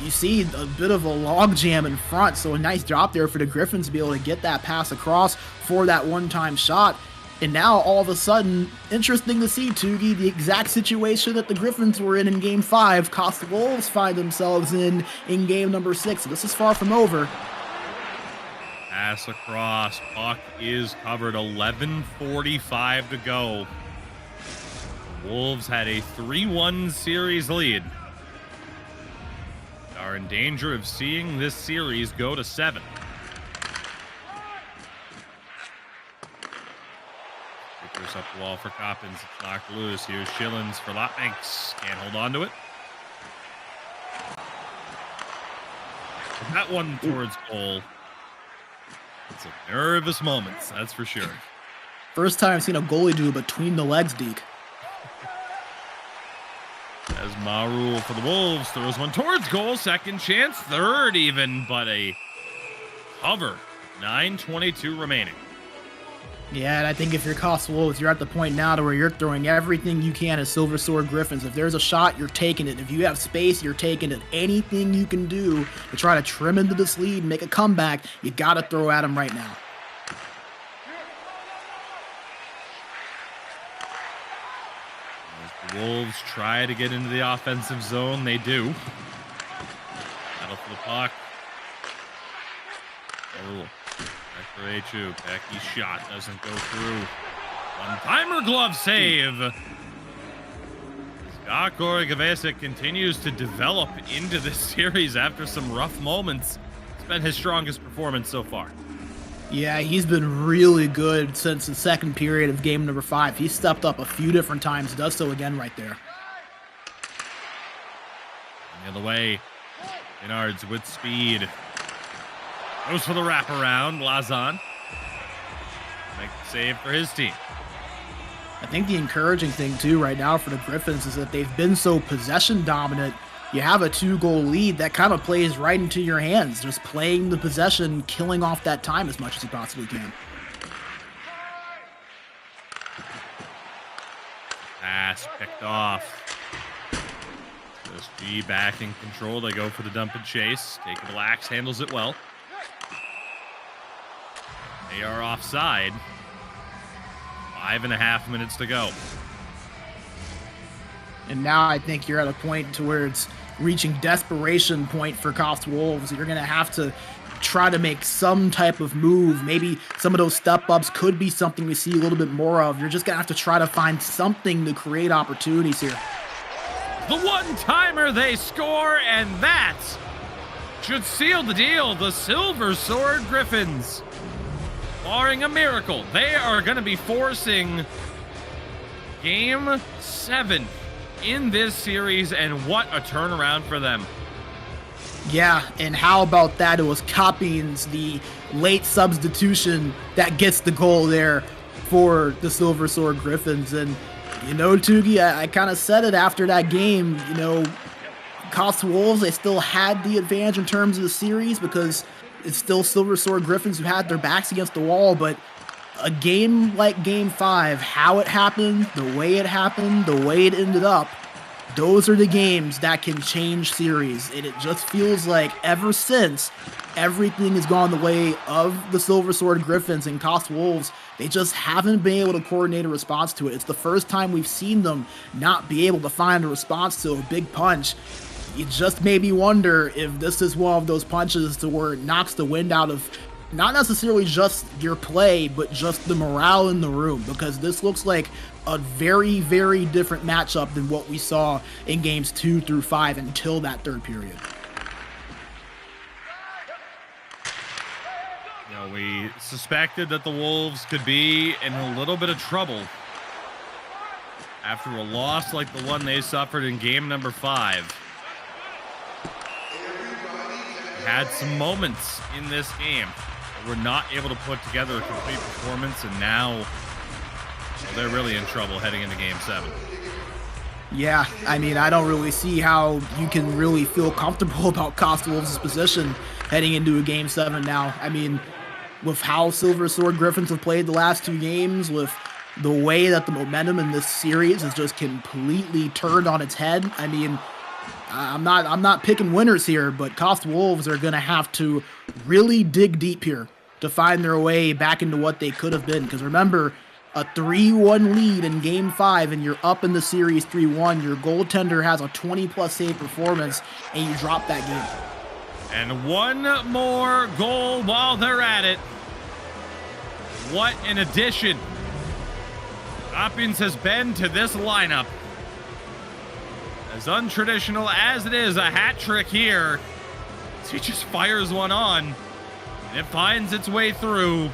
[SPEAKER 3] you see a bit of a logjam in front, so a nice job there for the Griffins to be able to get that pass across for that one-time shot. And now, all of a sudden, interesting to see, Tugi, the exact situation that the Griffins were in Game 5, KOST Wolves find themselves in Game number 6. So this is far from over.
[SPEAKER 2] Pass across. Puck is covered. 11:45 to go. The Wolves had a 3-1 series lead. Are in danger of seeing this series go to 7. Up the wall for Coppins. It's knocked loose. Here's Schillens for Lotmix. Can't hold on to it. That one towards goal. It's a nervous moment, that's for sure.
[SPEAKER 3] First time I've seen a goalie do a between the legs deke.
[SPEAKER 2] As Marul for the Wolves throws one towards goal. Second chance, third even, but a cover 9:22 remaining.
[SPEAKER 3] Yeah, and I think if you're KOST Wolves, you're at the point now to where you're throwing everything you can at Silver Sword Griffins. If there's a shot, you're taking it. If you have space, you're taking it. Anything you can do to try to trim into this lead and make a comeback, you got to throw at them right now.
[SPEAKER 2] As the Wolves try to get into the offensive zone, they do. Battle for the puck. Oh. For H2, Becky's shot doesn't go through. One-timer glove save. Gakor Gavesic continues to develop into this series after some rough moments. It's been his strongest performance so far.
[SPEAKER 3] Yeah, he's been really good since the second period of game number 5. He's stepped up a few different times, does so again right there.
[SPEAKER 2] The other way, Menards with speed. Goes for the wraparound. Lazan make the save for his team.
[SPEAKER 3] I think the encouraging thing, too, right now for the Griffins is that they've been so possession dominant. You have a 2-goal lead that kind of plays right into your hands. Just playing the possession, killing off that time as much as you possibly can.
[SPEAKER 2] Pass picked off. Just be back in control. They go for the dump and chase. Jacob Lax handles it well. They are offside. 5.5 minutes to go.
[SPEAKER 3] And now I think you're at a point to where it's reaching desperation point for KOST Wolves. You're going to have to try to make some type of move. Maybe some of those step-ups could be something we see a little bit more of. You're just going to have to try to find something to create opportunities here.
[SPEAKER 2] The one-timer, they score, and that should seal the deal. The Silver Sword Griffins, barring a miracle, they are going to be forcing Game 7 in this series, and what a turnaround for them.
[SPEAKER 3] Yeah, and how about that? It was Coppings, the late substitution, that gets the goal there for the Silver Sword Griffins. And, you know, Tugi, I kind of said it after that game, you know, KOST Wolves, they still had the advantage in terms of the series because it's still Silver Sword Griffins who had their backs against the wall, but a game like Game 5, how it happened, the way it happened, the way it ended up, those are the games that can change series. And it just feels like ever since, everything has gone the way of the Silver Sword Griffins and KOST Wolves. They just haven't been able to coordinate a response to it. It's the first time we've seen them not be able to find a response to a big punch. You just made me wonder if this is one of those punches to where it knocks the wind out of not necessarily just your play, but just the morale in the room, because this looks like a very, very different matchup than what we saw in games 2 through 5 until that third period.
[SPEAKER 2] You know, we suspected that the Wolves could be in a little bit of trouble after a loss like the one they suffered in game number 5. Had some moments in this game that were not able to put together a complete performance, and now, well, they're really in trouble heading into Game 7.
[SPEAKER 3] Yeah, I mean, I don't really see how you can really feel comfortable about KOST Wolves' position heading into a Game 7 now. I mean, with how Silver Sword Griffins have played the last 2 games, with the way that the momentum in this series is just completely turned on its head, I mean, I'm not picking winners here, but KOST Wolves are going to have to really dig deep here to find their way back into what they could have been. Because remember, a 3-1 lead in Game 5 and you're up in the series 3-1. Your goaltender has a 20-plus save performance, and you drop that game.
[SPEAKER 2] And one more goal while they're at it. What an addition Hopkins has been to this lineup. As untraditional as it is, a hat trick here. He just fires one on, and it finds its way through.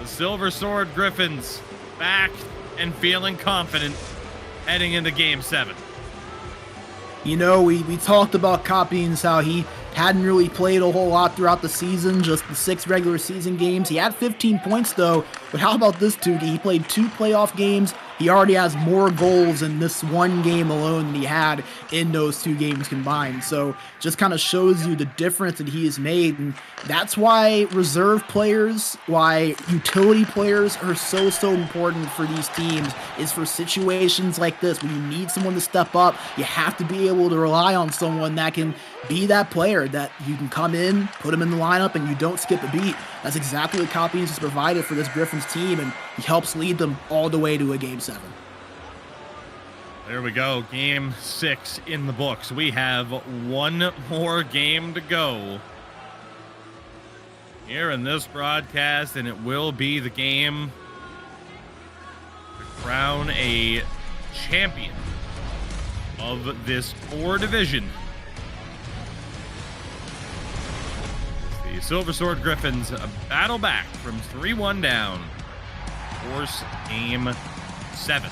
[SPEAKER 2] The Silver Sword Griffins back and feeling confident heading into Game 7.
[SPEAKER 3] You know, we talked about Coppings, how he hadn't really played a whole lot throughout the season, just the 6 regular season games. He had 15 points, though, but how about this, Tugi? He played 2 playoff games, He already has more goals in this one game alone than he had in those 2 games combined. So just kind of shows you the difference that he has made. And that's why reserve players, why utility players are so important for these teams, is for situations like this when you need someone to step up. You have to be able to rely on someone that can be that player that you can come in, put him in the lineup, and you don't skip a beat. That's exactly what Copies has provided for this Griffins team, and he helps lead them all the way to a Game 7.
[SPEAKER 2] There we go. Game 6 in the books. We have one more game to go here in this broadcast, and it will be the game to crown a champion of this 4 division. The Silver Sword Griffins battle back from 3-1 down. Force Game 7.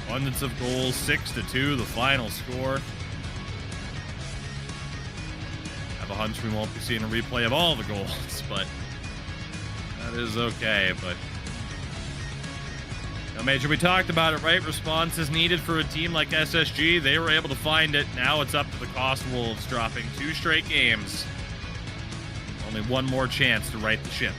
[SPEAKER 2] Abundance of goals, 6-2, the final score. I have a hunch we won't be seeing a replay of all the goals, but that is okay. But now, Major, we talked about it, right? Response is needed for a team like SSG. They were able to find it. Now it's up to the KOST Wolves, dropping 2 straight games. Only one more chance to right the ship.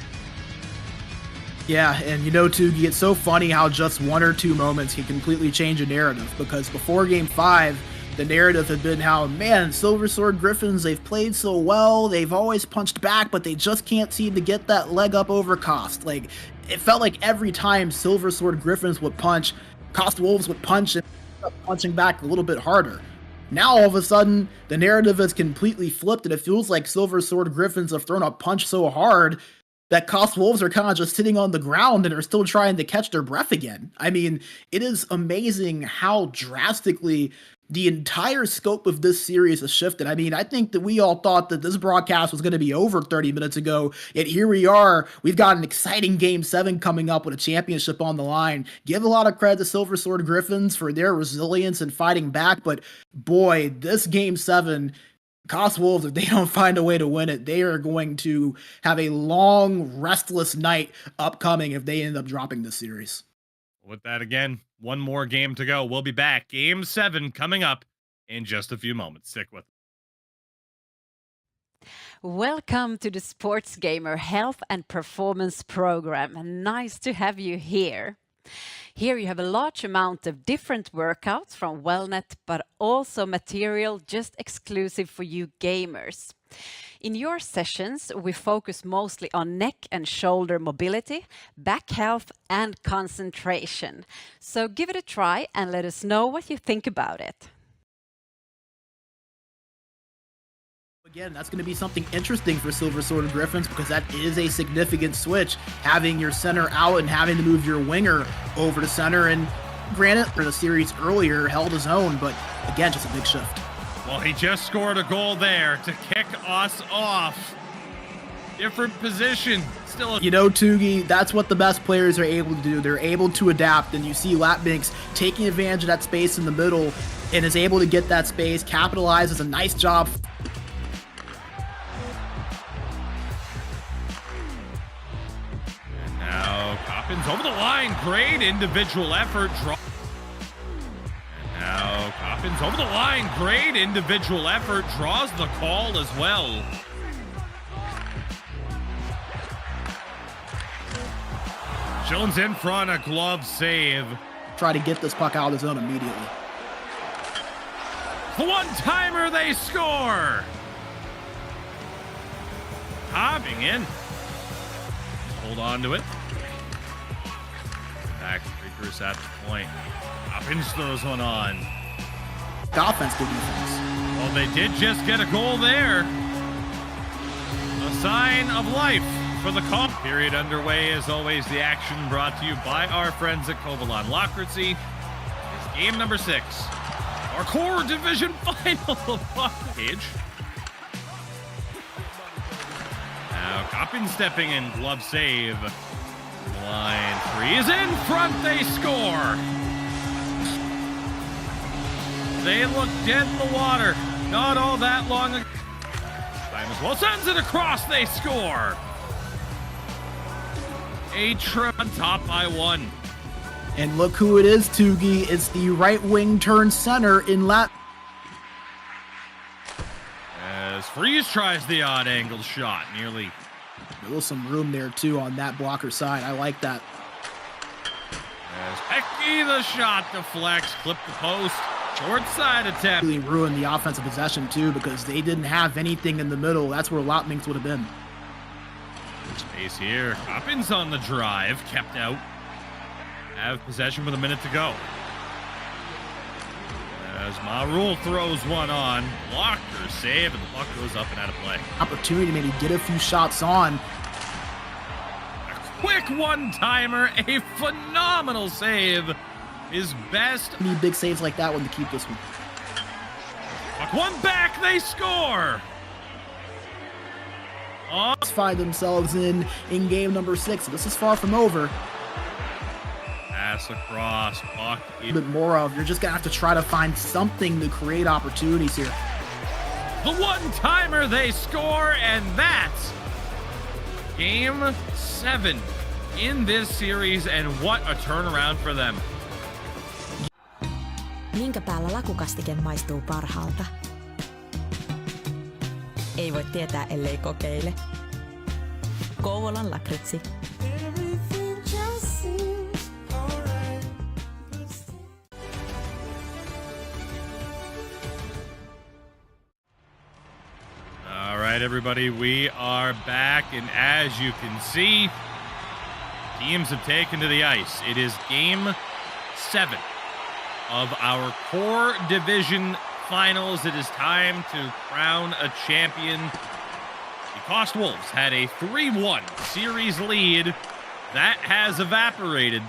[SPEAKER 3] Yeah, and you know, Tugi, it's so funny how just 1 or 2 moments can completely change a narrative, because before Game 5, the narrative had been how, man, Silver Sword Griffins, they've played so well, they've always punched back, but they just can't seem to get that leg up over KOST. Like, it felt like every time Silver Sword Griffins would punch, KOST Wolves would punch and punching back a little bit harder. Now, all of a sudden, the narrative is completely flipped, and it feels like Silver Sword Griffins have thrown a punch so hard that KOST Wolves are kind of just sitting on the ground and are still trying to catch their breath again. I mean, it is amazing how drastically the entire scope of this series has shifted. I mean, I think that we all thought that this broadcast was going to be over 30 minutes ago, yet here we are. We've got an exciting Game 7 coming up with a championship on the line. Give a lot of credit to Silver Sword Griffins for their resilience and fighting back, but boy, this Game 7, KOST Wolves, if they don't find a way to win it, they are going to have a long, restless night upcoming if they end up dropping this series.
[SPEAKER 2] With that, again, one more game to go. We'll be back. Game 7 coming up in just a few moments. Stick with us.
[SPEAKER 4] Welcome to the SportsGamer Health and Performance Program. Nice to have you here. Here you have a large amount of different workouts from Wellnet, but also material just exclusive for you gamers. In your sessions, we focus mostly on neck and shoulder mobility, back health, and concentration. So give it a try and let us know what you think about it.
[SPEAKER 3] Again, that's going to be something interesting for Silver Sword Griffins, because that is a significant switch, having your center out and having to move your winger over to center. And granted, for the series earlier held his own, but again, just a big shift.
[SPEAKER 2] Well, he just scored a goal there to kick us off. Different position. Still,
[SPEAKER 3] you know, Tugi, that's what the best players are able to do. They're able to adapt, and you see Lapminx taking advantage of that space in the middle and is able to get that space, capitalizes a nice job.
[SPEAKER 2] And now Coppins over the line. Great individual effort. Now Coppins over the line. Great individual effort. Draws the call as well. Jones in front, a glove save.
[SPEAKER 3] Try to get this puck out of the zone immediately.
[SPEAKER 2] The one-timer, they score! Hopping in. Hold on to it. Back Breakers at the point. Coppins throws one on.
[SPEAKER 3] The offense, good defense.
[SPEAKER 2] Well, they did just get a goal there. A sign of life for the call. Period underway. As always, the action brought to you by our friends at Kovalan Lockracy. It's game number 6. Our core division final of Cage. Now Coppin stepping in, glove save. Line 3 is in front, they score. They look dead in the water. Not all that long ago. Time as well sends it across, they score. A-Trip on top by 1.
[SPEAKER 3] And look who it is, Tugi. It's the right wing turn center in lap.
[SPEAKER 2] As Freeze tries the odd angle shot, nearly.
[SPEAKER 3] There was some room there too on that blocker side. I like that.
[SPEAKER 2] As Pecky, the shot deflects, clip the post, short side attempt.
[SPEAKER 3] Really ruined the offensive possession too because they didn't have anything in the middle. That's where Lotminx would have been.
[SPEAKER 2] Space here. Coppins on the drive, kept out. Have possession with a minute to go. As Marul throws one on, blocker save, and the puck goes up and out of play.
[SPEAKER 3] Opportunity to maybe get a few shots on.
[SPEAKER 2] A quick one-timer, a phenomenal save. His best.
[SPEAKER 3] Need big saves like that one to keep this one.
[SPEAKER 2] Puck one back, they score.
[SPEAKER 3] Find themselves in game number 6. This is far from over.
[SPEAKER 2] Pass across, puck.
[SPEAKER 3] A bit more of. You're just gonna have to try to find something to create opportunities here.
[SPEAKER 2] The one-timer, they score, and that's game 7 in this series, and what a turnaround for them.
[SPEAKER 1] Minkä päällä lakukastike maistuu parhaalta? Ei voi tietää, ellei kokeile. Kouvolan lakritsi.
[SPEAKER 2] All right, everybody, we are back, and as you can see, teams have taken to the ice. It is game 7 of our core division finals. It is time to crown a champion. The KOST Wolves had a 3-1 series lead. That has evaporated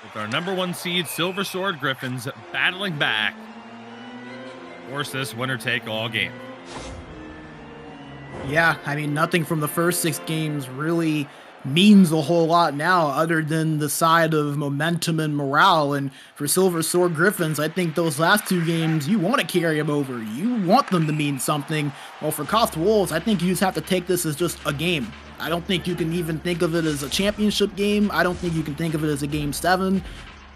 [SPEAKER 2] with our number 1 seed, Silver Sword Griffins, battling back. Force this winner-take-all game.
[SPEAKER 3] Yeah, I mean, nothing from the first 6 games really means a whole lot now other than the side of momentum and morale. And for Silver Sword Griffins, I think those last 2 games, you want to carry them over. You want them to mean something. Well, for KOST Wolves, I think you just have to take this as just a game. I don't think you can even think of it as a championship game. I don't think you can think of it as a game 7.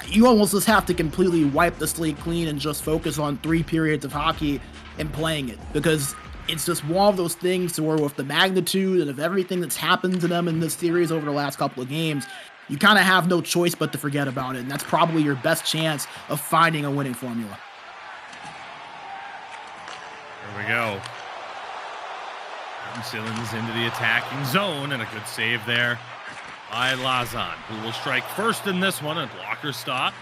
[SPEAKER 3] You almost just have to completely wipe the slate clean and just focus on 3 periods of hockey and playing it, because it's just one of those things to where with the magnitude and of everything that's happened to them in this series over the last couple of games, you kind of have no choice but to forget about it, and that's probably your best chance of finding a winning formula.
[SPEAKER 2] There we go. Sillins into the attacking zone, and a good save there by Lazan, who will strike first in this one, and blocker stop.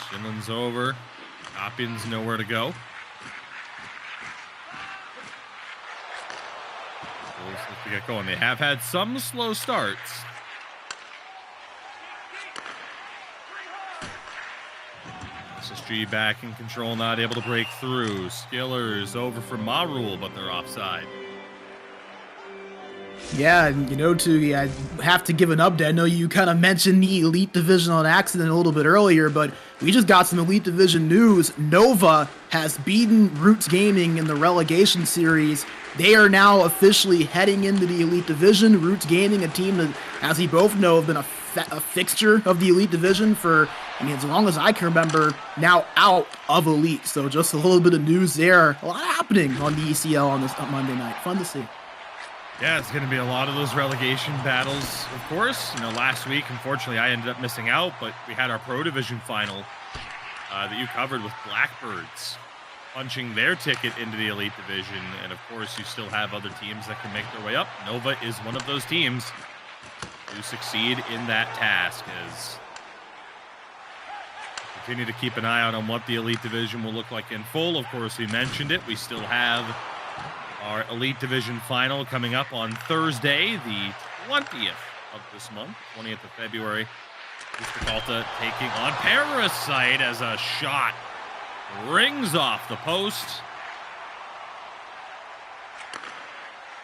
[SPEAKER 2] Sillins over. Coppins nowhere to go. Wolves look to get going. They have had some slow starts. SSG back in control, not able to break through. Skillers over for Marul, but they're offside.
[SPEAKER 3] Yeah, and you know, Tugi, I have to give an update. I know you kind of mentioned the Elite Division on accident a little bit earlier, but we just got some Elite Division news. Nova has beaten Roots Gaming in the relegation series. They are now officially heading into the Elite Division. Roots Gaming, a team that, as we both know, have been a fixture of the Elite Division for, I mean, as long as I can remember, now out of Elite. So just a little bit of news there. A lot happening on the ECL on this Monday night. Fun to see.
[SPEAKER 2] Yeah, it's going to be a lot of those relegation battles, of course. You know, last week, unfortunately, I ended up missing out, but we had our Pro Division final that you covered with Blackbirds punching their ticket into the Elite Division. And, of course, you still have other teams that can make their way up. Nova is one of those teams who succeed in that task, as we continue to keep an eye out on what the Elite Division will look like in full. Of course, we mentioned it. We still have our Elite Division final coming up on Thursday, the 20th of this month, 20th of February. Vista taking on Parasite as a shot rings off the post.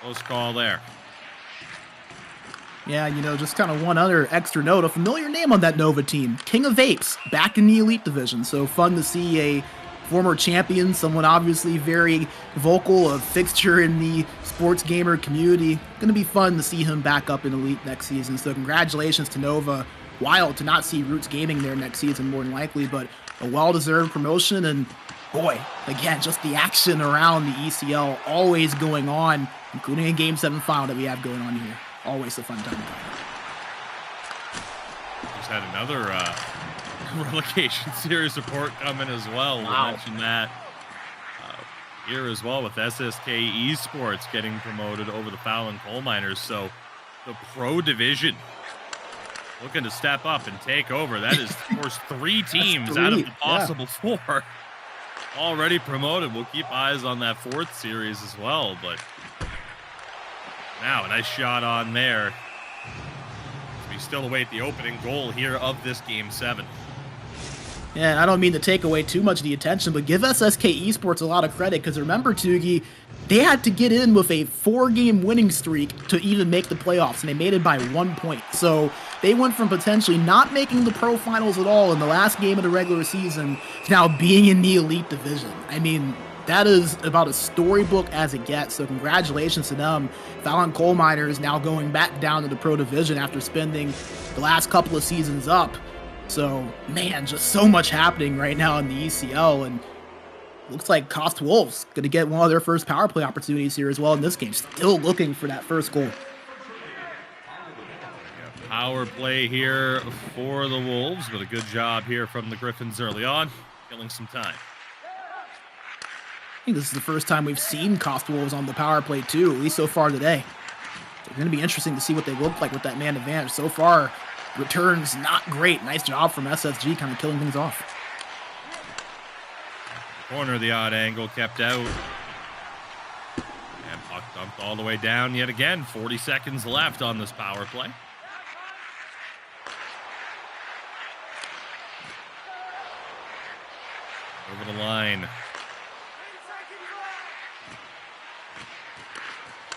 [SPEAKER 2] Close call there.
[SPEAKER 3] Yeah, you know, just kind of one other extra note, a familiar name on that Nova team, King of Apes, back in the Elite Division. So fun to see a former champion, someone obviously very vocal, a fixture in the sports gamer community. Going to be fun to see him back up in Elite next season. So congratulations to Nova. Wild to not see Roots Gaming there next season, more than likely, but a well-deserved promotion. And boy, again, just the action around the ECL always going on, including a Game 7 final that we have going on here. Always a fun time to go.
[SPEAKER 2] Just had another relegation series report coming as well.
[SPEAKER 3] Wow.
[SPEAKER 2] We'll mention that here as well with SSK Esports getting promoted over the Fallon Coal Miners. So the pro division looking to step up and take over. That is, of course, 3 teams out of the possible 4 already promoted. We'll keep eyes on that 4th series as well. But now a nice shot on there. We still await the opening goal here of this Game 7.
[SPEAKER 3] Yeah, and I don't mean to take away too much of the attention, but give SSK Esports a lot of credit, because remember, Tugi, they had to get in with a 4-game winning streak to even make the playoffs, and they made it by 1 point. So they went from potentially not making the pro finals at all in the last game of the regular season to now being in the Elite Division. I mean, that is about as storybook as it gets, so congratulations to them. Fallon Coal Miners now going back down to the pro division after spending the last couple of seasons up. So, man, just so much happening right now in the ECL, and looks like KOST Wolves going to get one of their first power play opportunities here as well in this game. Still looking for that first goal.
[SPEAKER 2] Power play here for the Wolves, but a good job here from the Griffins early on, killing some time.
[SPEAKER 3] I think this is the first time we've seen KOST Wolves on the power play too, at least so far today. It's going to be interesting to see what they look like with that man advantage. So far, returns not great. Nice job from SSG kind of killing things off.
[SPEAKER 2] Corner of the odd angle kept out. And puck dumped all the way down yet again. 40 seconds left on this power play. Over the line.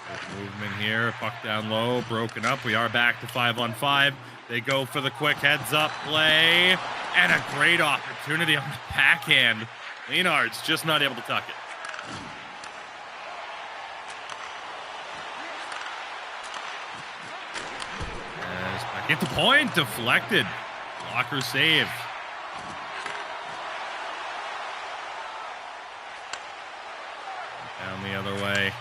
[SPEAKER 2] Good movement here. Puck down low. Broken up. We are back to 5-on-5. They go for the quick heads-up play. And a great opportunity on the backhand. Leonard's just not able to tuck it. As back at the point. Deflected. Blocker save. Down the other way.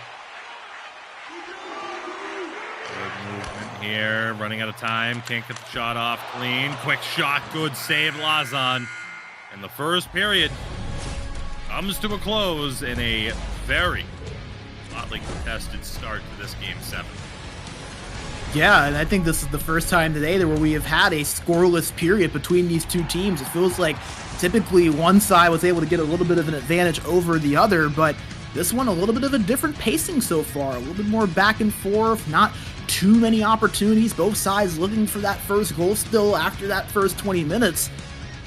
[SPEAKER 2] Good movement here. Running out of time. Can't get the shot off clean. Quick shot. Good save, Lazan. And the first period comes to a close in a very hotly contested start to this Game 7.
[SPEAKER 3] Yeah, and I think this is the first time today where we have had a scoreless period between these two teams. It feels like typically one side was able to get a little bit of an advantage over the other, but this one a little bit of a different pacing so far. A little bit more back and forth, not too many opportunities. Both sides looking for that first goal still after that first 20 minutes.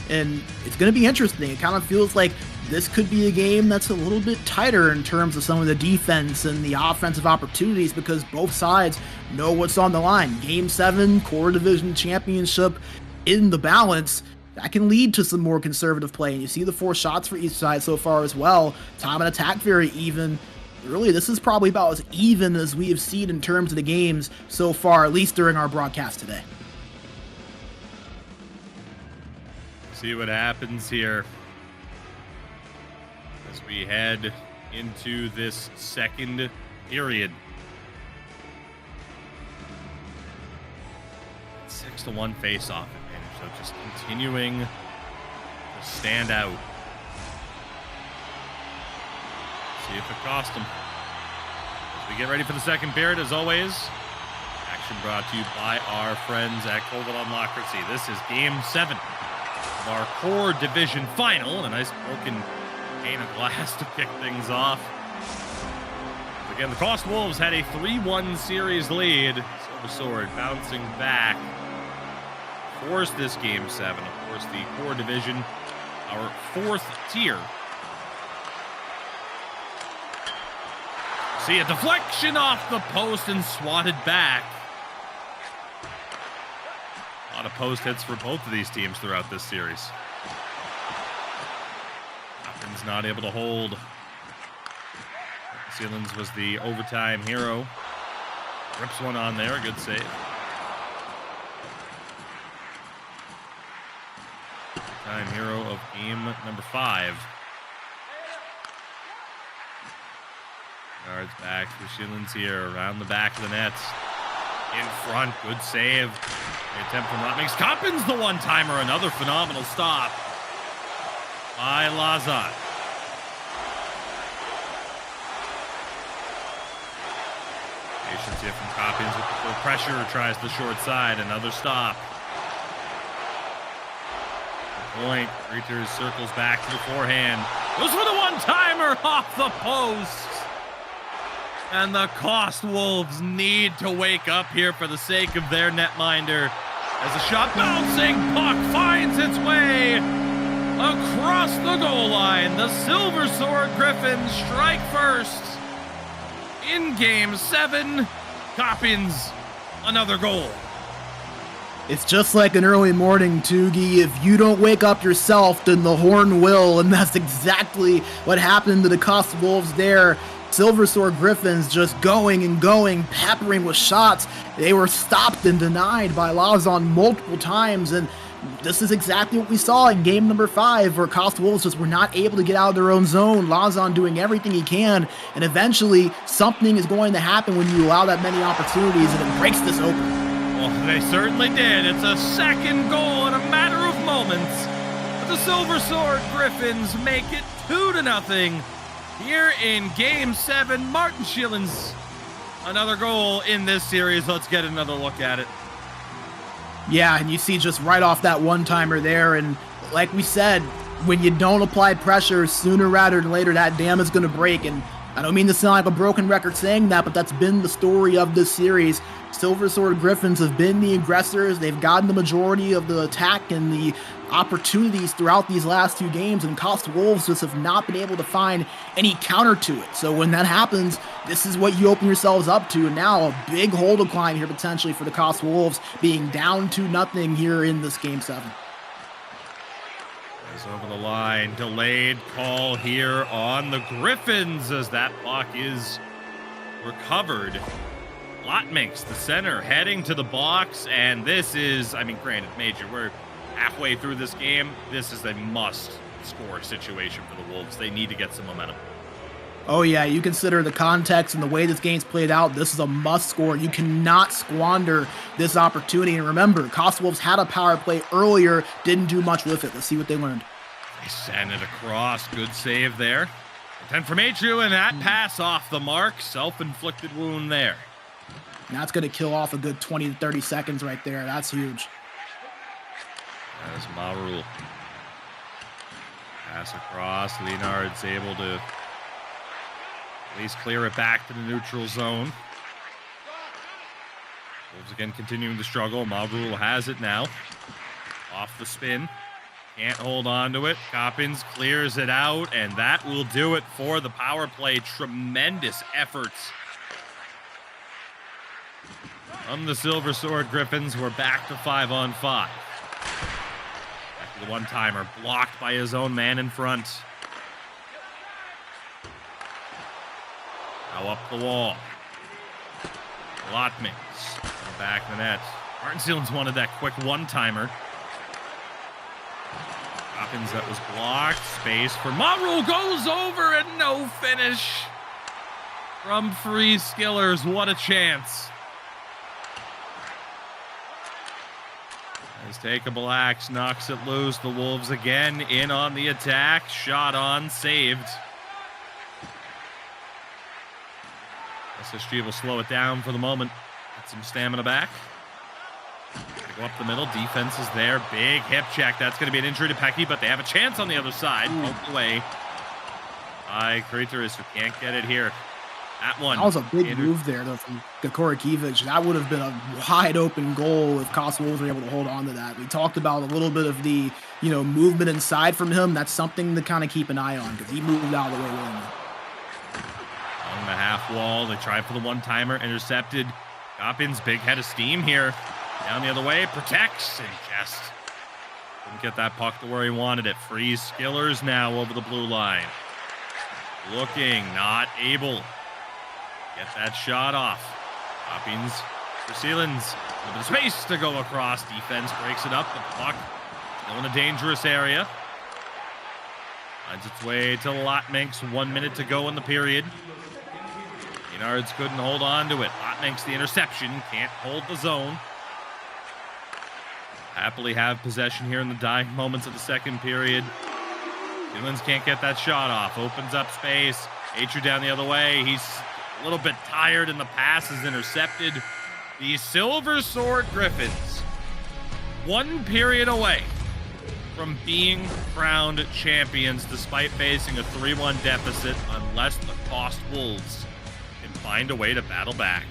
[SPEAKER 3] And it's going to be interesting. It kind of feels like this could be a game that's a little bit tighter in terms of some of the defense and the offensive opportunities, because both sides know what's on the line. Game 7, Core Division Championship in the balance. That can lead to some more conservative play. And you see the 4 shots for each side so far as well. Time and attack very even. Really, this is probably about as even as we have seen in terms of the games so far, at least during our broadcast today.
[SPEAKER 2] See what happens here as we head into this second period. 6-1 face-off advantage, so just continuing to stand out. See if it cost them. As we get ready for the second period, as always, action brought to you by our friends at Koval Locker. See, this is Game 7 of our Core Division Final, and a nice broken pane of glass to kick things off. Again, the KOST Wolves had a 3-1 series lead. Silver Sword bouncing back. Forced this Game 7. Of course, the Core Division, our 4th tier. See a deflection off the post and swatted back. A lot of post hits for both of these teams throughout this series. Griffins not able to hold. Sealins was the overtime hero. Rips one on there, a good save. Overtime hero of game number 5. Yards back for Sealins here, around the back of the net. In front, good save. The attempt from Rotmix. Coppins the one-timer, another phenomenal stop by Lazan. Patience here from Coppins with the full pressure, tries the short side, another stop. Good point, Reuters circles back to the forehand. Goes for the one-timer off the post. And the KOST Wolves need to wake up here for the sake of their netminder. As a shot bouncing puck finds its way across the goal line. The Silver Sword Griffins strike first in game 7. Coppins, another goal.
[SPEAKER 3] It's just like an early morning, Toogie. If you don't wake up yourself, then the horn will, and that's exactly what happened to the KOST Wolves there. Silver Sword Griffins just going and going, peppering with shots. They were stopped and denied by Lazan multiple times, and this is exactly what we saw in game number 5, where KOST Wolves just were not able to get out of their own zone. Lazan doing everything he can, and eventually something is going to happen when you allow that many opportunities, and it breaks this open.
[SPEAKER 2] Well, they certainly did. It's a second goal in a matter of moments. But the Silver Sword Griffins make it 2-0. Here in game 7, Martin Schillens, another goal in this series. Let's get another look at it.
[SPEAKER 3] Yeah, and you see just right off that one-timer there, and like we said, when you don't apply pressure, sooner rather than later, that dam is going to break. And I don't mean to sound like a broken record saying that, but that's been the story of this series. Silver Sword Griffins have been the aggressors. They've gotten the majority of the attack and the opportunities throughout these last 2 games, and KOST Wolves just have not been able to find any counter to it. So when that happens, this is what you open yourselves up to. And now a big hole decline here potentially for the KOST Wolves, being down 2-0 here in this game 7.
[SPEAKER 2] Is over the line, delayed call here on the Griffins as that puck is recovered. Lotminx, the center, heading to the box, and this is, I mean, granted, Major, we're halfway through this game. This is a must-score situation for the Wolves. They need to get some momentum.
[SPEAKER 3] Oh yeah, you consider the context and the way this game's played out, this is a must-score. You cannot squander this opportunity. And remember, KOST Wolves had a power play earlier, didn't do much with it. Let's see what they learned.
[SPEAKER 2] They send it across. Good save there. 10 from Atru, and that pass off the mark. Self-inflicted wound there.
[SPEAKER 3] That's going to kill off a good 20 to 30 seconds right there. That's huge.
[SPEAKER 2] As Marul. Pass across. Leonard's able to at least clear it back to the neutral zone. Wolves again continuing to struggle. Marul has it now. Off the spin. Can't hold on to it. Coppins clears it out, and that will do it for the power play. Tremendous efforts from the Silver Sword Griffins. We're back to 5-on-5. Back to the one-timer, blocked by his own man in front. Now up the wall. Lotmix in the back of the net. Martin Sealens wanted that quick one-timer. Coppins, that was blocked. Space for Marul, goes over and no finish from Free Skillers. What a chance. As Takeable Axe knocks it loose. The Wolves again in on the attack. Shot on, saved. SSG will slow it down for the moment. Get some stamina back. Go up the middle. Defense is there. Big hip check. That's going to be an injury to Pecky, but they have a chance on the other side. Poked away by Krateris, who can't get it here. That one.
[SPEAKER 3] That was a big move there, though, from Gakorikiewicz. That would have been a wide open goal if KOST Wolves were able to hold on to that. We talked about a little bit of the, movement inside from him. That's something to kind of keep an eye on because he moved out of the way willingly.
[SPEAKER 2] On the half wall, they tried for the one-timer, intercepted. Coppins, big head of steam here. Down the other way, protects, and just Couldn't get that puck to where he wanted it. Freeze Skillers now over the blue line. Looking, not able. Get that shot off. Coppings for Sealands. A little bit of space to go across. Defense breaks it up. The puck still in a dangerous area. Finds its way to Lotminks. 1 minute to go in the period. Maynards couldn't hold on to it. Lotminks the interception. Can't hold the zone. Happily have possession here in the dying moments of the second period. Sealands can't get that shot off. Opens up space. Atru down the other way. He's a little bit tired and the pass is intercepted. The Silver Sword Griffins, 1 period away from being crowned champions despite facing a 3-1 deficit unless the KOST Wolves can find a way to battle back.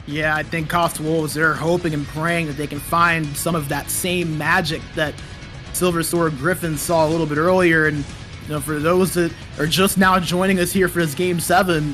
[SPEAKER 3] Yeah, I think KOST Wolves, they're hoping and praying that they can find some of that same magic that Silver Sword Griffins saw a little bit earlier. And for those that are just now joining us here for this Game 7,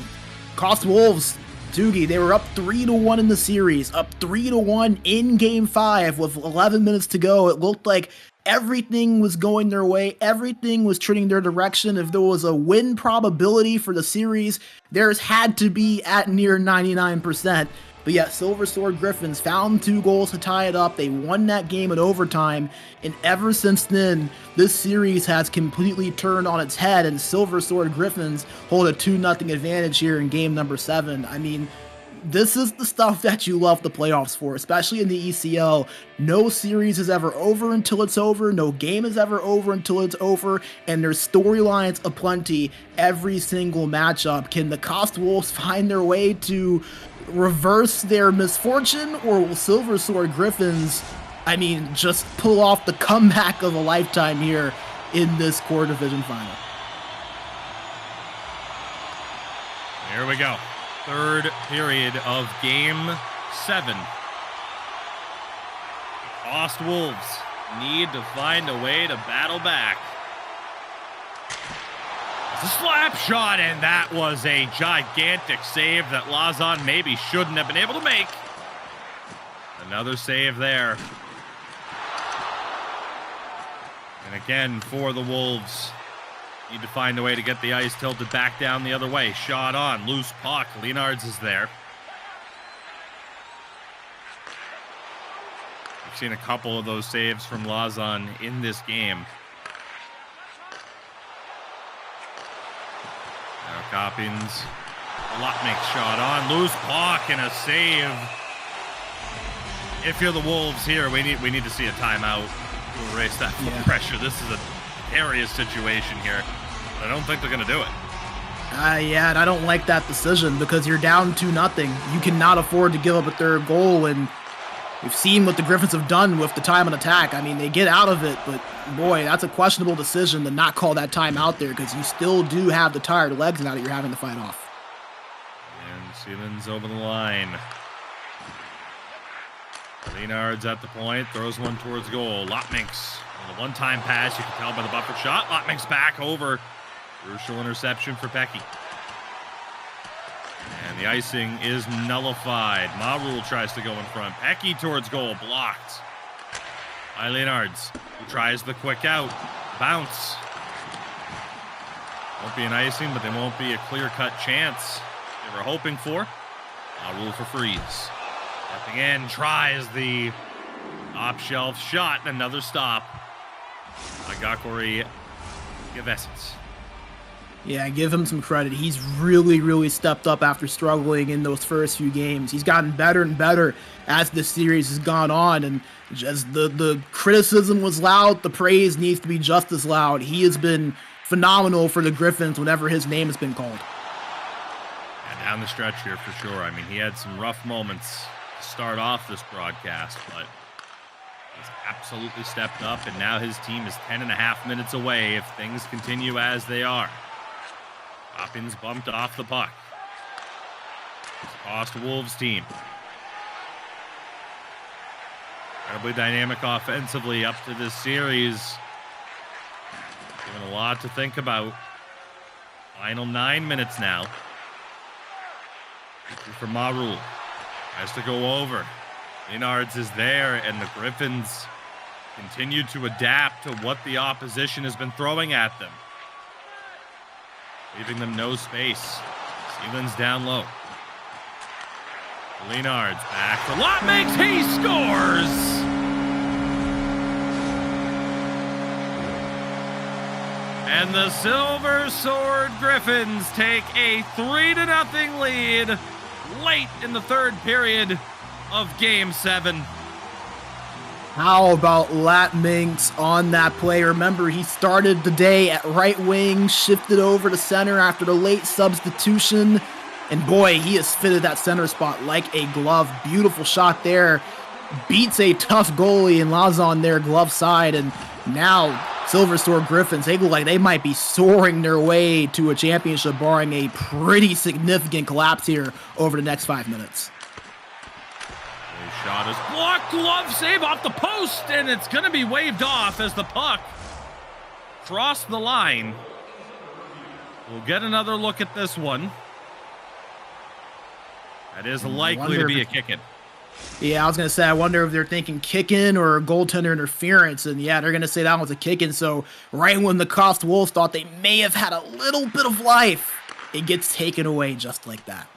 [SPEAKER 3] KOST Wolves, Doogie, they were up 3-1 in the series, up 3-1 in Game 5 with 11 minutes to go. It looked like everything was going their way. Everything was trending their direction. If there was a win probability for the series, theirs had to be at near 99%. But yeah, Silver Sword Griffins found 2 goals to tie it up. They won that game in overtime. And ever since then, this series has completely turned on its head. And Silver Sword Griffins hold a 2-0 advantage here in game number 7. I mean, this is the stuff that you love the playoffs for, especially in the ECL. No series is ever over until it's over. No game is ever over until it's over. And there's storylines aplenty every single matchup. Can the KOST Wolves find their way to reverse their misfortune, or will Silver Sword Griffins, I mean, just pull off the comeback of a lifetime here in this core division final?
[SPEAKER 2] Here we go. Third period of game 7. The KOST Wolves need to find a way to battle back. It's a slap shot, and that was a gigantic save that Lazan maybe shouldn't have been able to make. Another save there. And again, for the Wolves, need to find a way to get the ice tilted back down the other way. Shot on, loose puck. Leonards is there. We've seen a couple of those saves from Lazan in this game. Now Coppins. Lotminks shot on, loose puck and a save. If you're the Wolves here, we need to see a timeout to erase that pressure. This is a precarious situation here. I don't think they're going to do it.
[SPEAKER 3] Yeah, and I don't like that decision because you're down 2-0. You cannot afford to give up a third goal, and we've seen what the Griffins have done with the time on attack. I mean, they get out of it, but boy, that's a questionable decision to not call that time out there because you still do have the tired legs now that you're having to fight off.
[SPEAKER 2] And Sealands over the line. Leonards at the point, throws one towards goal. Lotminks on a one-time pass, you can tell by the buffer shot. Lotminks back over. Crucial interception for Pecky. And the icing is nullified. Marul tries to go in front. Pecky towards goal, blocked by Leonards, who tries the quick out. Bounce. Won't be an icing, but there won't be a clear-cut chance they were hoping for. Marul for freeze. Stepping in, tries the top-shelf shot, and another stop by Gakori Gavesits.
[SPEAKER 3] Yeah, give him some credit. He's really stepped up after struggling in those first few games. He's gotten better and better as the series has gone on, and as the criticism was loud, the praise needs to be just as loud. He has been phenomenal for the Griffins whenever his name has been called.
[SPEAKER 2] Yeah, down the stretch here for sure. I mean, he had some rough moments to start off this broadcast, but he's absolutely stepped up, and now his team is 10.5 minutes away if things continue as they are. Hopkins bumped off the puck. It's KOST Wolves team. Incredibly dynamic offensively up to this series. Given a lot to think about. Final 9 minutes now. For Marul. Has to go over. Leonards is there, and the Griffins continue to adapt to what the opposition has been throwing at them, leaving them no space. Sealand's down low. Leonard's back for Lot makes, he scores! And the Silver Sword Griffins take a 3-0 lead late in the third period of Game 7.
[SPEAKER 3] How about Lat Minx on that play? Remember, he started the day at right wing, shifted over to center after the late substitution. And boy, he has fitted that center spot like a glove. Beautiful shot there. Beats a tough goalie in Lazon their glove side. And now Silver Sword Griffins, they look like they might be soaring their way to a championship, barring a pretty significant collapse here over the next 5 minutes.
[SPEAKER 2] The shot is blocked, glove save off the post, and it's going to be waved off as the puck crossed the line. We'll get another look at this one. That is likely to be a kick-in.
[SPEAKER 3] Yeah, I was going to say, I wonder if they're thinking kick-in or goaltender interference. And yeah, they're going to say that was a kick-in. So right when the KOST Wolves thought they may have had a little bit of life, it gets taken away just like that.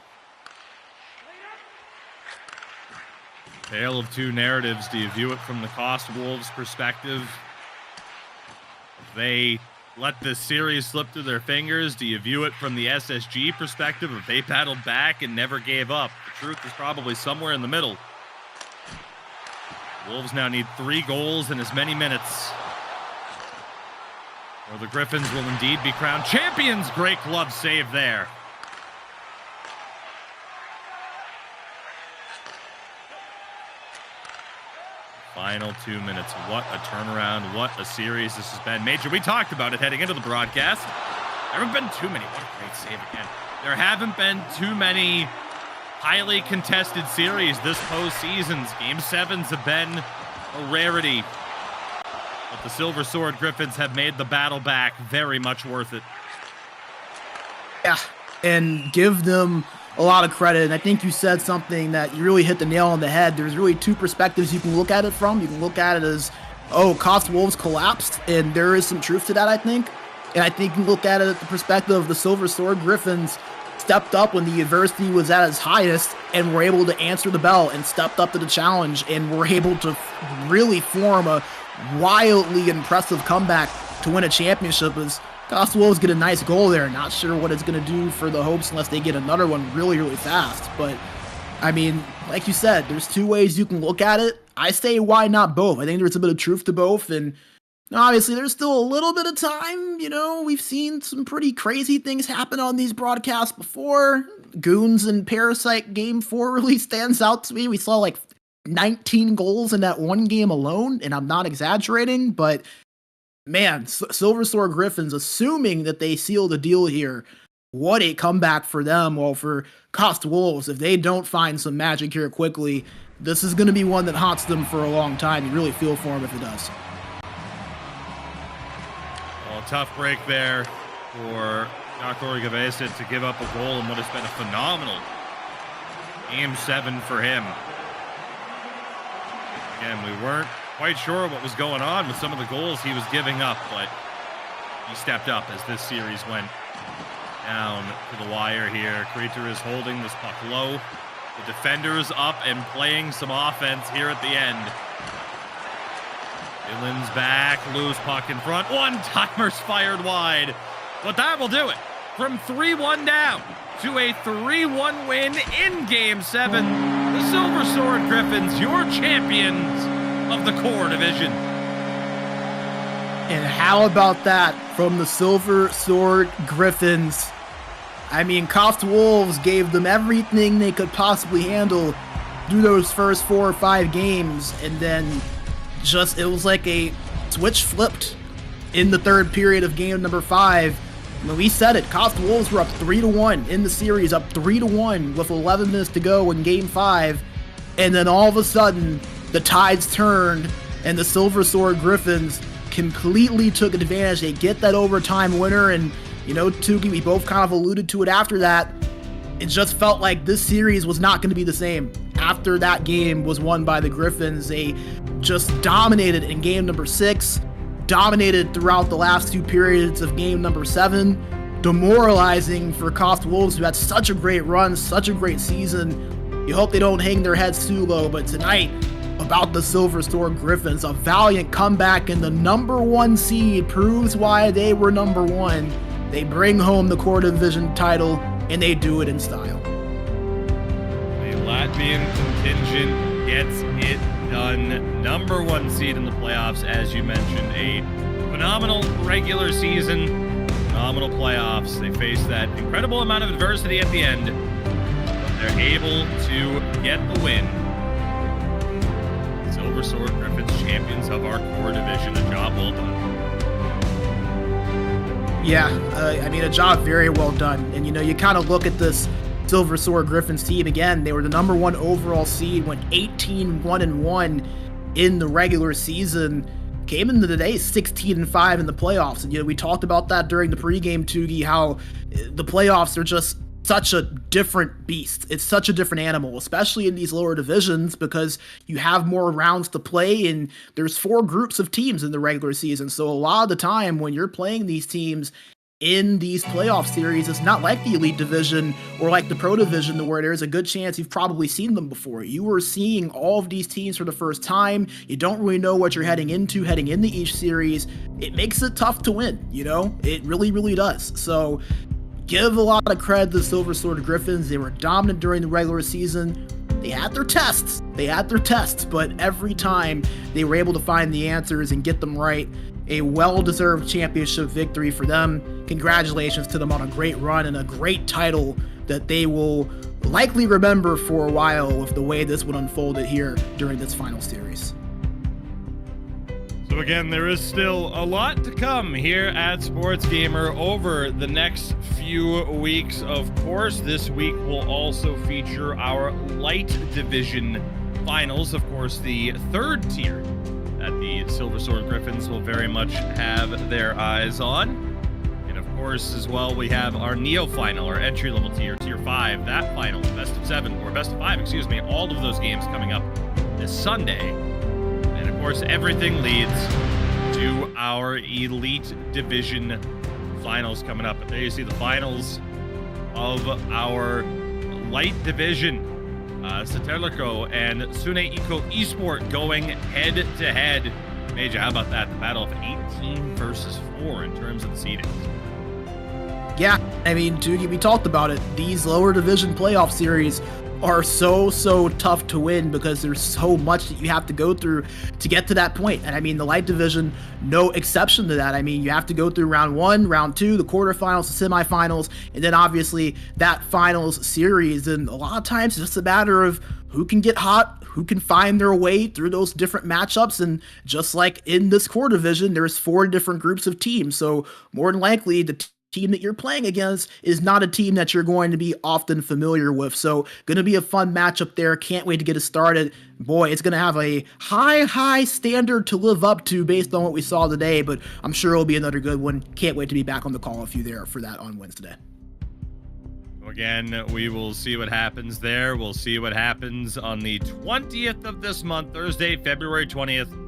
[SPEAKER 2] Tale of two narratives. Do you view it from the KOST Wolves' perspective? If they let this series slip through their fingers, do you view it from the SSG perspective? If they battled back and never gave up? The truth is probably somewhere in the middle. Wolves now need 3 goals in as many minutes, or the Griffins will indeed be crowned champions. Great glove save there. Final 2 minutes. What a turnaround. What a series this has been. Major, we talked about it heading into the broadcast. There haven't been too many. What a great save again. There haven't been too many highly contested series this postseason. Game 7s have been a rarity. But the Silver Sword Griffins have made the battle back very much worth it.
[SPEAKER 3] Yeah, and give them a lot of credit. And I think you said something that you really hit the nail on the head. There's really 2 perspectives you can look at it from. You can look at it as, oh, KOST Wolves collapsed, and there is some truth to that, I think. And I think you can look at it at the perspective of the Silver Sword Griffins stepped up when the adversity was at its highest and were able to answer the bell and stepped up to the challenge and were able to really form a wildly impressive comeback to win a championship. As KOST Wolves get a nice goal there. Not sure what it's going to do for the Hopes unless they get another one really, really fast. But, I mean, like you said, there's 2 ways you can look at it. I say, why not both? I think there's a bit of truth to both. And obviously, there's still a little bit of time. You know, we've seen some pretty crazy things happen on these broadcasts before. Goons and Parasite Game 4 really stands out to me. We saw like 19 goals in that one game alone, and I'm not exaggerating, but man, Silver Sword Griffins, assuming that they seal the deal here, what a comeback for them. Well, for KOST Wolves, if they don't find some magic here quickly, this is going to be one that haunts them for a long time. You really feel for them if it does.
[SPEAKER 2] Well, tough break there for Nakori Gavesa to give up a goal in what has been a phenomenal Game 7 for him. Again, we weren't quite sure what was going on with some of the goals he was giving up, but he stepped up as this series went down to the wire here. Creator is holding this puck low. The defenders up and playing some offense here at the end. Dylan's back, loose puck in front. One-timers fired wide, but that will do it. From 3-1 down to a 3-1 win in Game 7. The Silver Sword Griffins, your champions of the core division.
[SPEAKER 3] And how about that from the Silver Sword Griffins? I mean, KOST Wolves gave them everything they could possibly handle through those first 4 or 5 games, and then just, it was like a switch flipped in the third period of game number 5. When we said it, KOST Wolves were up 3-1 in the series, up 3-1 with 11 minutes to go in game 5, and then all of a sudden, the tides turned, and the Silver Sword Griffins completely took advantage. They get that overtime winner, and you know, Tuki, we both kind of alluded to it after that. It just felt like this series was not going to be the same after that game was won by the Griffins, they just dominated in game number 6, dominated throughout the last 2 periods of game number 7, demoralizing for KOST Wolves, who had such a great run, such a great season. You hope they don't hang their heads too low, but tonight, about the Silver Sword Griffins, a valiant comeback, and the number 1 seed proves why they were number 1. They bring home the core division title, and they do it in style.
[SPEAKER 2] The Latvian contingent gets it done. Number 1 seed in the playoffs, as you mentioned. A phenomenal regular season, phenomenal playoffs. They face that incredible amount of adversity at the end. They're able to get the win. Silver Sword Griffins, champions of our core division. A job well done.
[SPEAKER 3] Yeah, I mean, a job very well done. And, you know, you kind of look at this Silver Sword Griffins team again. They were the number 1 overall seed, went 18-1-1 in the regular season. Came into the day 16-5 in the playoffs. And, you know, we talked about that during the pregame, Tugi, how the playoffs are just such a different beast. It's such a different animal, especially in these lower divisions, because you have more rounds to play, and there's 4 groups of teams in the regular season. So a lot of the time when you're playing these teams in these playoff series, it's not like the Elite Division or like the Pro Division, where there's a good chance you've probably seen them before. You are seeing all of these teams for the first time. You don't really know what you're heading into each series. It makes it tough to win, you know? It really, really does. So give a lot of credit to the Silver Sword Griffins. They were dominant during the regular season. They had their tests, but every time they were able to find the answers and get them right. A well-deserved championship victory for them. Congratulations to them on a great run and a great title that they will likely remember for a while with the way this one unfolded here during this final series.
[SPEAKER 2] So again, there is still a lot to come here at SportsGamer over the next few weeks. Of course, this week will also feature our Light Division finals. Of course, the 3rd tier that the Silver Sword Griffins will very much have their eyes on. And of course, as well, we have our Neo final, our entry-level tier, Tier 5, that final, best of 7, or best of 5, excuse me, all of those games coming up this Sunday. And of course, everything leads to our Elite Division finals coming up. But there you see the finals of our Light Division. Saterlico and Sune Iko Esports going head-to-head. Major, how about that? The battle of 18 versus 4 in terms of the seedings.
[SPEAKER 3] Yeah, I mean, Tugi, we talked about it. These lower division playoff series are so tough to win because there's so much that you have to go through to get to that point. And I mean, the Light Division, no exception to that. I mean, you have to go through round 1, round 2, the quarterfinals, the semifinals, and then obviously that finals series. And a lot of times it's just a matter of who can get hot, who can find their way through those different matchups. And just like in this core division, there's 4 different groups of teams. So more than likely, the team that you're playing against is not a team that you're going to be often familiar with. So going to be a fun matchup there. Can't wait to get it started. Boy, it's going to have a high standard to live up to based on what we saw today, but I'm sure it'll be another good one. Can't wait to be back on the call with you there for that on Wednesday.
[SPEAKER 2] Again, we will see what happens there. We'll see what happens on the 20th of this month, Thursday, February 20th.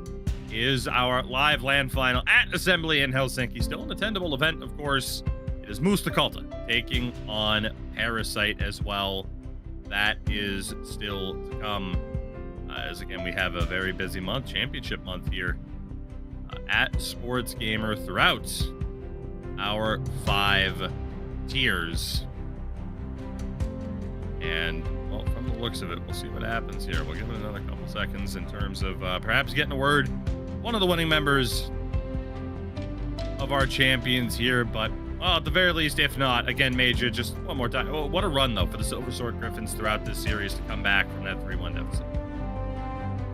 [SPEAKER 2] Is our live LAN final at Assembly in Helsinki. Still an attendable event, of course. It is Mustakalta taking on Parasite as well. That is still to come. As again, we have a very busy month, championship month here at SportsGamer throughout our 5 tiers. And well, from the looks of it, we'll see what happens here. We'll give it another couple seconds in terms of perhaps getting a word. One of the winning members of our champions here, but well, at the very least, if not, again, Major, just one more time. Oh, what a run, though, for the Silver Sword Griffins throughout this series to come back from that 3-1 deficit.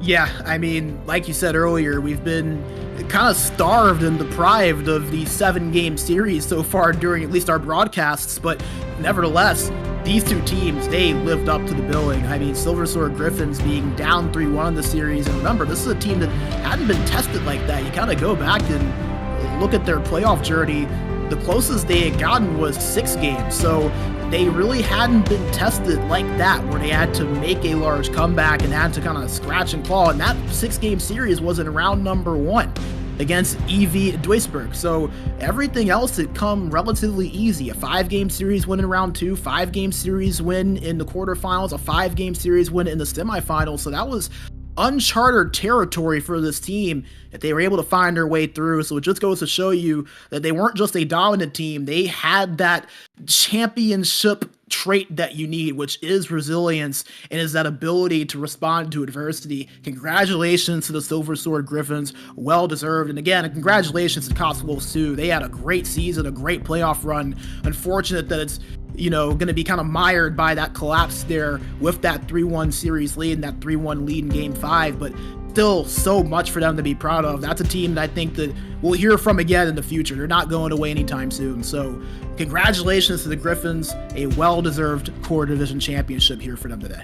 [SPEAKER 3] Yeah, I mean, like you said earlier, we've been kind of starved and deprived of the 7-game series so far during at least our broadcasts, but nevertheless, these 2 teams, they lived up to the billing. I mean, Silver Sword Griffins being down 3-1 in the series, and remember, this is a team that hadn't been tested like that. You kind of go back and look at their playoff journey. The closest they had gotten was 6 games, so they really hadn't been tested like that, where they had to make a large comeback and had to kind of scratch and claw. And that 6-game series was in round number 1 against EV Duisburg. So everything else had come relatively easy. A 5-game series win in round 2, 5-game series win in the quarterfinals, a 5-game series win in the semifinals. So that was uncharted territory for this team that they were able to find their way through. So it just goes to show you that they weren't just a dominant team. They had that championship trait that you need, which is resilience and is that ability to respond to adversity. Congratulations to the Silver Sword Griffins. Well deserved. And again, congratulations to KOST Wolves too. They had a great season, a great playoff run. Unfortunate that it's going to be kind of mired by that collapse there with that 3-1 series lead and that 3-1 lead in Game 5, but still so much for them to be proud of. That's a team that I think that we'll hear from again in the future. They're not going away anytime soon. So congratulations to the Griffins, a well-deserved core division championship here for them today.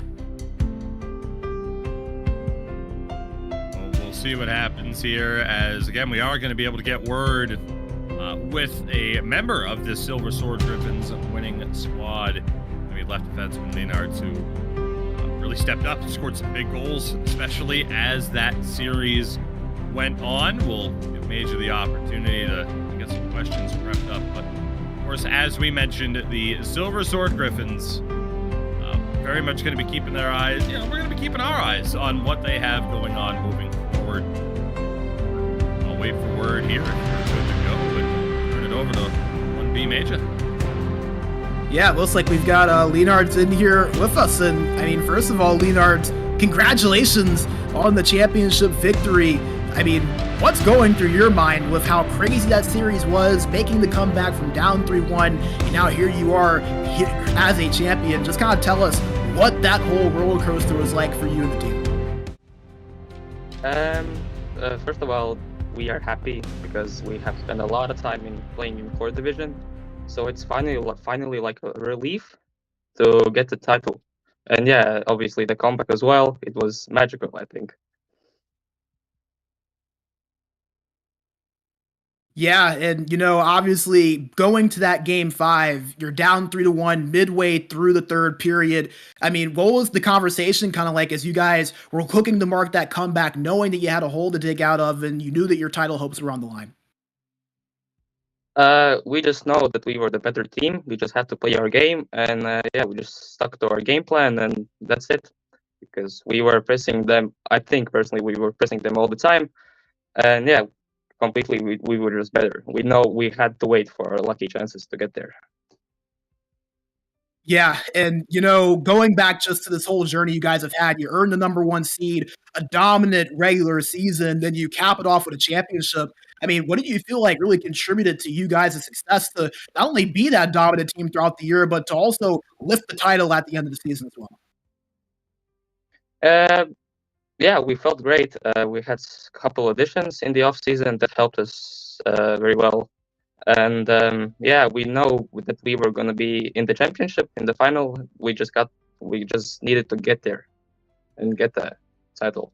[SPEAKER 2] Well, we'll see what happens here, as again, we are going to be able to get word with a member of the Silver Sword Griffins winning squad. I mean, left defenseman Leonard, who really stepped up and scored some big goals, especially as that series went on. We'll give Major the opportunity to get some questions prepped up. But, of course, as we mentioned, the Silver Sword Griffins very much going to be keeping their eyes, we're going to be keeping our eyes on what they have going on moving forward. I'll wait for word here if we're good to go, but turn it over to 1B Major.
[SPEAKER 3] Yeah, it looks like we've got Leonard's in here with us. And I mean, first of all, Leonard, congratulations on the championship victory. I mean, what's going through your mind with how crazy that series was, making the comeback from down 3-1, and now here you are here as a champion? Just kind of tell us what that whole roller coaster was like for you and the
[SPEAKER 5] team. First of all, we are happy because we have spent a lot of time in playing in core division. So it's finally like a relief to get the title. And yeah, obviously the comeback as well. It was magical, I think.
[SPEAKER 3] Yeah, and obviously going to that Game 5, you're down 3-1 midway through the third period. I mean, what was the conversation kind of like as you guys were looking to mark that comeback, knowing that you had a hole to dig out of and you knew that your title hopes were on the line?
[SPEAKER 5] We just know that we were the better team. We just had to play our game, and we just stuck to our game plan, and that's it. Because we were pressing them. I think personally we were pressing them all the time, and yeah, completely we were just better. We know we had to wait for our lucky chances to get there.
[SPEAKER 3] Yeah, and going back just to this whole journey you guys have had, you earned the #1 seed, a dominant regular season, then you cap it off with a championship. I mean, what did you feel like really contributed to you guys' success to not only be that dominant team throughout the year, but to also lift the title at the end of the season as well?
[SPEAKER 5] Yeah, we felt great. We had a couple additions in the off season that helped us very well. And we know that we were going to be in the championship in the final. We just needed to get there and get the title.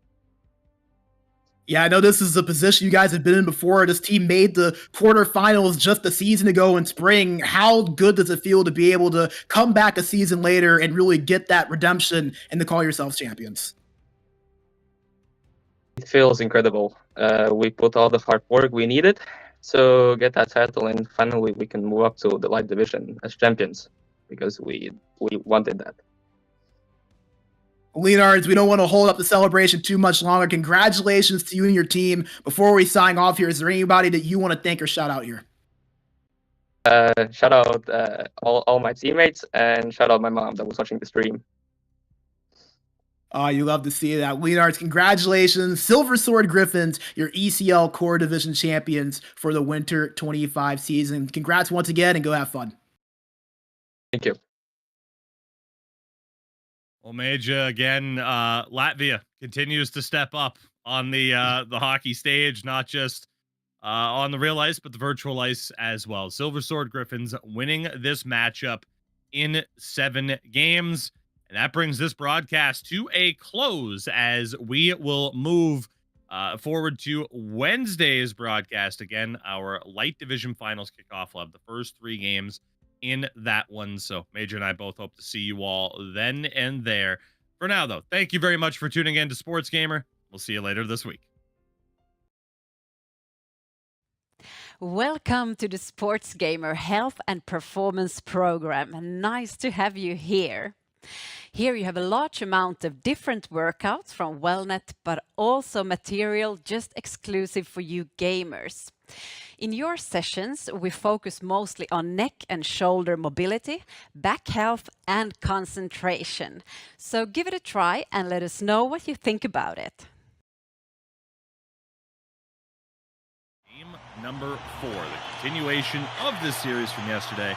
[SPEAKER 3] Yeah, I know this is a position you guys have been in before. This team made the quarterfinals just a season ago in spring. How good does it feel to be able to come back a season later and really get that redemption and to call yourselves champions?
[SPEAKER 5] It feels incredible. We put all the hard work we needed to get that title, and finally we can move up to the light division as champions because we wanted that.
[SPEAKER 3] Leonards, we don't want to hold up the celebration too much longer. Congratulations to you and your team. Before we sign off here, is there anybody that you want to thank or shout out here?
[SPEAKER 5] Shout out all my teammates, and shout out my mom that was watching the stream.
[SPEAKER 3] Oh, you love to see that. Leonards, congratulations. Silver Sword Griffins, your ECL core division champions for the winter 25 season. Congrats once again, and go have fun.
[SPEAKER 5] Thank you.
[SPEAKER 2] Well, Major, again, Latvia continues to step up on the hockey stage, not just on the real ice, but the virtual ice as well. Silver Sword Griffins winning this matchup in 7 games. And that brings this broadcast to a close as we will move forward to Wednesday's broadcast. Again, our light division finals kickoff. We'll have the first 3 games in that one. So Major and I both hope to see you all then and there. For now, though, thank you very much for tuning in to SportsGamer. We'll see you later this week.
[SPEAKER 4] Welcome to the SportsGamer Health and Performance Program. Nice to have you here. Here you have a large amount of different workouts from Wellnet, but also material just exclusive for you gamers. In your sessions, we focus mostly on neck and shoulder mobility, back health, and concentration. So give it a try and let us know what you think about it.
[SPEAKER 2] Game number 4, the continuation of this series from yesterday.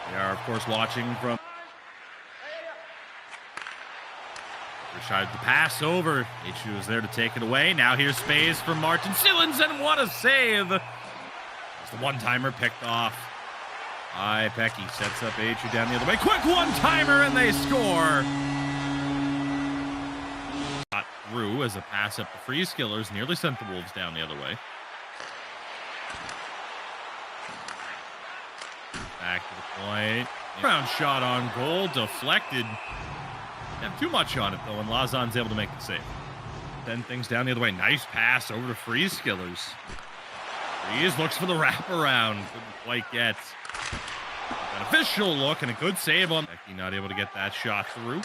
[SPEAKER 2] We are, of course, watching from... Tried to pass over. H2 was there to take it away. Now here's space for Martin Sillens, and what a save! It's the one-timer picked off by Pecky. Sets up H2 down the other way. Quick one-timer, and they score! Got through as a pass up to Freeze Killers. Nearly sent the Wolves down the other way. Back to the point. Round shot on goal. Deflected. Didn't have too much on it, though, and Lazan's able to make the save. Send things down the other way. Nice pass over to Freeze Killers. Freeze looks for the wraparound. Couldn't quite get an official look, and a good save on Becky, not able to get that shot through.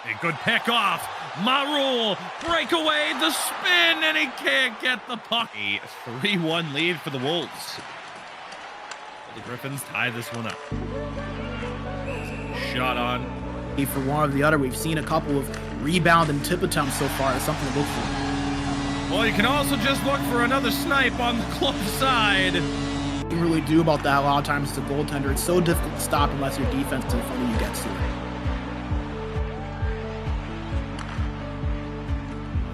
[SPEAKER 2] A good pick off. Marul, breakaway, the spin, and he can't get the puck. A 3-1 lead for the Wolves. The Griffins tie this one up. Shot on.
[SPEAKER 3] For one or the other, we've seen a couple of rebound and tip attempts so far. It's something to look for.
[SPEAKER 2] Well, you can also just look for another snipe on the close side.
[SPEAKER 3] You can really do about that a lot of times as a goaltender. It's so difficult to stop unless your defense in front of you gets to it.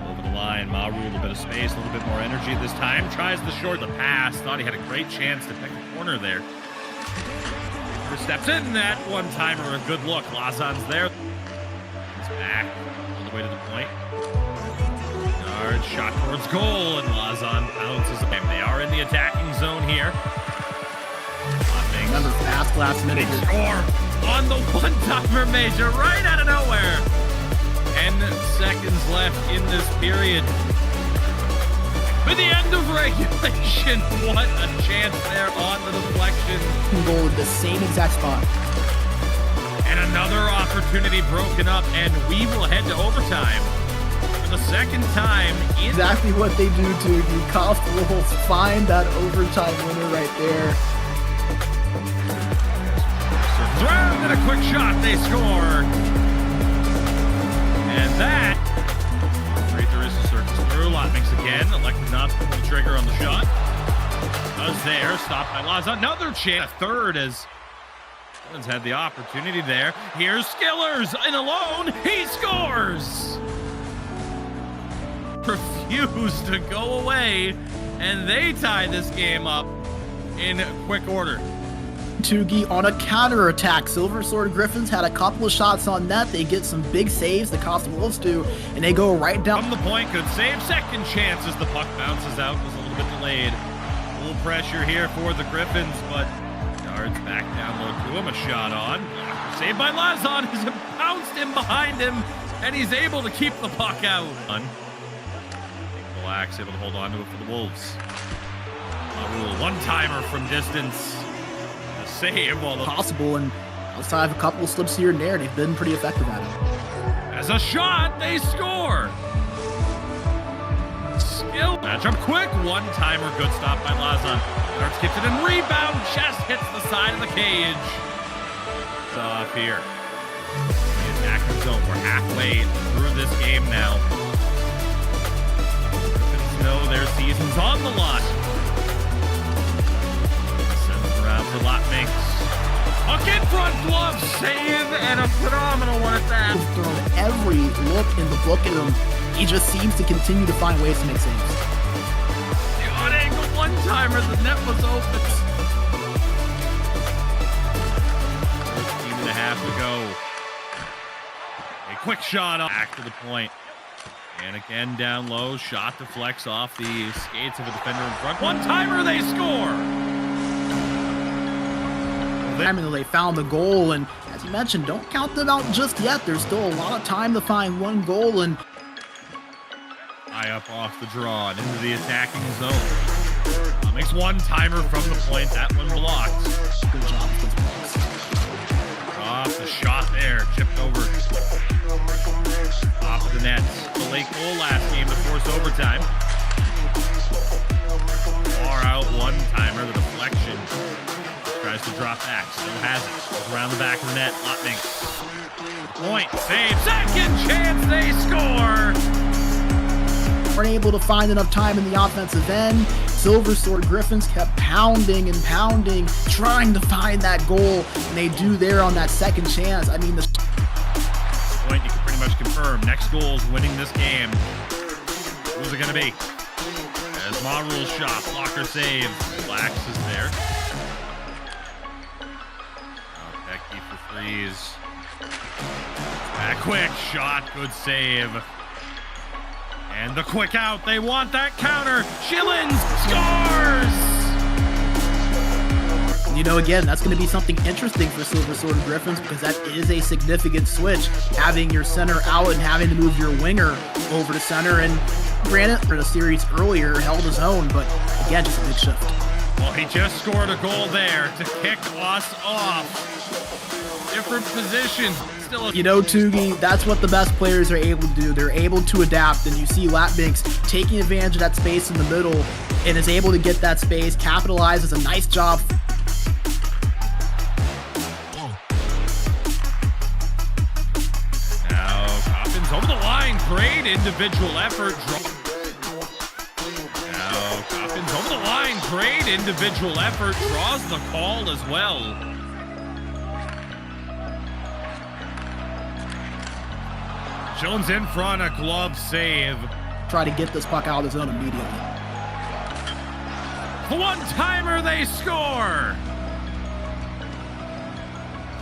[SPEAKER 2] Over the line, Maru, a little bit of space, a little bit more energy this time. Tries the short, the pass. Thought he had a great chance to pick a corner there. Steps in that one-timer, a good look. Lazan's there. He's back all the way to the point. Yard shot towards goal, and Lazan pounces. They are in the attacking zone here.
[SPEAKER 3] Remember, fast last minute.
[SPEAKER 2] They score on the one-timer, Major, right out of nowhere. 10 seconds left in this period. With the end of regulation, what a chance there on the deflection.
[SPEAKER 3] Goal at the same exact spot.
[SPEAKER 2] And another opportunity broken up, and we will head to overtime for the second time.
[SPEAKER 3] Exactly what they do to you. KOST Wolves find that overtime winner right there.
[SPEAKER 2] Throw and a quick shot, they score. And that... Lotmix again, elected not to pull the trigger on the shot. Does there, stopped by Laza. Another chance, a third, as Evans had the opportunity there. Here's Skillers, and alone, he scores! Refused to go away, and they tie this game up in quick order.
[SPEAKER 3] Tugi on a counter-attack. Silver Sword Griffins had a couple of shots on net. They get some big saves, the KOST Wolves do, and they go right down.
[SPEAKER 2] From the point, good save. Second chance as the puck bounces out. Was a little bit delayed. A little pressure here for the Griffins, but Yards back down low to him. A shot on. Saved by Lazan as it bounced in behind him, and he's able to keep the puck out. Relax, able to hold on to it for the Wolves. One-timer from distance. Save all the
[SPEAKER 3] possible, and outside of a couple of slips here and there, they've been pretty effective at it.
[SPEAKER 2] As a shot, they score. Skill matchup, quick one-timer, good stop by Lazan. Starts gets it and rebound, chest hits the side of the cage. It's off here. The attacking zone. We're halfway through this game now. Griffins know their season's on the line. For Lotmix. Puck in front, glove save, and a phenomenal one at that.
[SPEAKER 3] He's thrown every look in the book at him. He just seems to continue to find ways to make saves.
[SPEAKER 2] The on-angle one-timer, the net was open. 13.5 to go. A quick shot back to the point. And again, down low, shot deflects off the skates of a defender in front. One-timer, they score!
[SPEAKER 3] I mean, they found the goal, and as you mentioned, don't count them out just yet. There's still a lot of time to find one goal, and
[SPEAKER 2] high up off the draw and into the attacking zone. Makes one-timer from the point. That one blocked.
[SPEAKER 3] good job with those blocks.
[SPEAKER 2] Off the shot there, chipped over. Off of the net. The late goal last game to force overtime. Far out one-timer, the deflection. Tries to drop back, still has it. Goes around the back of the net. Lotnik. Point, save, second chance, they score!
[SPEAKER 3] Weren't able to find enough time in the offensive end. Silver Sword Griffins kept pounding and pounding, trying to find that goal, and they do there on that second chance. I mean, the
[SPEAKER 2] point you can pretty much confirm. Next goal is winning this game. Who's it going to be? As Marul's shot, blocker save. Flax is there. Becky for freeze. That quick shot, good save. And the quick out, they want that counter. Shillins scores!
[SPEAKER 3] You know, again, that's going to be something interesting for Silver Sword Griffins because that is a significant switch, having your center out and having to move your winger over to center. And granted, for the series earlier, held his own, but again, just a big shift.
[SPEAKER 2] Well, he just scored a goal there to kick us off. Different position. Still,
[SPEAKER 3] you know, Tugi, that's what the best players are able to do. They're able to adapt, and you see Latbinks taking advantage of that space in the middle and is able to get that space, capitalizes. A nice job.
[SPEAKER 2] Now, Coppins over the line. Great individual effort. Now, Coppins over the line. Great individual effort. Draws the call as well. Jones in front, a glove save.
[SPEAKER 3] Try to get this puck out of the zone immediately.
[SPEAKER 2] The one-timer, they score!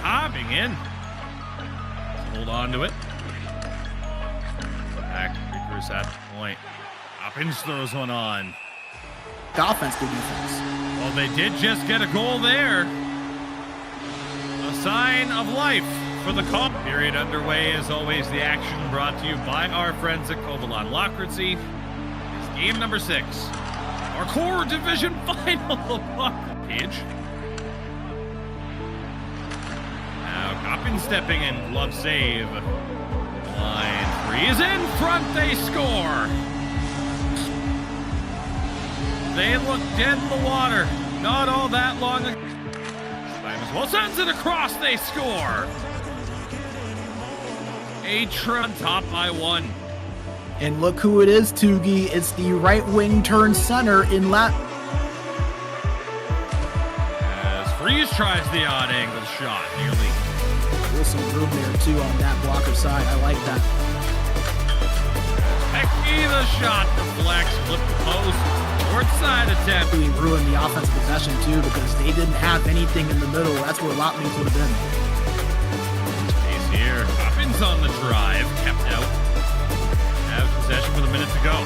[SPEAKER 2] Hopping in. Hold on to it. Back, Reapers at the point. Hoppins throws one on.
[SPEAKER 3] Offense, good defense.
[SPEAKER 2] Well, they did just get a goal there. A sign of life. For the comp period underway, as always, the action brought to you by our friends at Kovalan Lockertsy. It's game number 6, our core division final page. Now Coppin stepping in, glove save. Line 3 is in front, they score. They look dead in the water, not all that long ago. Well, sends it across, they score. Atron top by 1.
[SPEAKER 3] And look who it is, Tugi. It's the right wing turn center in
[SPEAKER 2] As Freeze tries the odd angle shot, nearly.
[SPEAKER 3] There's some room there too on that blocker side. I like that.
[SPEAKER 2] Hecky the shot deflects, flip the post, short side attempt.
[SPEAKER 3] Really ruined the offensive possession too because they didn't have anything in the middle. That's where Lotmings would have been.
[SPEAKER 2] Here, Coppins on the drive, kept out. Have possession with a minute to go.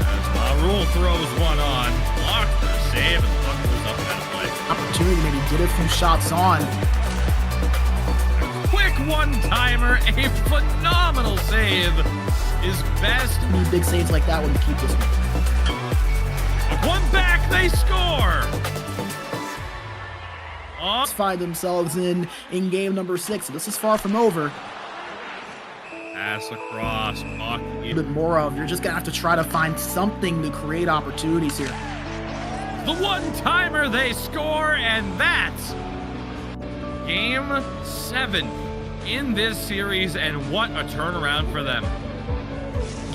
[SPEAKER 2] As Marul throws one on, blocked for a save, and the puck goes up and out of play.
[SPEAKER 3] Opportunity, maybe get a few shots on.
[SPEAKER 2] Quick one-timer, a phenomenal save. His best.
[SPEAKER 3] Need big saves like that one to keep this one.
[SPEAKER 2] One back, they score.
[SPEAKER 3] Find themselves in game number 6. This is far from over.
[SPEAKER 2] Pass across, puck.
[SPEAKER 3] A bit more of. You're just gonna have to try to find something to create opportunities here.
[SPEAKER 2] The one-timer, they score, and that's game 7 in this series, and what a turnaround for them.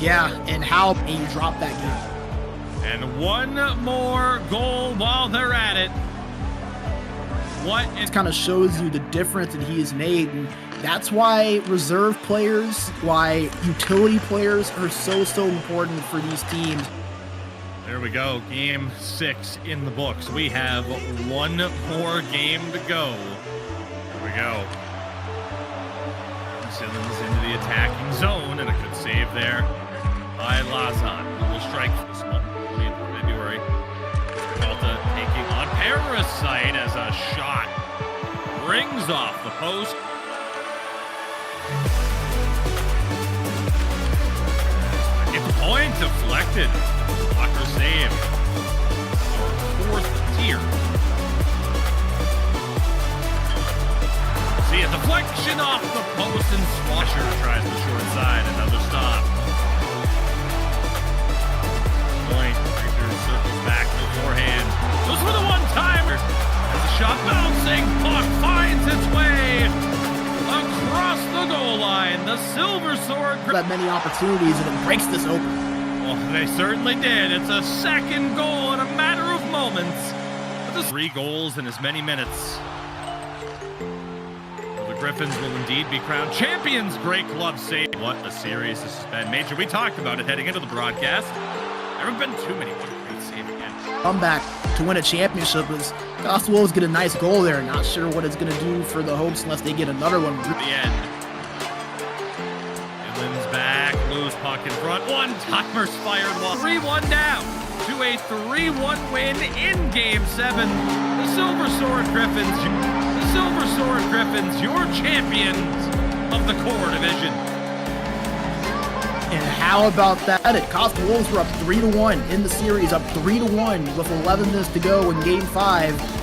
[SPEAKER 3] Yeah, and how you drop that game.
[SPEAKER 2] And one more goal while they're at it.
[SPEAKER 3] It kind of shows you the difference that he has made, and that's why reserve players, why utility players are so important for these teams.
[SPEAKER 2] There we go, game 6 in the books. We have one more game to go. There we go. Simmons into the attacking zone, and a good save there by Lazan, who will strike for this one in February. Malta taking on Parasite as a shot rings off the post. It's point deflected. Blocker save. Our fourth tier. See a deflection off the post, and Swasher tries the short side. Another stop. Point. Breaker circles back beforehand. Goes for the one-timer. As the shot bouncing, puck finds its way across the goal line. The Silver Sword.
[SPEAKER 3] That many opportunities, and it breaks this open.
[SPEAKER 2] Well, they certainly did. It's a second goal in a matter of moments. 3 goals in as many minutes. The Griffins will indeed be crowned champions. Great glove save. What a series this has been. Major, we talked about it heading into the broadcast. There have been too many. What a great save again.
[SPEAKER 3] Comeback to win a championship is KOST Wolves get a nice goal there. Not sure what it's going to do for the Hopes unless they get another one.
[SPEAKER 2] The end. Lynn's back. Loose puck in front. One-timers fired well. 3-1 down to a 3-1 win in Game 7. The Silver Sword Griffins. The Silver Sword Griffins, your champions of the core division.
[SPEAKER 3] And how about that? KOST Wolves were up 3-1 in the series, up 3-1 with 11 minutes to go in Game 5.